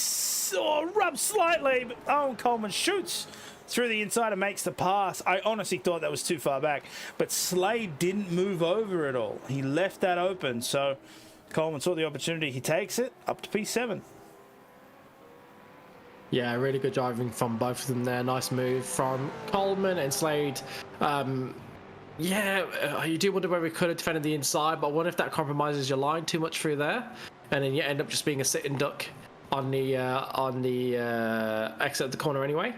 rub slightly, but Owen Coleman shoots through the inside and makes the pass. I honestly thought that was too far back, but Slade didn't move over at all. He left that open, so Coleman saw the opportunity. He takes it up to P7. Yeah, really good driving from both of them there. Nice move from Coleman and Slade. Yeah, you do wonder where we could have defended the inside, but I wonder if that compromises your line too much through there, and then you end up just being a sitting duck on the exit of the corner anyway.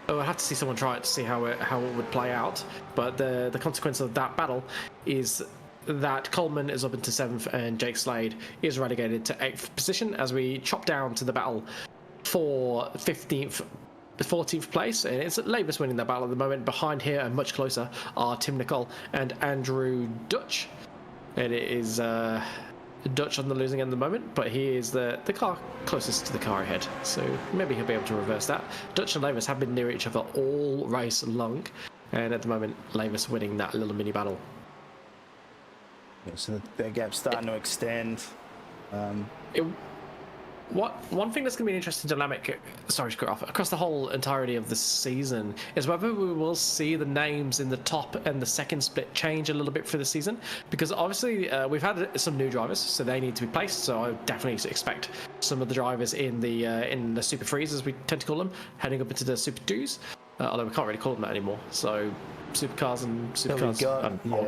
I'd have to see someone try it to see how it would play out. But the consequence of that battle is that Coleman is up into 7th and Jake Slade is relegated to 8th position as we chop down to the battle for 14th place, and it's Lavis winning that battle at the moment. Behind here and much closer are Tim Nicole and Andrew Dutch, and it is Dutch on the losing end at the moment, but he is the car closest to the car ahead, so maybe he'll be able to reverse that. Dutch and Lavis have been near each other all race long, and at the moment Lavis winning that little mini battle. Yeah, so their gap's starting to extend. One thing that's going to be an interesting dynamic, sorry to cut off, across the whole entirety of the season is whether we will see the names in the top and the second split change a little bit for the season, because obviously we've had some new drivers, so they need to be placed. So I definitely expect some of the drivers in the Super 3s, as we tend to call them, heading up into the Super 2s, although we can't really call them that anymore. So supercars and supercars.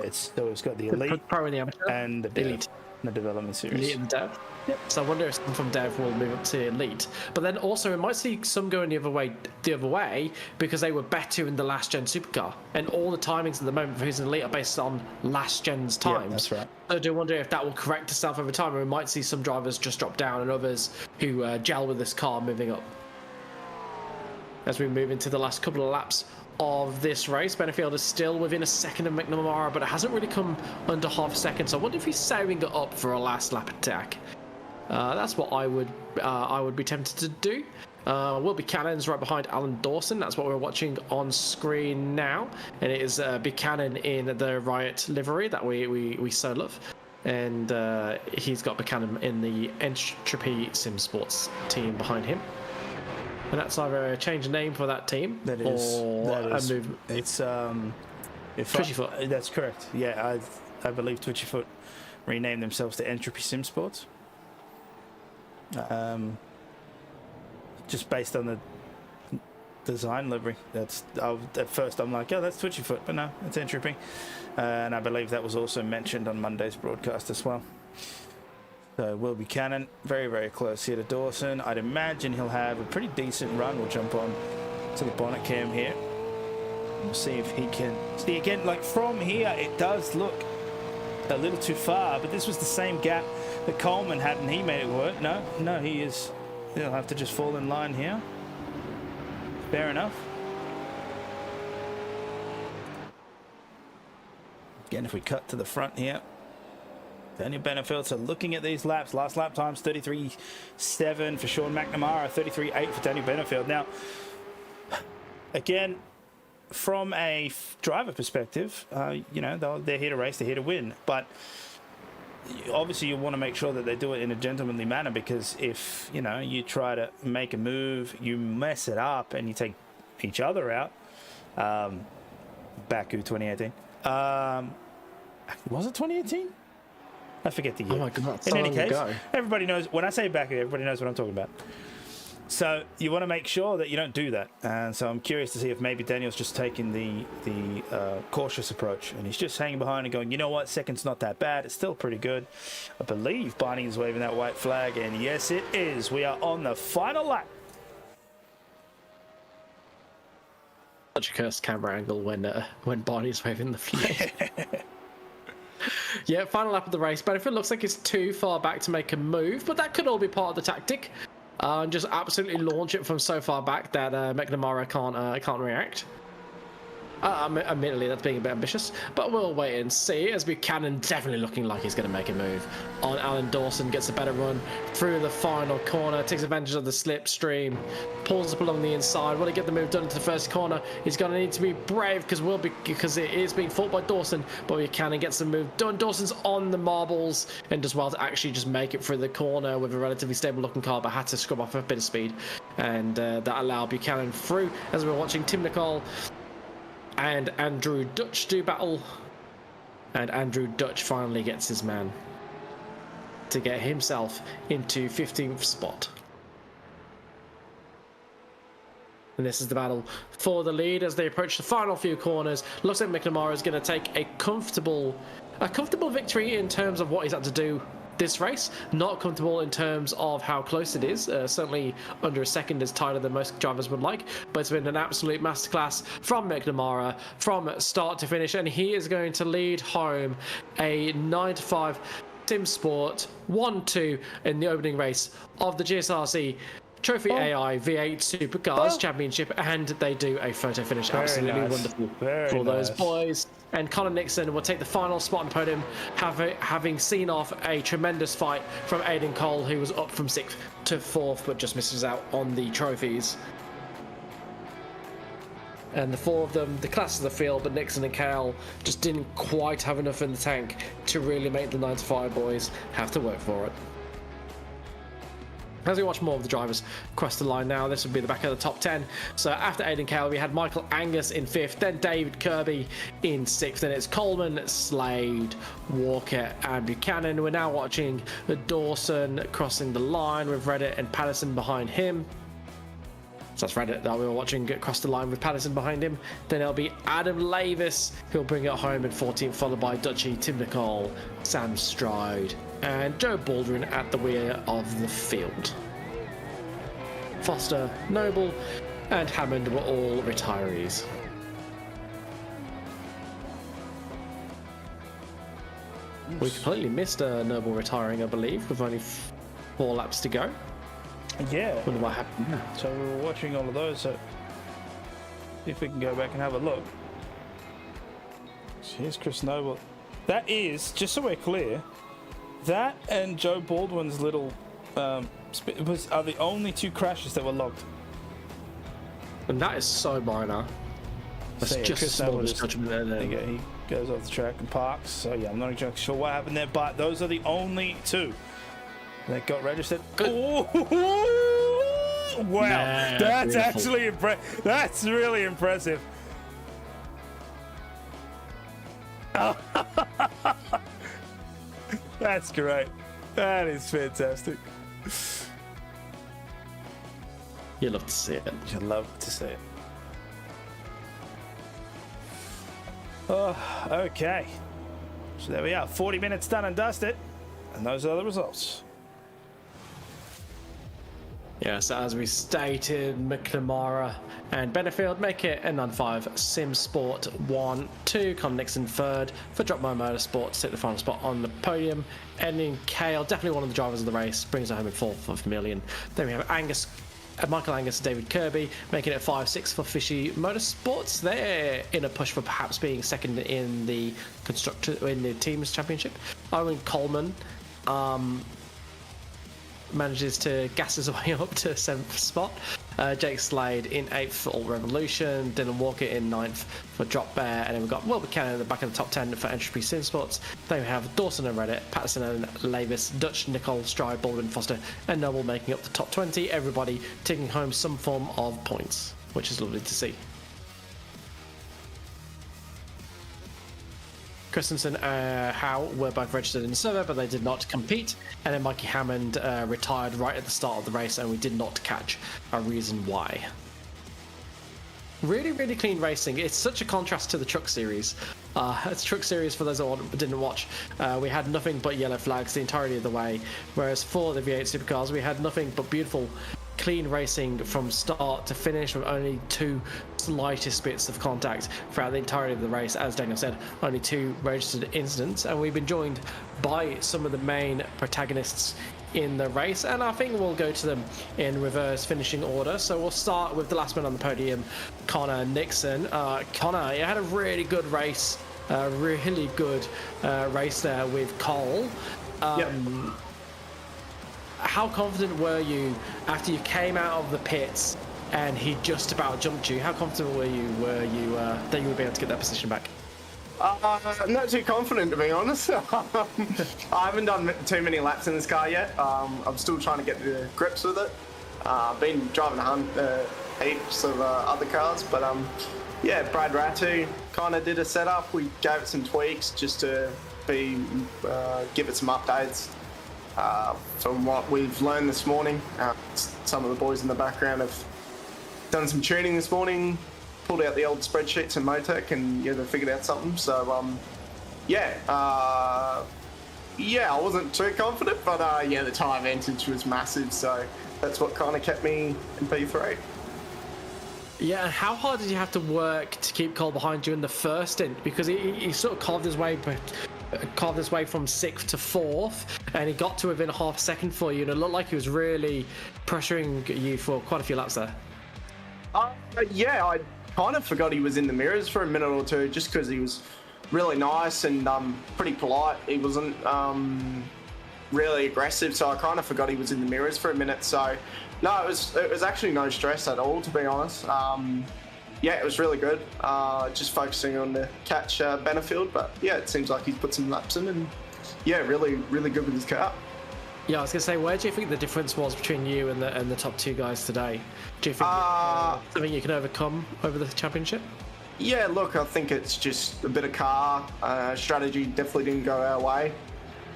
It's got the elite, pro and the amateur, and the elite. The development series. Elite and Dev. Yep. So I wonder if some from Dev will move up to Elite. But then also we might see some going the other way because they were better in the last gen supercar. And all the timings at the moment for who's in Elite are based on last gen's times. Yeah, that's right. So I do wonder if that will correct itself over time, and we might see some drivers just drop down and others who gel with this car moving up. As we move into the last couple of laps of this race, Benefield is still within a second of McNamara, but it hasn't really come under half a second. So I wonder if he's saving it up for a last lap attack. That's what I would be tempted to do. Will Buchanan's right behind Alan Dawson. That's what we're watching on screen now, and it is Buchanan in the Riot livery that we so love, and he's got Buchanan in the Entropy Sim Sports team behind him. And that's either a change of name for that team or a move. It's Twitchyfoot. That's correct. Yeah, I believe Twitchyfoot renamed themselves to Entropy Sim Sports. Just based on the design livery. At first I'm like, oh, that's Twitchyfoot, but no, it's Entropy. And I believe that was also mentioned on Monday's broadcast as well. So Will Buchanan, very, very close here to Dawson. I'd imagine he'll have a pretty decent run. We'll jump on to the bonnet cam here. We'll see if he can... See, again, like from here, it does look a little too far, but this was the same gap that Coleman had, and he made it work. No, he is... He'll have to just fall in line here. Fair enough. Again, if we cut to the front here, Daniel Benefield, so looking at these laps, last lap times 33.7 for Sean McNamara, 33.8 for Daniel Benefield. Now, again, from a driver perspective, they're here to race, they're here to win, but obviously you want to make sure that they do it in a gentlemanly manner, because if you try to make a move, you mess it up and you take each other out. Baku 2018. Was it 2018? I forget the year. Oh my God, in any case, everybody knows, when I say Baku, everybody knows what I'm talking about. So you want to make sure that you don't do that. And so I'm curious to see if maybe Daniel's just taking the cautious approach, and he's just hanging behind and going, you know what, second's not that bad. It's still pretty good. I believe Barney is waving that white flag, and yes, it is. We are on the final lap. such a cursed camera angle when Barney's waving the flag. Yeah, final lap of the race. Benefit looks like it's too far back to make a move, but that could all be part of the tactic. And just absolutely launch it from so far back that McNamara can't react. Admittedly, that's being a bit ambitious, but we'll wait and see, as Buchanan definitely looking like he's going to make a move on Alan Dawson. Gets a better run through the final corner, takes advantage of the slipstream, pulls up along the inside. Will he get the move done into the first corner? He's going to need to be brave because it is being fought by Dawson, but Buchanan gets the move done. Dawson's on the marbles and does well to actually just make it through the corner with a relatively stable looking car, but had to scrub off a bit of speed, and that allowed Buchanan through. As we're watching Tim Nicole and Andrew Dutch do battle, and Andrew Dutch finally gets his man to get himself into 15th spot. And this is the battle for the lead as they approach the final few corners. Looks like McNamara is going to take a comfortable victory in terms of what he's had to do this race. Not comfortable in terms of how close it is. Certainly under a second is tighter than most drivers would like, but it's been an absolute masterclass from McNamara from start to finish, and he is going to lead home a 9-5 Sim Sport 1-2 in the opening race of the GSRC Trophi.AI V8 Supercars Championship, and they do a photo finish. Absolutely nice. Wonderful Very for those nice. boys. And Connor Nixon will take the final spot on the podium, having seen off a tremendous fight from Aidan Cole, who was up from 6th to 4th, but just misses out on the trophies. And the four of them, the class of the field, but Nixon and Cale just didn't quite have enough in the tank to really make the 9-5 boys have to work for it. As we watch more of the drivers cross the line now, this would be the back of the top 10. So after Aidan Cale, we had Michael Angus in 5th, then David Kirby in 6th, and it's Coleman, Slade, Walker, and Buchanan. We're now watching Dawson crossing the line with Reddit and Patterson behind him. So that's Reddit that we were watching get across the line with Patterson behind him. Then it'll be Adam Lavis who'll bring it home in 14th, followed by Dutchy, Tim Nicole, Sam Stride, and Joe Baldwin at the rear of the field. Foster, Noble, and Hammond were all retirees. We completely missed Noble retiring, I believe, with only 4 laps to go. Yeah. Wonder what happened there. So we were watching all of those, so see if we can go back and have a look. So here's Chris Noble. That is, just so we're clear, that and Joe Baldwin's little are the only 2 crashes that were logged. And that is so minor. That's So, yeah, just a Chris small Noble misjudgment there. He goes off the track and parks. So yeah, I'm not exactly sure what happened there, but those are the only 2 that got registered. Ooh, wow, Man, that's beautiful. actually impressive. That's really impressive. That's great. That is fantastic. You love to see it. You'd love to see it. Oh, okay. So there we are. 40 minutes done and dusted. And those are the results. Yeah, so as we stated, McNamara and Benefield make it a 9-5 Sim Sport 1-2. Con Nixon 3rd for Drop My Motorsport to take the final spot on the podium. Ending Cale, definitely one of the drivers of the race, brings it home in 4th of million. Then we have Michael Angus and David Kirby making it 5-6 for Fishy Motorsports. They're in a push for perhaps being second in the teams championship. Owen Coleman manages to gas his way up to 7th spot. Jake Slade in 8th for Alt Revolution. Dylan Walker in 9th for Drop Bear. And then we've got Will Buchanan at the back of the top 10 for Entropy Sim Sports. Then we have Dawson and Reddit, Patterson and Lavis, Dutch, Nicole, Stride, Baldwin, Foster, and Noble making up the top 20. Everybody taking home some form of points, which is lovely to see. Christensen and Howe were both registered in the server, but they did not compete. And then Mikey Hammond retired right at the start of the race, and we did not catch a reason why. Really, really clean racing. It's such a contrast to the Truck Series. It's Truck Series, for those that didn't watch. We had nothing but yellow flags the entirety of the way, whereas for the V8 Supercars, we had nothing but beautiful clean racing from start to finish with only 2 slightest bits of contact throughout the entirety of the race. As Daniel said, only 2 registered incidents, and we've been joined by some of the main protagonists in the race, and I think we'll go to them in reverse finishing order. So we'll start with the last man on the podium, Connor Nixon. Connor, you had a really good race, really good race there with Cole. How confident were you after you came out of the pits and he just about jumped you? How confident were you that you would be able to get that position back? I'm not too confident, to be honest. I haven't done too many laps in this car yet. I'm still trying to get the grips with it. I've been driving heaps of other cars, but yeah, Brad Ratu kind of did a setup. We gave it some tweaks just to give it some updates from what we've learned this morning. Some of the boys in the background have done some tuning this morning, pulled out the old spreadsheets and Motec, and they figured out something. So I wasn't too confident, but the tyre advantage was massive, so that's what kind of kept me in P3. Yeah, and how hard did you have to work to keep Cole behind you in the first stint? Because he sort of carved his way from 6th to 4th, and he got to within a half second for you, and it looked like he was really pressuring you for quite a few laps there. I kind of forgot he was in the mirrors for a minute or two, just because he was really nice and pretty polite. He wasn't really aggressive, so I kind of forgot he was in the mirrors for a minute. So no, it was actually no stress at all, to be honest. It was really good. Just focusing on the catch Benefield, but yeah, it seems like he's put some laps in, and yeah, really, really good with his car. Yeah, I was gonna say, where do you think the difference was between you and the top 2 guys today? Do you think something you can overcome over the championship? Yeah, look, I think it's just a bit of car strategy. Definitely didn't go our way.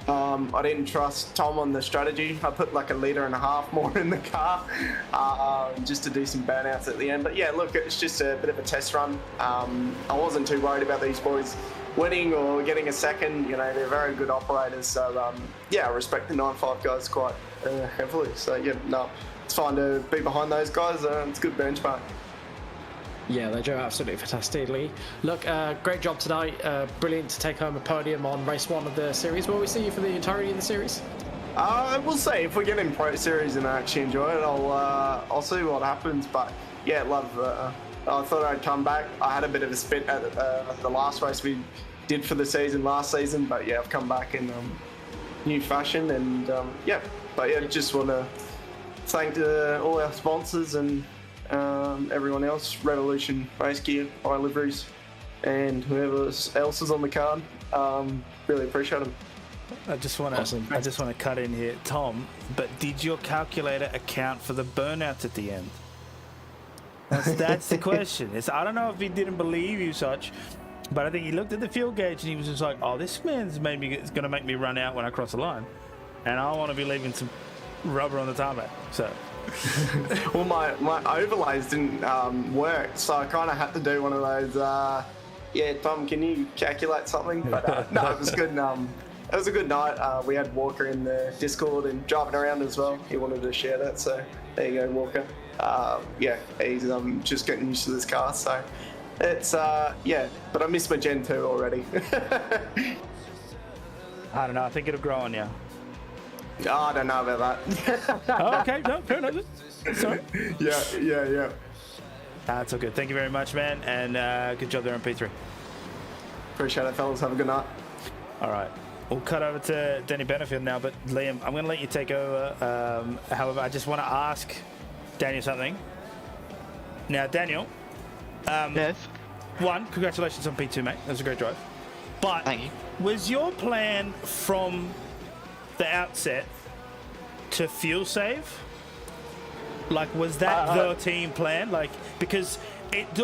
I didn't trust Tom on the strategy. I put like 1.5 liters more in the car just to do some burnouts at the end. But yeah, look, it's just a bit of a test run. I wasn't too worried about these boys winning or getting a second. They're very good operators. So I respect the 9.5 guys quite heavily. So yeah, no, it's fine to be behind those guys. It's a good benchmark. Yeah, they drove absolutely fantastically. Look, great job tonight. Brilliant to take home a podium on race 1 of the series. Will we see you for the entirety of the series? We'll see. If we get in Pro Series and I actually enjoy it, I'll see what happens. But yeah, I thought I'd come back. I had a bit of a spin at the last race we did for the season last season, but yeah, I've come back in new fashion, and just want to thank all our sponsors and everyone else, Revolution Race Gear, iLiveries, and whoever else is on the card. Really appreciate them. I just want to cut in here, Tom. But did your calculator account for the burnouts at the end? That's the question. I don't know if he didn't believe you such, but I think he looked at the fuel gauge and he was just like, "Oh, this man's it's going to make me run out when I cross the line, and I want to be leaving some rubber on the tarmac." So. Well, my overlays didn't work, so I kind of had to do one of those. Tom, can you calculate something? But no, it was good. It was a good night. We had Walker in the Discord and driving around as well. He wanted to share that, so there you go, Walker. He's just getting used to this car, so it's but I miss my Gen 2 already. I don't know. I think it'll grow on you. I don't know about that. Oh, okay, no, fair enough. Sorry. Yeah. That's all good. Thank you very much, man, and good job there on P3. Appreciate it, fellas. Have a good night. All right. We'll cut over to Danny Benefield now, but Liam, I'm going to let you take over. However, I just want to ask Daniel something. Now, Daniel. Yes? 1, congratulations on P2, mate. That was a great drive. But Thank you. Was your plan from the outset to fuel save? Like, was that the team plan? Like, because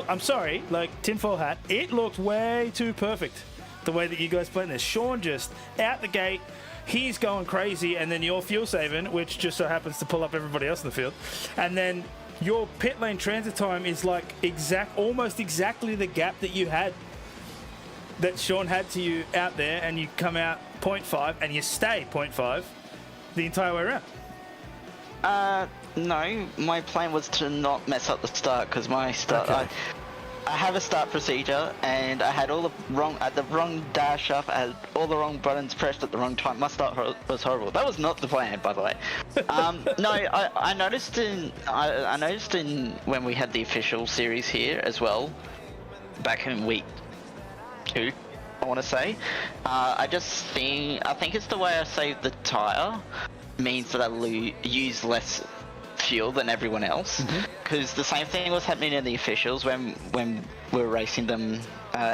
I'm sorry, like, tinfoil hat, it looked way too perfect the way that you guys played this. Sean just out the gate, he's going crazy, and then you're fuel saving, which just so happens to pull up everybody else in the field, and then your pit lane transit time is like almost exactly the gap that you had, that Sean had to you out there, and you come out 0.5 and you stay 0.5 the entire way around. No, my plan was to not mess up the start because my start. Okay. I have a start procedure, and I had all the wrong dash up. I had all the wrong buttons pressed at the wrong time. My start was horrible. That was not the plan, by the way. No, I noticed I noticed in when we had the official series here as well, back in week 2, I want to say. I think it's the way I save the tire means that I use less fuel than everyone else, because the same thing was happening in the officials when we were racing them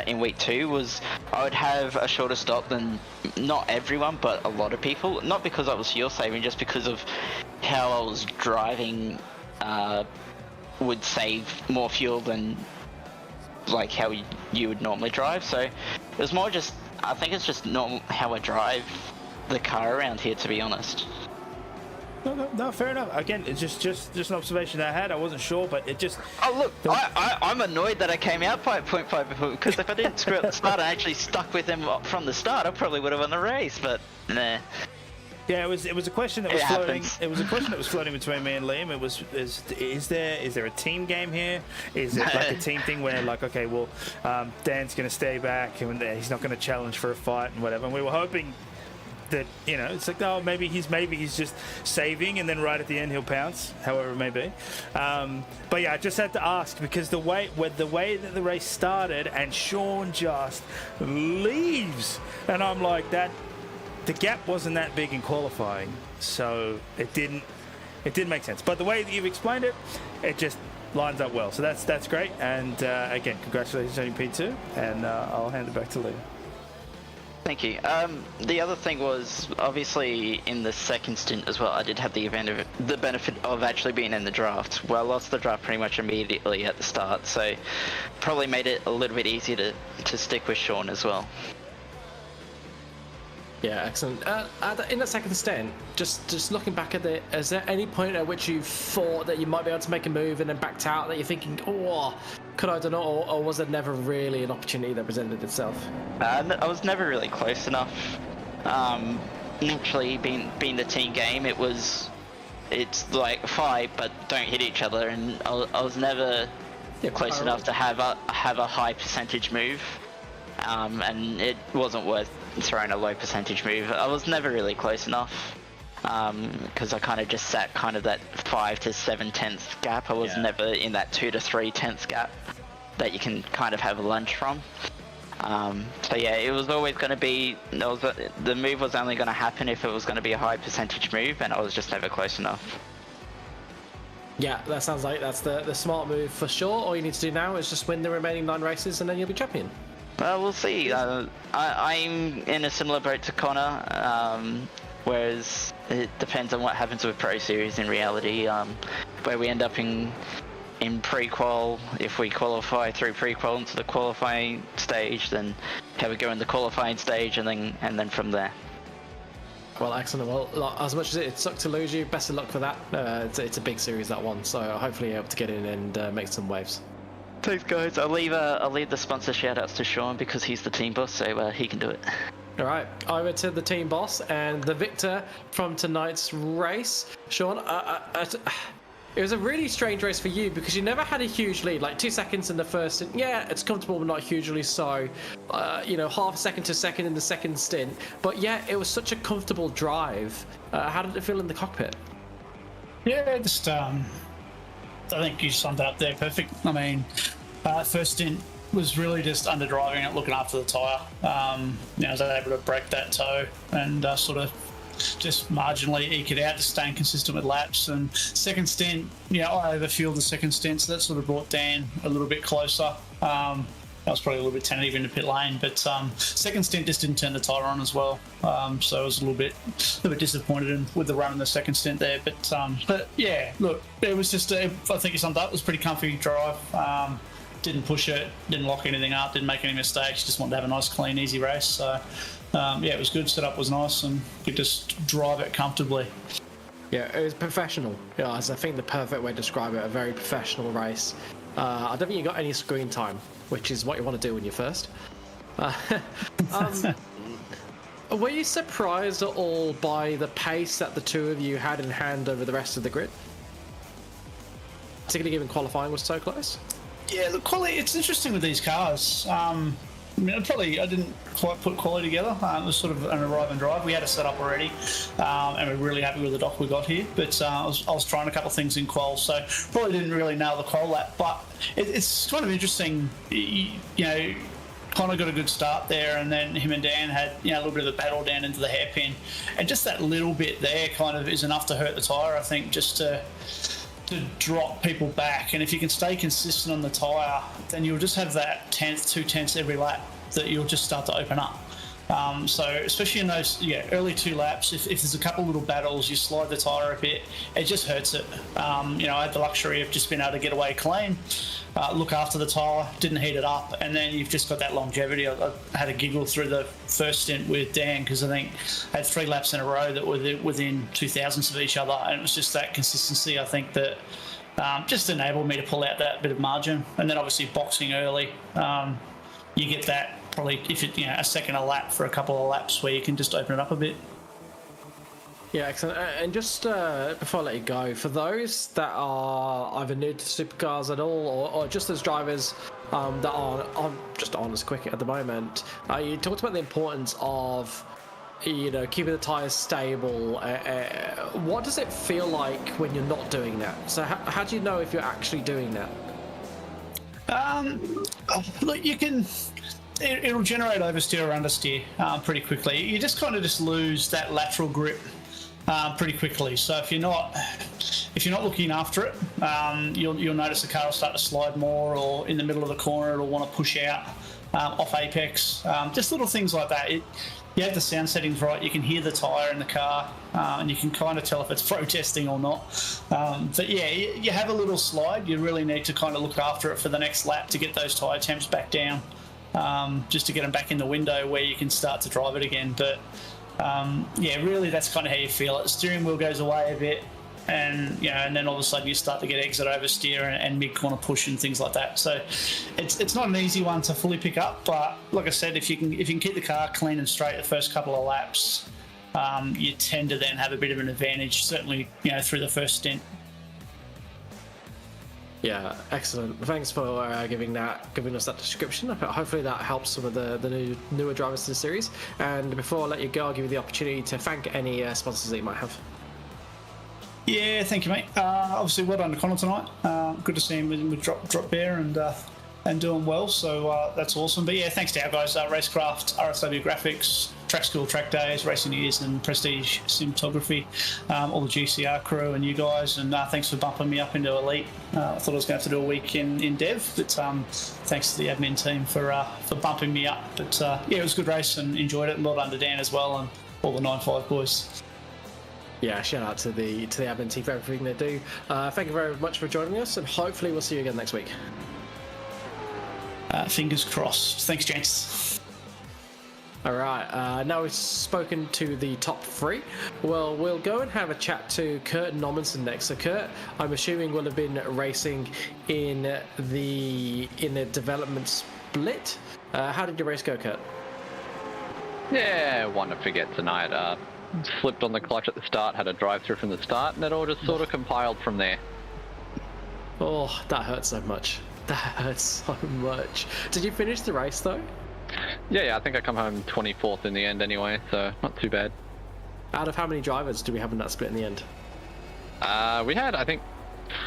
in week 2. Was I would have a shorter stop than not everyone but a lot of people, not because I was fuel saving, just because of how I was driving would save more fuel than like how you would normally drive. So it was more just, I think it's just normal how I drive the car around here, to be honest. No, fair enough. Again, it's just an observation I had. I wasn't sure, but it just... Oh, look, I'm annoyed that I came out by 0.5, because if I didn't screw up the start, I actually stuck with him from the start, I probably would have won the race, but nah. Yeah, it was a question that was floating. It was a question that was floating between me and Liam. It was is there a team game here? Is it like a team thing where like, okay, well, Dan's going to stay back and he's not going to challenge for a fight and whatever. And we were hoping that, you know, it's like, oh, maybe he's just saving and then right at the end he'll pounce, however it may be. But yeah, I just had to ask because the way that the race started and Sean just leaves, and I'm like, that the gap wasn't that big in qualifying, so it didn't make sense. But the way that you've explained it, it just lines up well. So that's great. And again, congratulations on your P2, and I'll hand it back to Liam. Thank you. The other thing was, obviously, in the second stint as well, I did have the benefit of actually being in the draft. Well, I lost the draft pretty much immediately at the start, so probably made it a little bit easier to stick with Sean as well. Yeah, excellent. In the second stint, just looking back at it, is there any point at which you thought that you might be able to make a move and then backed out, that you're thinking, oh, could I do it, or was there never really an opportunity that presented itself? I was never really close enough. Naturally, being the team game, it's like fight, but don't hit each other, and I was never close enough to have a high percentage move, and it wasn't worth throwing a low percentage move. I was never really close enough, because I kind of just sat kind of that 5 to 7 tenths gap. I was never in that 2 to 3 tenths gap that you can kind of have a lunge from. So yeah, it was always going to be, the move was only going to happen if it was going to be a high percentage move, and I was just never close enough. Yeah, that sounds like that's the smart move for sure. All you need to do now is just win the remaining 9 races and then you'll be champion. Well, we'll see. I'm in a similar boat to Connor, whereas it depends on what happens with Pro Series in reality, where we end up in pre-qual. If we qualify through pre-qual into the qualifying stage, then how we go in the qualifying stage, and then from there. Well, excellent. Well, as much as it sucked to lose you, best of luck for that. It's a big series, that one, so hopefully you're able to get in and make some waves. Thanks, guys. I'll leave the sponsor shout-outs to Sean because he's the team boss, so he can do it. All right, over to the team boss and the victor from tonight's race. Sean, it was a really strange race for you because you never had a huge lead, like 2 seconds in the first. Yeah, it's comfortable, but not hugely so. Half a second to second in the second stint. But yeah, it was such a comfortable drive. How did it feel in the cockpit? Yeah, just I think you summed it up there perfect. I mean, first stint was really just underdriving it, looking after the tyre. I was able to break that toe and sort of just marginally eke it out, just staying consistent with laps. And second stint, I overfueled the second stint, so that sort of brought Dan a little bit closer. I was probably a little bit tentative in the pit lane, but second stint just didn't turn the tyre on as well. So I was a little bit disappointed with the run in the second stint there. But yeah, look, it was just, I think you summed up, it was a pretty comfy drive. Didn't push it, didn't lock anything up, didn't make any mistakes, just wanted to have a nice, clean, easy race. So it was good, setup was nice, and could just drive it comfortably. Yeah, it was professional. I think the perfect way to describe it, a very professional race. I don't think you got any screen time, which is what you want to do when you're first. Were you surprised at all by the pace that the two of you had in hand over the rest of the grid? particularly given qualifying was so close? Yeah, look, quality. It's interesting with these cars. I didn't quite put quality together. It was sort of an arrive and drive. We had a setup already, and we're really happy with the dock we got here. But I was trying a couple of things in qual, so probably didn't really nail the qual lap. But it's kind of interesting, Connor got a good start there, and then him and Dan had a little bit of a battle down into the hairpin, and just that little bit there kind of is enough to hurt the tyre, I think, just to drop people back. And if you can stay consistent on the tyre, then you'll just have that 2/10 every lap that you'll just start to open up. So especially in those early 2 laps, if there's a couple little battles, you slide the tyre a bit, it just hurts it. I had the luxury of just being able to get away clean, look after the tyre, didn't heat it up, and then you've just got that longevity. I had a giggle through the first stint with Dan because I think I had 3 laps in a row that were within 0.002 of each other, and it was just that consistency, I think, that just enabled me to pull out that bit of margin. And then obviously boxing early, you get that probably a second a lap for a couple of laps where you can just open it up a bit. Yeah, excellent. And just before I let you go, for those that are either new to supercars at all, or just as drivers that aren't as quick at the moment, you talked about the importance of keeping the tyres stable. What does it feel like when you're not doing that? So how do you know if you're actually doing that? Look, you can. It'll generate oversteer or understeer pretty quickly. You just kind of lose that lateral grip pretty quickly. So if you're not looking after it, you'll notice the car will start to slide more, or in the middle of the corner it'll want to push out off apex. Just little things like that. You have the sound settings right. You can hear the tyre in the car, and you can kind of tell if it's protesting or not. But yeah, you have a little slide. You really need to kind of look after it for the next lap to get those tyre temps back down. Just to get them back in the window where you can start to drive it again. But really that's kind of how you feel it. The steering wheel goes away a bit, and then all of a sudden you start to get exit oversteer and mid corner push and things like that. So it's not an easy one to fully pick up, but like I said, if you can keep the car clean and straight the first couple of laps, you tend to then have a bit of an advantage, certainly through the first stint. Yeah, excellent. Thanks for giving us that description. Hopefully that helps some of the newer drivers to the series. And before I let you go, I'll give you the opportunity to thank any sponsors that you might have. Yeah, thank you, mate. Obviously, well done to Connor tonight. Good to see him with drop bear and doing well. So that's awesome. But yeah, thanks to our guys, Racecraft, RSW Graphics, Track School, Track Days, Racing Years, and Prestige Cinematography, all the GCR crew and you guys, and thanks for bumping me up into Elite. I thought I was going to have to do a week in Dev, but thanks to the admin team for bumping me up. But it was a good race and enjoyed it. And well done to Dan as well and all the 9.5 boys. Yeah, shout out to the admin team for everything they do. Thank you very much for joining us, and hopefully we'll see you again next week. Fingers crossed. Thanks, gents. All right, now we've spoken to the top 3. Well, we'll go and have a chat to Kurt Normanson next. So Kurt, I'm assuming, will have been racing in the development split. How did your race go, Kurt? Yeah, one to forget tonight. Slipped on the clutch at the start, had a drive-through from the start, and it all just sort of compiled from there. Oh, that hurts so much. That hurts so much. Did you finish the race, though? Yeah, I think I come home 24th in the end anyway, so not too bad. Out of how many drivers do we have in that split in the end? We had, I think,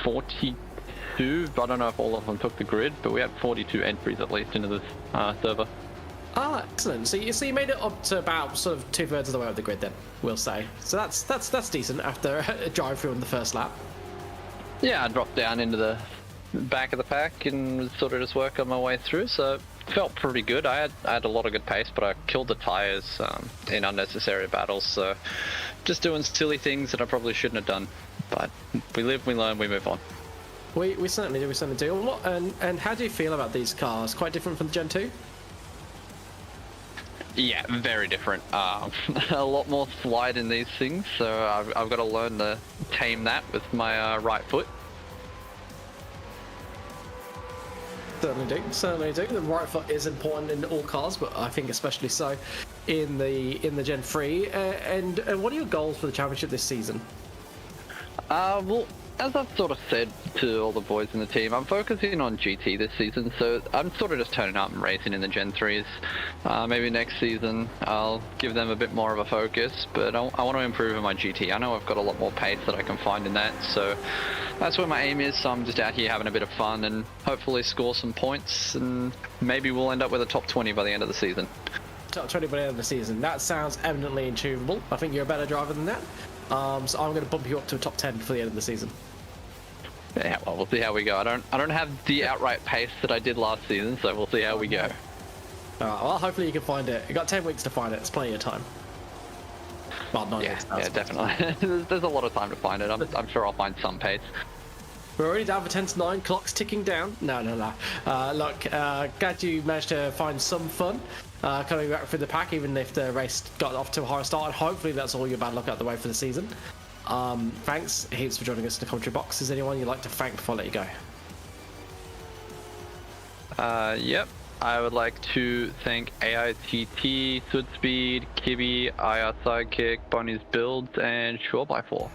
42, but I don't know if all of them took the grid, but we had 42 entries at least into this server. Ah, excellent. So you made it up to about sort of 2/3 of the way up the grid then, we'll say. So that's decent after a drive through on the first lap. Yeah, I dropped down into the back of the pack and was sort of just working my way through, so it felt pretty good. I had a lot of good pace, but I killed the tyres in unnecessary battles, so just doing silly things that I probably shouldn't have done. But we live, we learn, we move on. We certainly do. And how do you feel about these cars? Quite different from the Gen 2? Yeah, very different. A lot more slide in these things, so I've got to learn to tame that with my right foot. Certainly do. The right foot is important in all cars, but I think especially so in the Gen 3. And what are your goals for the championship this season? Well, as I've sort of said to all the boys in the team, I'm focusing on GT this season, so I'm sort of just turning up and racing in the Gen 3s. Maybe next season I'll give them a bit more of a focus, but I want to improve in my GT. I know I've got a lot more pace that I can find in that, so that's where my aim is. So I'm just out here having a bit of fun and hopefully score some points, and maybe we'll end up with a top 20 by the end of the season. Top 20 by the end of the season. That sounds eminently achievable. I think you're a better driver than that. So I'm going to bump you up to a top 10 for the end of the season. Yeah, well, we'll see how we go. I don't have the outright pace that I did last season, so we'll see how we go. Well, hopefully you can find it. You've got 10 weeks to find it. It's plenty of time. Well, 9 weeks. Yeah, definitely. There's a lot of time to find it. I'm sure I'll find some pace. We're already down for 10 to 9. Clock's ticking down. No. Look, glad you managed to find some fun coming back through the pack, even if the race got off to a higher start. And hopefully that's all your bad luck out the way for the season. Thanks heaps for joining us in the commentary box. Is there anyone you'd like to thank before I let you go? Yep. I would like to thank AITT, Sudspeed, Kibby, IR Sidekick, Bonnie's Builds, and Sure-by-4.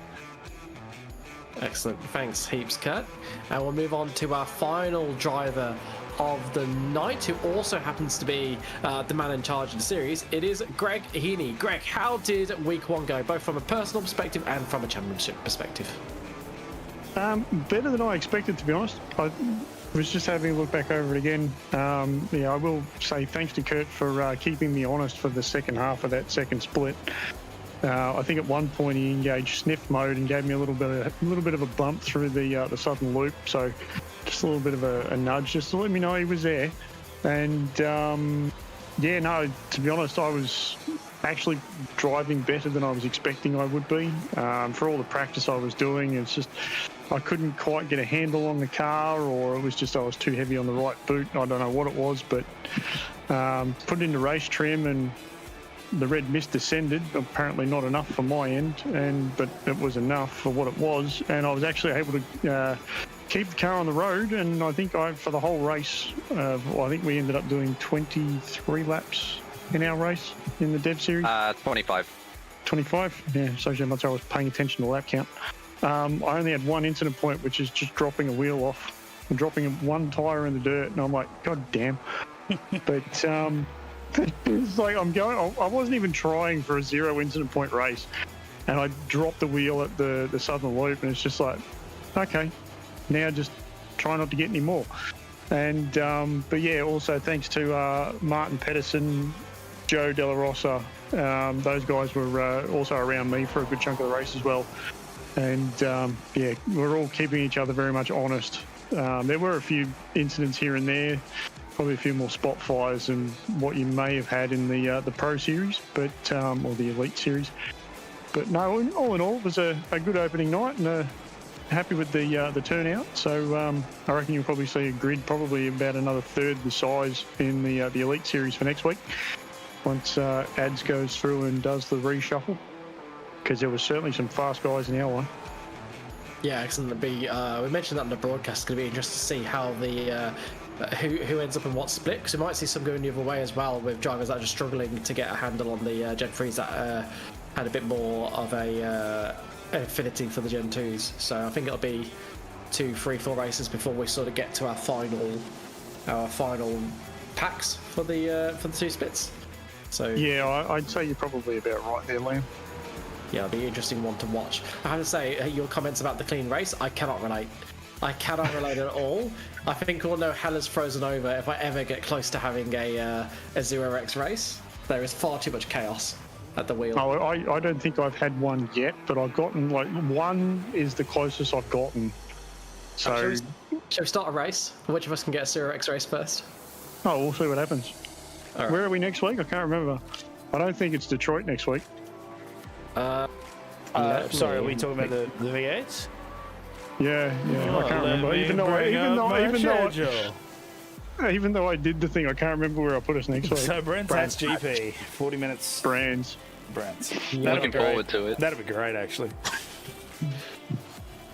Excellent. Thanks heaps, Kurt. And we'll move on to our final driver of the night, who also happens to be the man in charge of the series. It is Greg Heaney. Greg, how did week 1 go, both from a personal perspective and from a championship perspective? Better than I expected, to be honest. I was just having a look back over it again. Yeah, I will say thanks to Kurt for keeping me honest for the second half of that second split. I think at one point he engaged sniff mode and gave me a little bit of a bump through the southern loop. So just a little bit of a nudge, just to let me know he was there. And yeah, no, to be honest, I was actually driving better than I was expecting I would be. For all the practice I was doing, it's just I couldn't quite get a handle on the car, or it was just I was too heavy on the right boot. I don't know what it was, but put it into race trim and the red mist descended. Apparently not enough for my end, but it was enough for what it was, and I was actually able to keep the car on the road. And I think for the whole race, I think we ended up doing 23 laps in our race in the Dev Series. 25. 25? Yeah, so much I was paying attention to lap count. I only had one incident point, which is just dropping a wheel off and dropping one tyre in the dirt, and I'm like, God damn. But it's like I wasn't even trying for a 0 incident point race, and I dropped the wheel at the southern loop, and it's just like, okay, now just try not to get any more. And but yeah, also thanks to Martin Pedersen, Joe De La Rosa, those guys were also around me for a good chunk of the race as well. And yeah, we're all keeping each other very much honest. There were a few incidents here and there, probably a few more spot fires than what you may have had in the Pro Series, but or the Elite Series. But no, all in all, it was a good opening night, and happy with the turnout. So I reckon you'll probably see a grid probably about another third the size in the Elite Series for next week, once Ads goes through and does the reshuffle, because there was certainly some fast guys in our one. Yeah, excellent. We mentioned that in the broadcast. It's going to be interesting to see how the who ends up in what split, because we might see some going the other way as well, with drivers that are just struggling to get a handle on the Gen 3s that had a bit more of a affinity for the Gen 2s. So I think it'll be 2, 3, 4 races before we sort of get to our final packs for the 2 splits. So yeah, I'd say you're probably about right there, Liam. Yeah, it'll be an interesting one to watch. I have to say, your comments about the clean race, I cannot relate. I cannot relate at all. I think we'll know hell is frozen over if I ever get close to having a 0x race. There is far too much chaos at the wheel. Oh, I don't think I've had one yet, but I've gotten, like, one is the closest I've gotten. So shall we start a race? Which of us can get a 0x race first? Oh, we'll see what happens. Right. Where are we next week? I can't remember. I don't think it's Detroit next week. Sorry, are we talking about the V8s? Yeah, I can't remember. Even though I did the thing, I can't remember where I put us next week. So Brent's GP, 40 minutes. Brands. Looking forward to it. That'd be great, actually.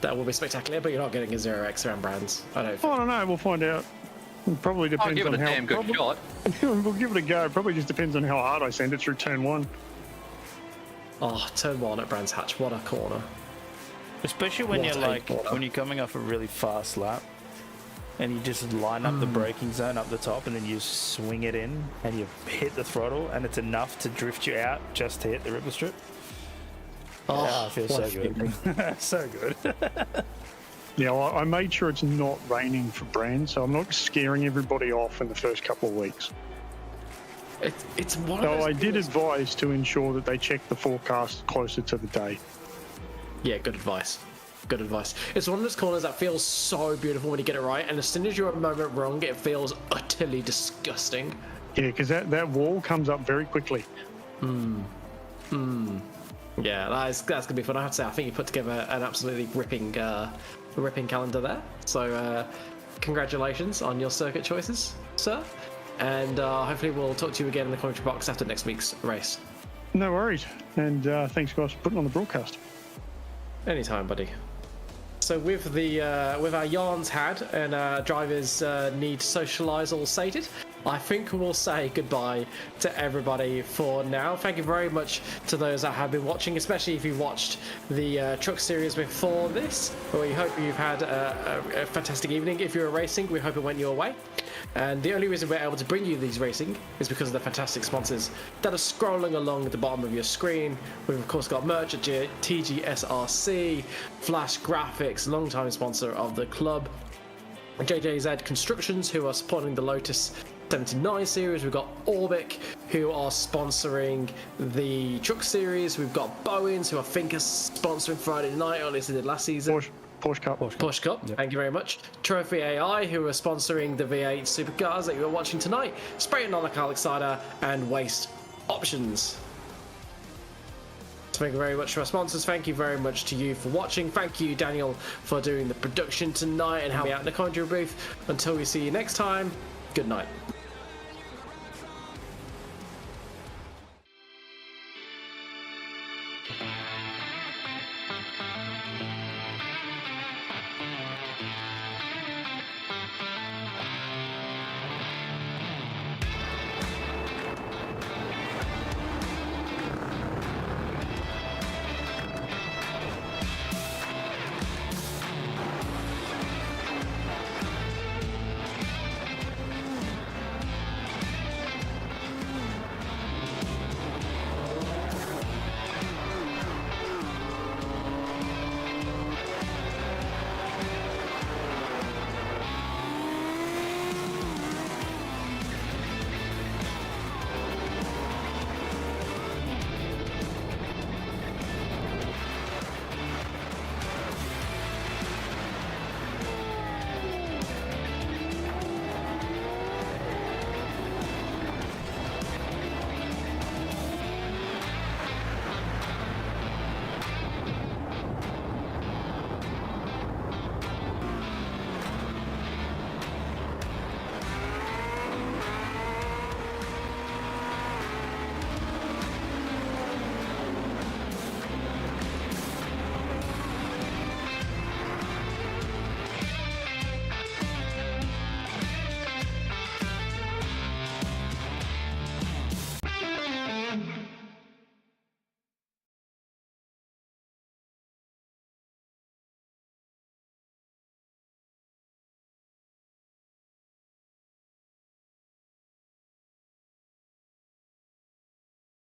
That will be spectacular, but you're not getting a 0x around Brands. I don't know. We'll find out. It probably depends I'll give it on a how. damn good shot. We'll give it a go. It probably just depends on how hard I send it through turn 1. Oh, turn 1 at Brands Hatch. What a corner. Especially when What you're a like quarter. when you're coming off a really fast lap, and you just line up the braking zone up the top, and then you swing it in, and you hit the throttle, and it's enough to drift you out just to hit the ripple strip. Oh, it feels what so a good. So good. Yeah, well, I made sure it's not raining for Brand, so I'm not scaring everybody off in the first couple of weeks. It's one of So those I did things- advise to ensure that they check the forecast closer to the day. Yeah, good advice. Good advice. It's one of those corners that feels so beautiful when you get it right, and as soon as you're a moment wrong, it feels utterly disgusting. Yeah, because that wall comes up very quickly. Yeah, that's gonna be fun. I have to say, I think you put together an absolutely ripping calendar there. So, congratulations on your circuit choices, sir. And hopefully we'll talk to you again in the commentary box after next week's race. No worries. And thanks, guys, for putting on the broadcast. Anytime, buddy. So with our yarns had and drivers need to socialise all sated, I think we'll say goodbye to everybody for now. Thank you very much to those that have been watching, especially if you watched the truck series before this. We hope you've had a fantastic evening. If you're racing, we hope it went your way. And the only reason we're able to bring you these racing is because of the fantastic sponsors that are scrolling along at the bottom of your screen. We've of course got merch at TGSRC, Flash Graphics, longtime sponsor of the club, JJZ Constructions, who are supporting the Lotus 79 series. We've got Orbic, who are sponsoring the truck series. We've got Bowens, who I think are sponsoring Friday night, or at least they did last season. Porsche Cup. Porsche Cup, Thank you very much. Trophi.AI, who are sponsoring the V8 Supercars that you are watching tonight. Spray and non-alcoholic cider and Waste Options. So thank you very much to our sponsors. Thank you very much to you for watching. Thank you, Daniel, for doing the production tonight and helping out in the commentary booth. Until we see you next time, good night.